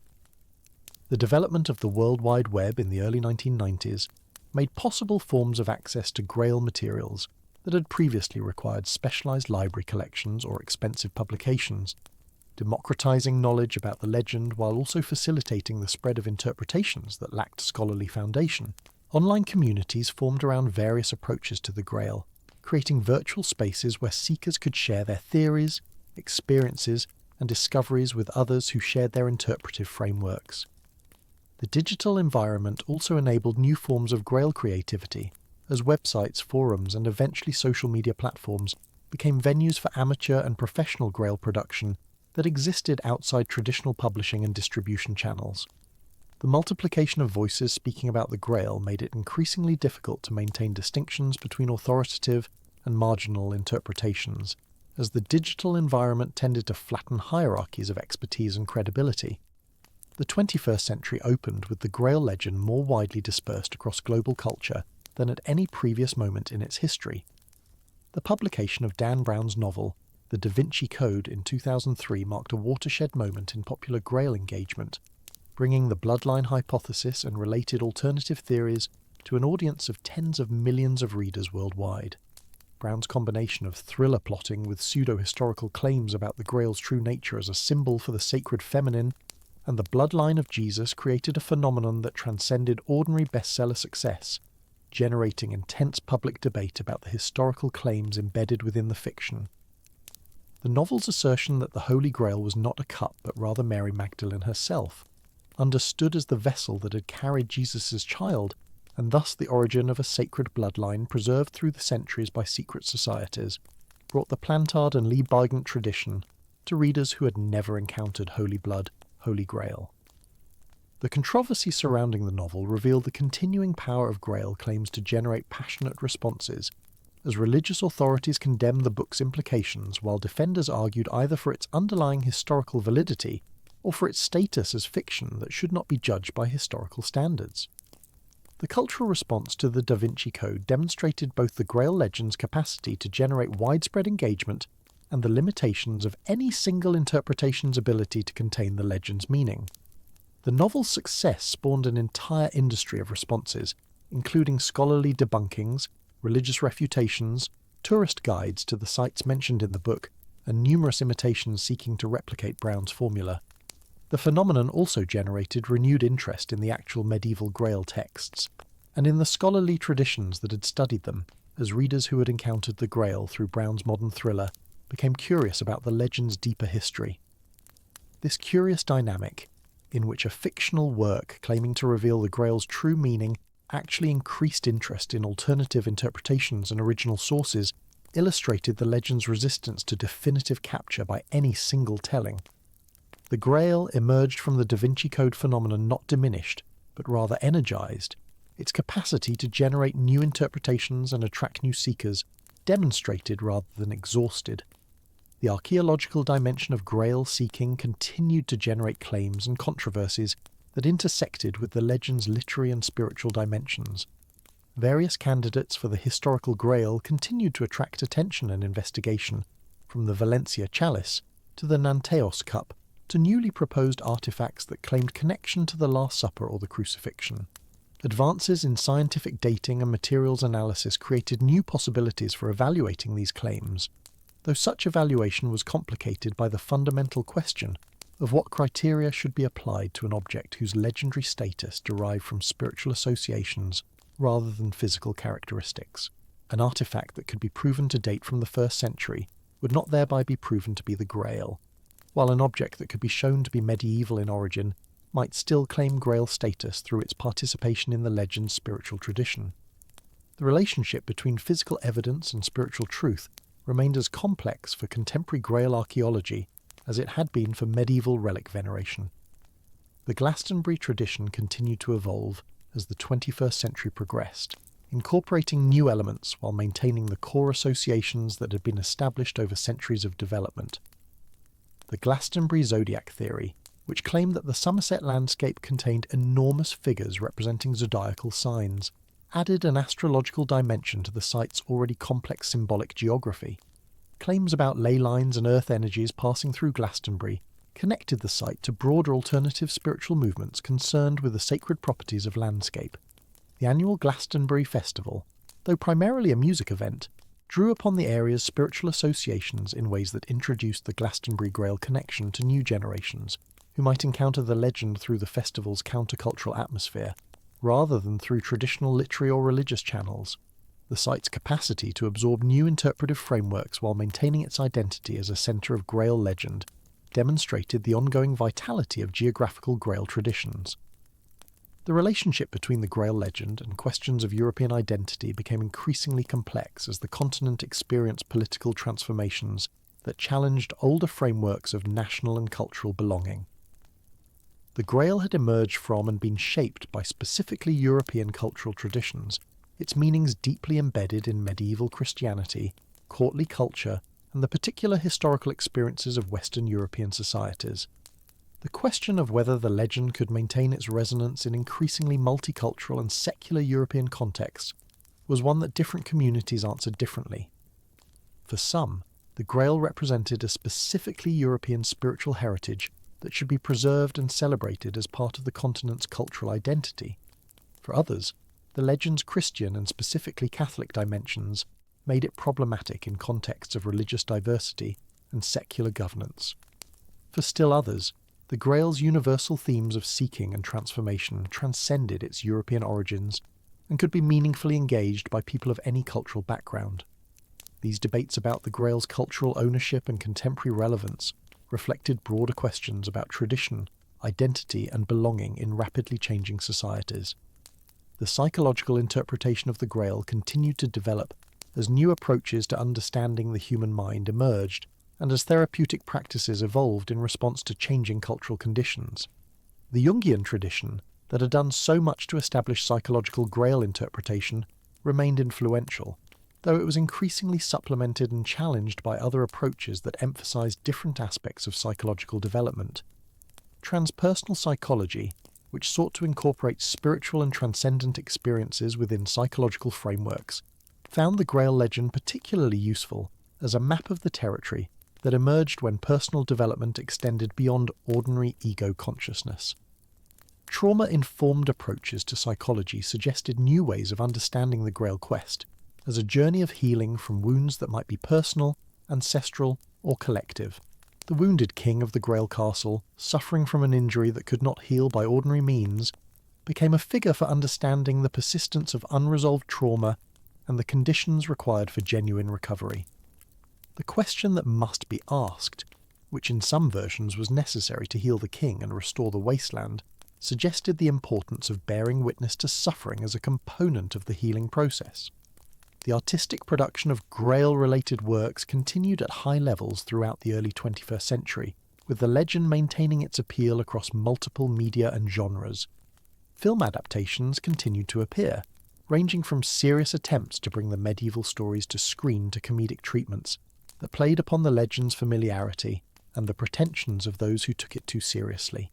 The development of the World Wide Web in the early 1990s made possible forms of access to Grail materials that had previously required specialized library collections or expensive publications, democratizing knowledge about the legend while also facilitating the spread of interpretations that lacked scholarly foundation. Online communities formed around various approaches to the Grail, creating virtual spaces where seekers could share their theories, experiences, and discoveries with others who shared their interpretive frameworks. The digital environment also enabled new forms of Grail creativity, as websites, forums, and eventually social media platforms became venues for amateur and professional Grail production that existed outside traditional publishing and distribution channels. The multiplication of voices speaking about the Grail made it increasingly difficult to maintain distinctions between authoritative and marginal interpretations, as the digital environment tended to flatten hierarchies of expertise and credibility. The 21st century opened with the Grail legend more widely dispersed across global culture than at any previous moment in its history. The publication of Dan Brown's novel, The Da Vinci Code, in 2003 marked a watershed moment in popular Grail engagement, bringing the bloodline hypothesis and related alternative theories to an audience of tens of millions of readers worldwide. Brown's combination of thriller plotting with pseudo-historical claims about the Grail's true nature as a symbol for the sacred feminine and the bloodline of Jesus created a phenomenon that transcended ordinary bestseller success, generating intense public debate about the historical claims embedded within the fiction. The novel's assertion that the Holy Grail was not a cup but rather Mary Magdalene herself, understood as the vessel that had carried Jesus' child, and thus the origin of a sacred bloodline preserved through the centuries by secret societies, brought the Plantard and Lee Bygant tradition to readers who had never encountered Holy Blood, Holy Grail. The controversy surrounding the novel revealed the continuing power of Grail claims to generate passionate responses, as religious authorities condemned the book's implications while defenders argued either for its underlying historical validity or for its status as fiction that should not be judged by historical standards. The cultural response to the Da Vinci Code demonstrated both the Grail legend's capacity to generate widespread engagement and the limitations of any single interpretation's ability to contain the legend's meaning. The novel's success spawned an entire industry of responses, including scholarly debunkings, religious refutations, tourist guides to the sites mentioned in the book, and numerous imitations seeking to replicate Brown's formula. The phenomenon also generated renewed interest in the actual medieval Grail texts, and in the scholarly traditions that had studied them, as readers who had encountered the Grail through Brown's modern thriller became curious about the legend's deeper history. This curious dynamic, in which a fictional work claiming to reveal the Grail's true meaning actually increased interest in alternative interpretations and original sources, illustrated the legend's resistance to definitive capture by any single telling. The Grail emerged from the Da Vinci Code phenomenon not diminished, but rather energized, its capacity to generate new interpretations and attract new seekers demonstrated rather than exhausted. The archaeological dimension of Grail seeking continued to generate claims and controversies that intersected with the legend's literary and spiritual dimensions. Various candidates for the historical Grail continued to attract attention and investigation, from the Valencia chalice to the Nanteos cup to newly proposed artifacts that claimed connection to the Last Supper or the Crucifixion. Advances in scientific dating and materials analysis created new possibilities for evaluating these claims, though such evaluation was complicated by the fundamental question of what criteria should be applied to an object whose legendary status derived from spiritual associations rather than physical characteristics. An artifact that could be proven to date from the 1st century would not thereby be proven to be the Grail, while an object that could be shown to be medieval in origin might still claim Grail status through its participation in the legend's spiritual tradition. The relationship between physical evidence and spiritual truth remained as complex for contemporary Grail archaeology as it had been for medieval relic veneration. The Glastonbury tradition continued to evolve as the 21st century progressed, incorporating new elements while maintaining the core associations that had been established over centuries of development. The Glastonbury zodiac theory, which claimed that the Somerset landscape contained enormous figures representing zodiacal signs, added an astrological dimension to the site's already complex symbolic geography. Claims about ley lines and earth energies passing through Glastonbury connected the site to broader alternative spiritual movements concerned with the sacred properties of landscape. The annual Glastonbury Festival, though primarily a music event, drew upon the area's spiritual associations in ways that introduced the Glastonbury Grail connection to new generations, who might encounter the legend through the festival's countercultural atmosphere, rather than through traditional literary or religious channels. The site's capacity to absorb new interpretive frameworks while maintaining its identity as a centre of Grail legend demonstrated the ongoing vitality of geographical Grail traditions. The relationship between the Grail legend and questions of European identity became increasingly complex as the continent experienced political transformations that challenged older frameworks of national and cultural belonging. The Grail had emerged from and been shaped by specifically European cultural traditions, its meanings deeply embedded in medieval Christianity, courtly culture, and the particular historical experiences of Western European societies. The question of whether the legend could maintain its resonance in increasingly multicultural and secular European contexts was one that different communities answered differently. For some, the Grail represented a specifically European spiritual heritage that should be preserved and celebrated as part of the continent's cultural identity. For others, the legend's Christian and specifically Catholic dimensions made it problematic in contexts of religious diversity and secular governance. For still others, the Grail's universal themes of seeking and transformation transcended its European origins and could be meaningfully engaged by people of any cultural background. These debates about the Grail's cultural ownership and contemporary relevance reflected broader questions about tradition, identity, and belonging in rapidly changing societies. The psychological interpretation of the Grail continued to develop as new approaches to understanding the human mind emerged and as therapeutic practices evolved in response to changing cultural conditions. The Jungian tradition, that had done so much to establish psychological Grail interpretation, remained influential, though it was increasingly supplemented and challenged by other approaches that emphasized different aspects of psychological development. Transpersonal psychology, which sought to incorporate spiritual and transcendent experiences within psychological frameworks, found the Grail legend particularly useful as a map of the territory that emerged when personal development extended beyond ordinary ego consciousness. Trauma-informed approaches to psychology suggested new ways of understanding the Grail quest as a journey of healing from wounds that might be personal, ancestral, or collective. The wounded king of the Grail castle, suffering from an injury that could not heal by ordinary means, became a figure for understanding the persistence of unresolved trauma and the conditions required for genuine recovery. The question that must be asked, which in some versions was necessary to heal the king and restore the wasteland, suggested the importance of bearing witness to suffering as a component of the healing process. The artistic production of Grail-related works continued at high levels throughout the early 21st century, with the legend maintaining its appeal across multiple media and genres. Film adaptations continued to appear, ranging from serious attempts to bring the medieval stories to screen to comedic treatments that played upon the legend's familiarity and the pretensions of those who took it too seriously.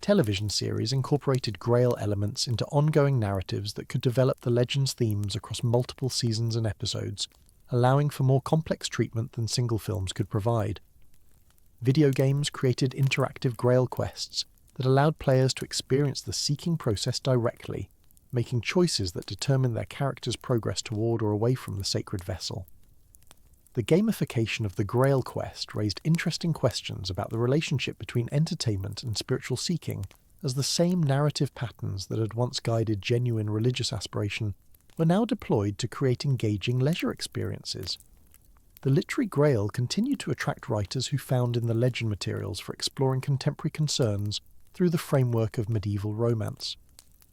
Television series incorporated Grail elements into ongoing narratives that could develop the legend's themes across multiple seasons and episodes, allowing for more complex treatment than single films could provide. Video games created interactive Grail quests that allowed players to experience the seeking process directly, making choices that determined their character's progress toward or away from the sacred vessel. The gamification of the Grail quest raised interesting questions about the relationship between entertainment and spiritual seeking, as the same narrative patterns that had once guided genuine religious aspiration were now deployed to create engaging leisure experiences. The literary Grail continued to attract writers who found in the legend materials for exploring contemporary concerns through the framework of medieval romance.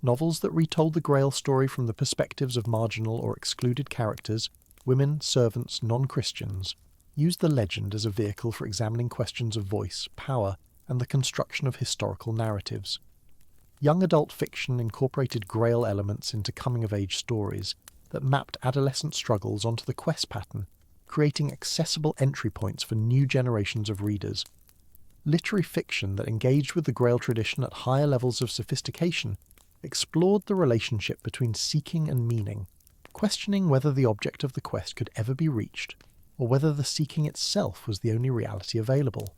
Novels that retold the Grail story from the perspectives of marginal or excluded characters, women, servants, non-Christians, used the legend as a vehicle for examining questions of voice, power, and the construction of historical narratives. Young adult fiction incorporated Grail elements into coming-of-age stories that mapped adolescent struggles onto the quest pattern, creating accessible entry points for new generations of readers. Literary fiction that engaged with the Grail tradition at higher levels of sophistication explored the relationship between seeking and meaning, questioning whether the object of the quest could ever be reached, or whether the seeking itself was the only reality available.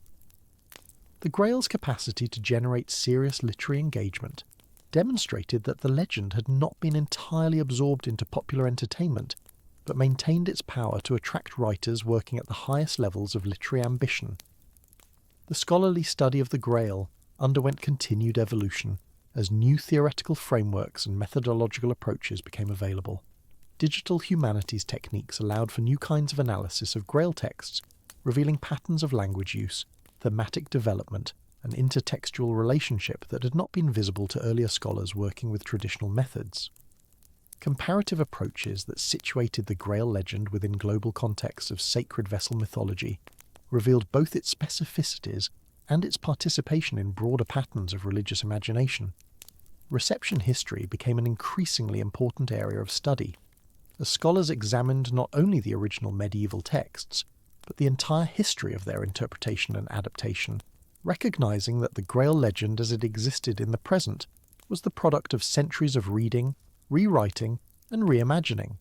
The Grail's capacity to generate serious literary engagement demonstrated that the legend had not been entirely absorbed into popular entertainment, but maintained its power to attract writers working at the highest levels of literary ambition. The scholarly study of the Grail underwent continued evolution as new theoretical frameworks and methodological approaches became available. Digital humanities techniques allowed for new kinds of analysis of Grail texts, revealing patterns of language use, thematic development, and intertextual relationship that had not been visible to earlier scholars working with traditional methods. Comparative approaches that situated the Grail legend within global contexts of sacred vessel mythology revealed both its specificities and its participation in broader patterns of religious imagination. Reception history became an increasingly important area of study, as scholars examined not only the original medieval texts, but the entire history of their interpretation and adaptation, recognizing that the Grail legend as it existed in the present was the product of centuries of reading, rewriting, and reimagining.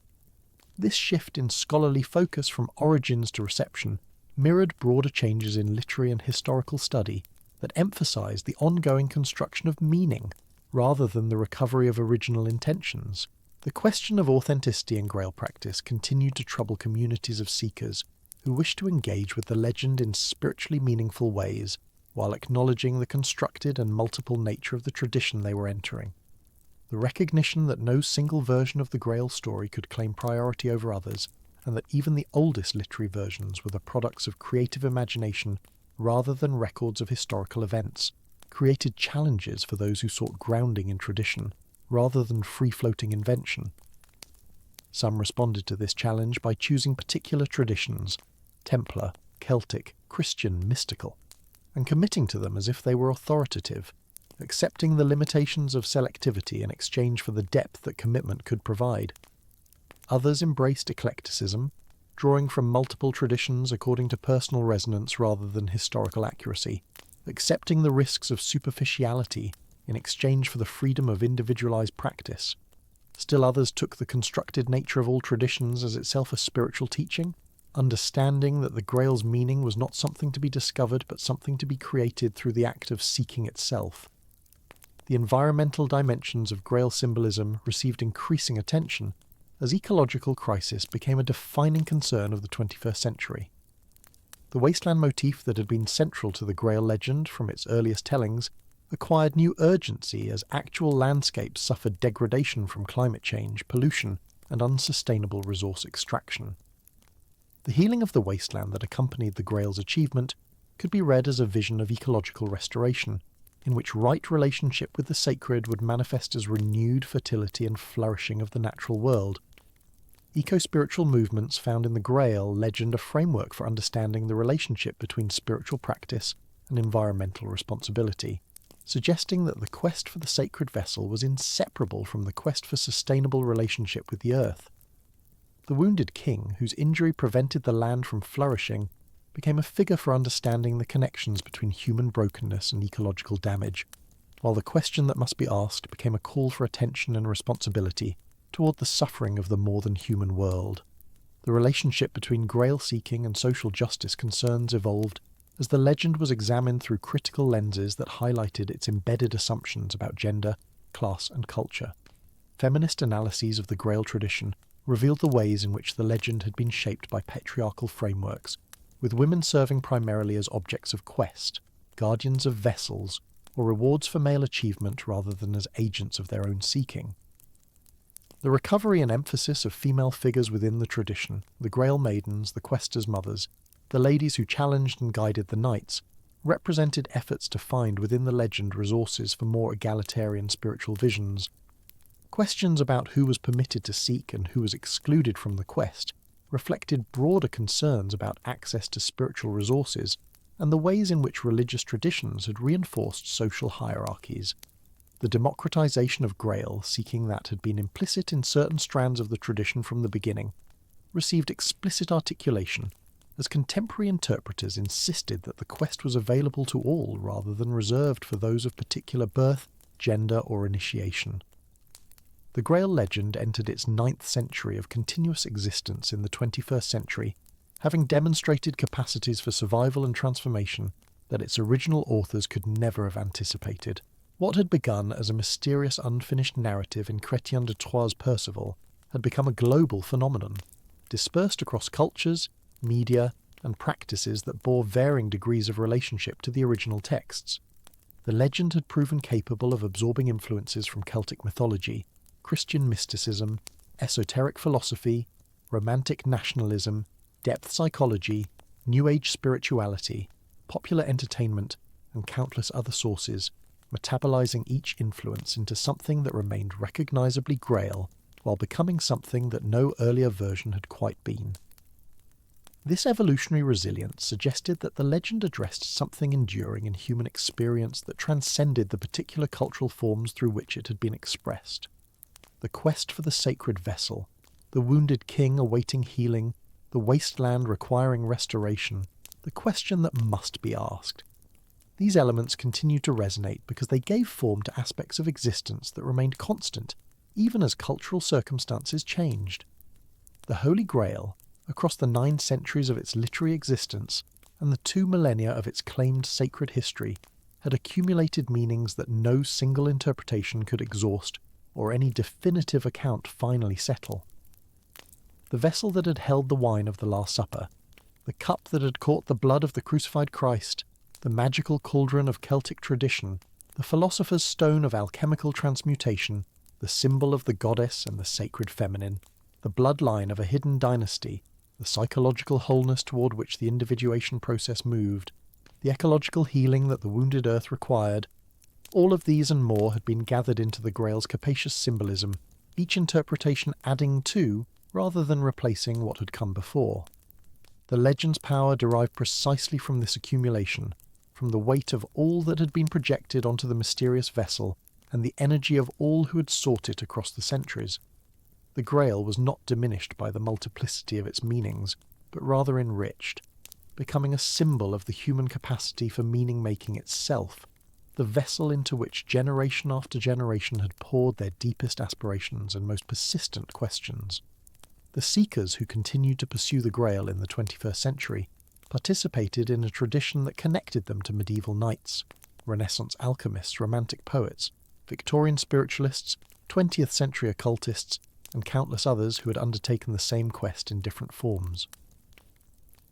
This shift in scholarly focus from origins to reception mirrored broader changes in literary and historical study that emphasized the ongoing construction of meaning rather than the recovery of original intentions. The question of authenticity in Grail practice continued to trouble communities of seekers who wished to engage with the legend in spiritually meaningful ways while acknowledging the constructed and multiple nature of the tradition they were entering. The recognition that no single version of the Grail story could claim priority over others, and that even the oldest literary versions were the products of creative imagination rather than records of historical events, created challenges for those who sought grounding in tradition rather than free-floating invention. Some responded to this challenge by choosing particular traditions, Templar, Celtic, Christian, mystical, and committing to them as if they were authoritative, accepting the limitations of selectivity in exchange for the depth that commitment could provide. Others embraced eclecticism, drawing from multiple traditions according to personal resonance rather than historical accuracy, accepting the risks of superficiality in exchange for the freedom of individualized practice. Still others took the constructed nature of all traditions as itself a spiritual teaching, understanding that the Grail's meaning was not something to be discovered but something to be created through the act of seeking itself. The environmental dimensions of Grail symbolism received increasing attention as ecological crisis became a defining concern of the 21st century. The wasteland motif that had been central to the Grail legend from its earliest tellings acquired new urgency as actual landscapes suffered degradation from climate change, pollution, and unsustainable resource extraction. The healing of the wasteland that accompanied the Grail's achievement could be read as a vision of ecological restoration, in which right relationship with the sacred would manifest as renewed fertility and flourishing of the natural world. Eco-spiritual movements found in the Grail legend a framework for understanding the relationship between spiritual practice and environmental responsibility, suggesting that the quest for the sacred vessel was inseparable from the quest for sustainable relationship with the earth. The wounded king, whose injury prevented the land from flourishing, became a figure for understanding the connections between human brokenness and ecological damage, while the question that must be asked became a call for attention and responsibility toward the suffering of the more-than-human world. The relationship between Grail-seeking and social justice concerns evolved as the legend was examined through critical lenses that highlighted its embedded assumptions about gender, class, and culture. Feminist analyses of the Grail tradition revealed the ways in which the legend had been shaped by patriarchal frameworks, with women serving primarily as objects of quest, guardians of vessels, or rewards for male achievement rather than as agents of their own seeking. The recovery and emphasis of female figures within the tradition, the Grail maidens, the questers' mothers, the ladies who challenged and guided the knights, represented efforts to find within the legend resources for more egalitarian spiritual visions. Questions about who was permitted to seek and who was excluded from the quest reflected broader concerns about access to spiritual resources and the ways in which religious traditions had reinforced social hierarchies. The democratization of Grail, seeking that had been implicit in certain strands of the tradition from the beginning, received explicit articulation as contemporary interpreters insisted that the quest was available to all rather than reserved for those of particular birth, gender, or initiation. The Grail legend entered its 9th century of continuous existence in the 21st century, having demonstrated capacities for survival and transformation that its original authors could never have anticipated. What had begun as a mysterious unfinished narrative in Chrétien de Troyes' Perceval had become a global phenomenon, dispersed across cultures, media, and practices that bore varying degrees of relationship to the original texts. The legend had proven capable of absorbing influences from Celtic mythology, Christian mysticism, esoteric philosophy, romantic nationalism, depth psychology, New Age spirituality, popular entertainment, and countless other sources, metabolizing each influence into something that remained recognizably Grail, while becoming something that no earlier version had quite been. This evolutionary resilience suggested that the legend addressed something enduring in human experience that transcended the particular cultural forms through which it had been expressed. The quest for the sacred vessel, the wounded king awaiting healing, the wasteland requiring restoration, the question that must be asked. These elements continued to resonate because they gave form to aspects of existence that remained constant, even as cultural circumstances changed. The Holy Grail, across the 9 centuries of its literary existence and the 2 millennia of its claimed sacred history, had accumulated meanings that no single interpretation could exhaust or any definitive account finally settle. The vessel that had held the wine of the Last Supper, the cup that had caught the blood of the crucified Christ, the magical cauldron of Celtic tradition, the philosopher's stone of alchemical transmutation, the symbol of the goddess and the sacred feminine, the bloodline of a hidden dynasty, the psychological wholeness toward which the individuation process moved, the ecological healing that the wounded earth required, all of these and more had been gathered into the Grail's capacious symbolism, each interpretation adding to, rather than replacing, what had come before. The legend's power derived precisely from this accumulation, from the weight of all that had been projected onto the mysterious vessel, and the energy of all who had sought it across the centuries. The Grail was not diminished by the multiplicity of its meanings, but rather enriched, becoming a symbol of the human capacity for meaning-making itself, the vessel into which generation after generation had poured their deepest aspirations and most persistent questions. The seekers who continued to pursue the Grail in the 21st century participated in a tradition that connected them to medieval knights, Renaissance alchemists, romantic poets, Victorian spiritualists, 20th century occultists, and countless others who had undertaken the same quest in different forms.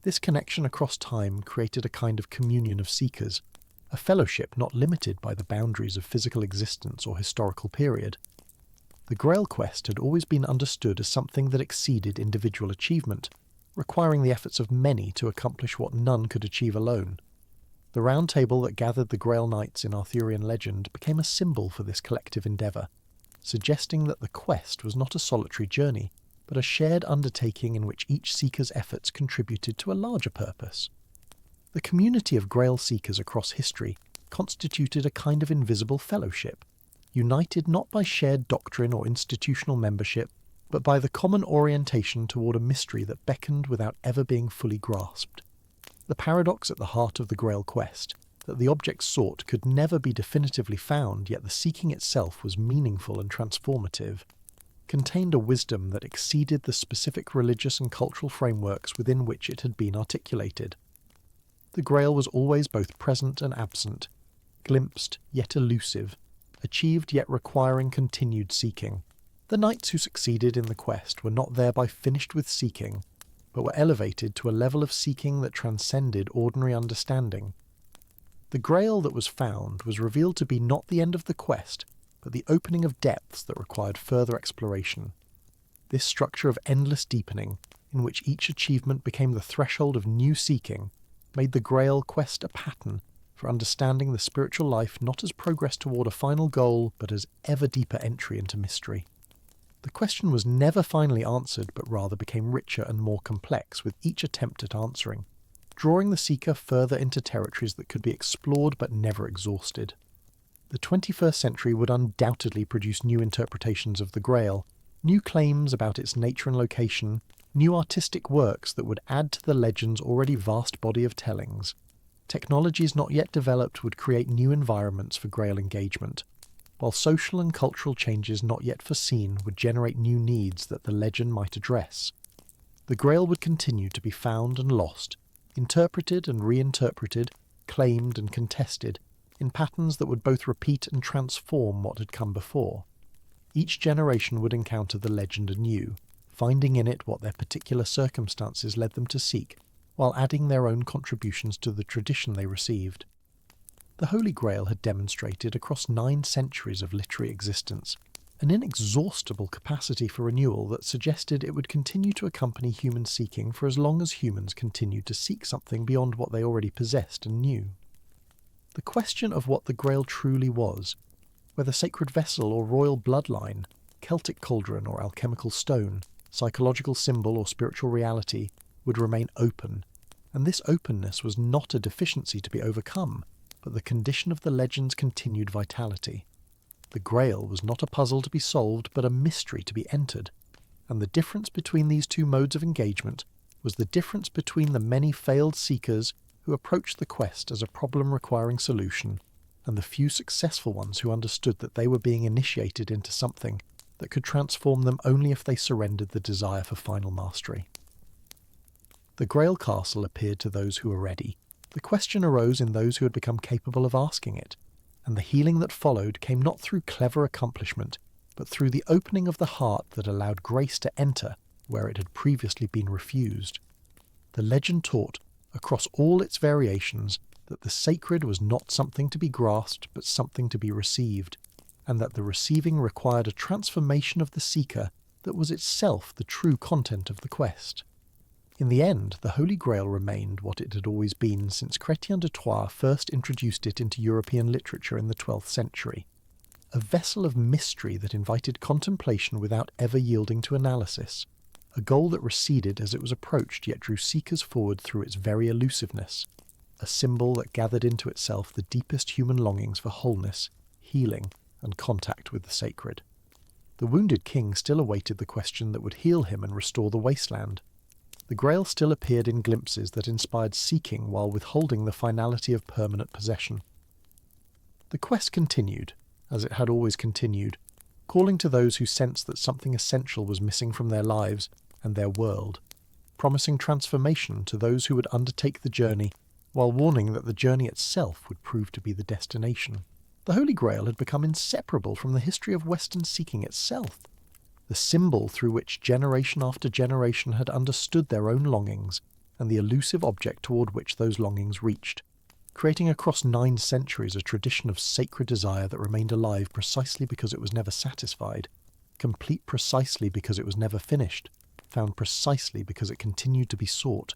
This connection across time created a kind of communion of seekers, a fellowship not limited by the boundaries of physical existence or historical period. The Grail quest had always been understood as something that exceeded individual achievement, requiring the efforts of many to accomplish what none could achieve alone. The round table that gathered the Grail Knights in Arthurian legend became a symbol for this collective endeavour, suggesting that the quest was not a solitary journey, but a shared undertaking in which each seeker's efforts contributed to a larger purpose. The community of Grail seekers across history constituted a kind of invisible fellowship, united not by shared doctrine or institutional membership, but by the common orientation toward a mystery that beckoned without ever being fully grasped. The paradox at the heart of the Grail quest, that the object sought could never be definitively found, yet the seeking itself was meaningful and transformative, contained a wisdom that exceeded the specific religious and cultural frameworks within which it had been articulated. The Grail was always both present and absent, glimpsed yet elusive, achieved yet requiring continued seeking. The knights who succeeded in the quest were not thereby finished with seeking, but were elevated to a level of seeking that transcended ordinary understanding. The Grail that was found was revealed to be not the end of the quest, but the opening of depths that required further exploration. This structure of endless deepening, in which each achievement became the threshold of new seeking, made the Grail quest a pattern for understanding the spiritual life not as progress toward a final goal, but as ever deeper entry into mystery. The question was never finally answered, but rather became richer and more complex with each attempt at answering, drawing the seeker further into territories that could be explored but never exhausted. The 21st century would undoubtedly produce new interpretations of the Grail, new claims about its nature and location, new artistic works that would add to the legend's already vast body of tellings. Technologies not yet developed would create new environments for Grail engagement, while social and cultural changes not yet foreseen would generate new needs that the legend might address. The Grail would continue to be found and lost, interpreted and reinterpreted, claimed and contested, in patterns that would both repeat and transform what had come before. Each generation would encounter the legend anew, finding in it what their particular circumstances led them to seek, while adding their own contributions to the tradition they received. The Holy Grail had demonstrated across 9 centuries of literary existence an inexhaustible capacity for renewal that suggested it would continue to accompany human seeking for as long as humans continued to seek something beyond what they already possessed and knew. The question of what the Grail truly was, whether sacred vessel or royal bloodline, Celtic cauldron or alchemical stone, psychological symbol or spiritual reality, would remain open, and this openness was not a deficiency to be overcome, but the condition of the legend's continued vitality. The Grail was not a puzzle to be solved, but a mystery to be entered, and the difference between these two modes of engagement was the difference between the many failed seekers who approached the quest as a problem requiring solution, and the few successful ones who understood that they were being initiated into something that could transform them only if they surrendered the desire for final mastery. The Grail Castle appeared to those who were ready. The question arose in those who had become capable of asking it, and the healing that followed came not through clever accomplishment, but through the opening of the heart that allowed grace to enter where it had previously been refused. The legend taught, across all its variations, that the sacred was not something to be grasped, but something to be received, and that the receiving required a transformation of the seeker that was itself the true content of the quest. In the end, the Holy Grail remained what it had always been since Chrétien de Troyes first introduced it into European literature in the 12th century, a vessel of mystery that invited contemplation without ever yielding to analysis, a goal that receded as it was approached yet drew seekers forward through its very elusiveness, a symbol that gathered into itself the deepest human longings for wholeness, healing, and contact with the sacred. The wounded king still awaited the question that would heal him and restore the wasteland. The Grail still appeared in glimpses that inspired seeking while withholding the finality of permanent possession. The quest continued, as it had always continued, calling to those who sensed that something essential was missing from their lives and their world, promising transformation to those who would undertake the journey, while warning that the journey itself would prove to be the destination. The Holy Grail had become inseparable from the history of Western seeking itself, the symbol through which generation after generation had understood their own longings, and the elusive object toward which those longings reached, creating across 9 centuries a tradition of sacred desire that remained alive precisely because it was never satisfied, complete precisely because it was never finished, found precisely because it continued to be sought,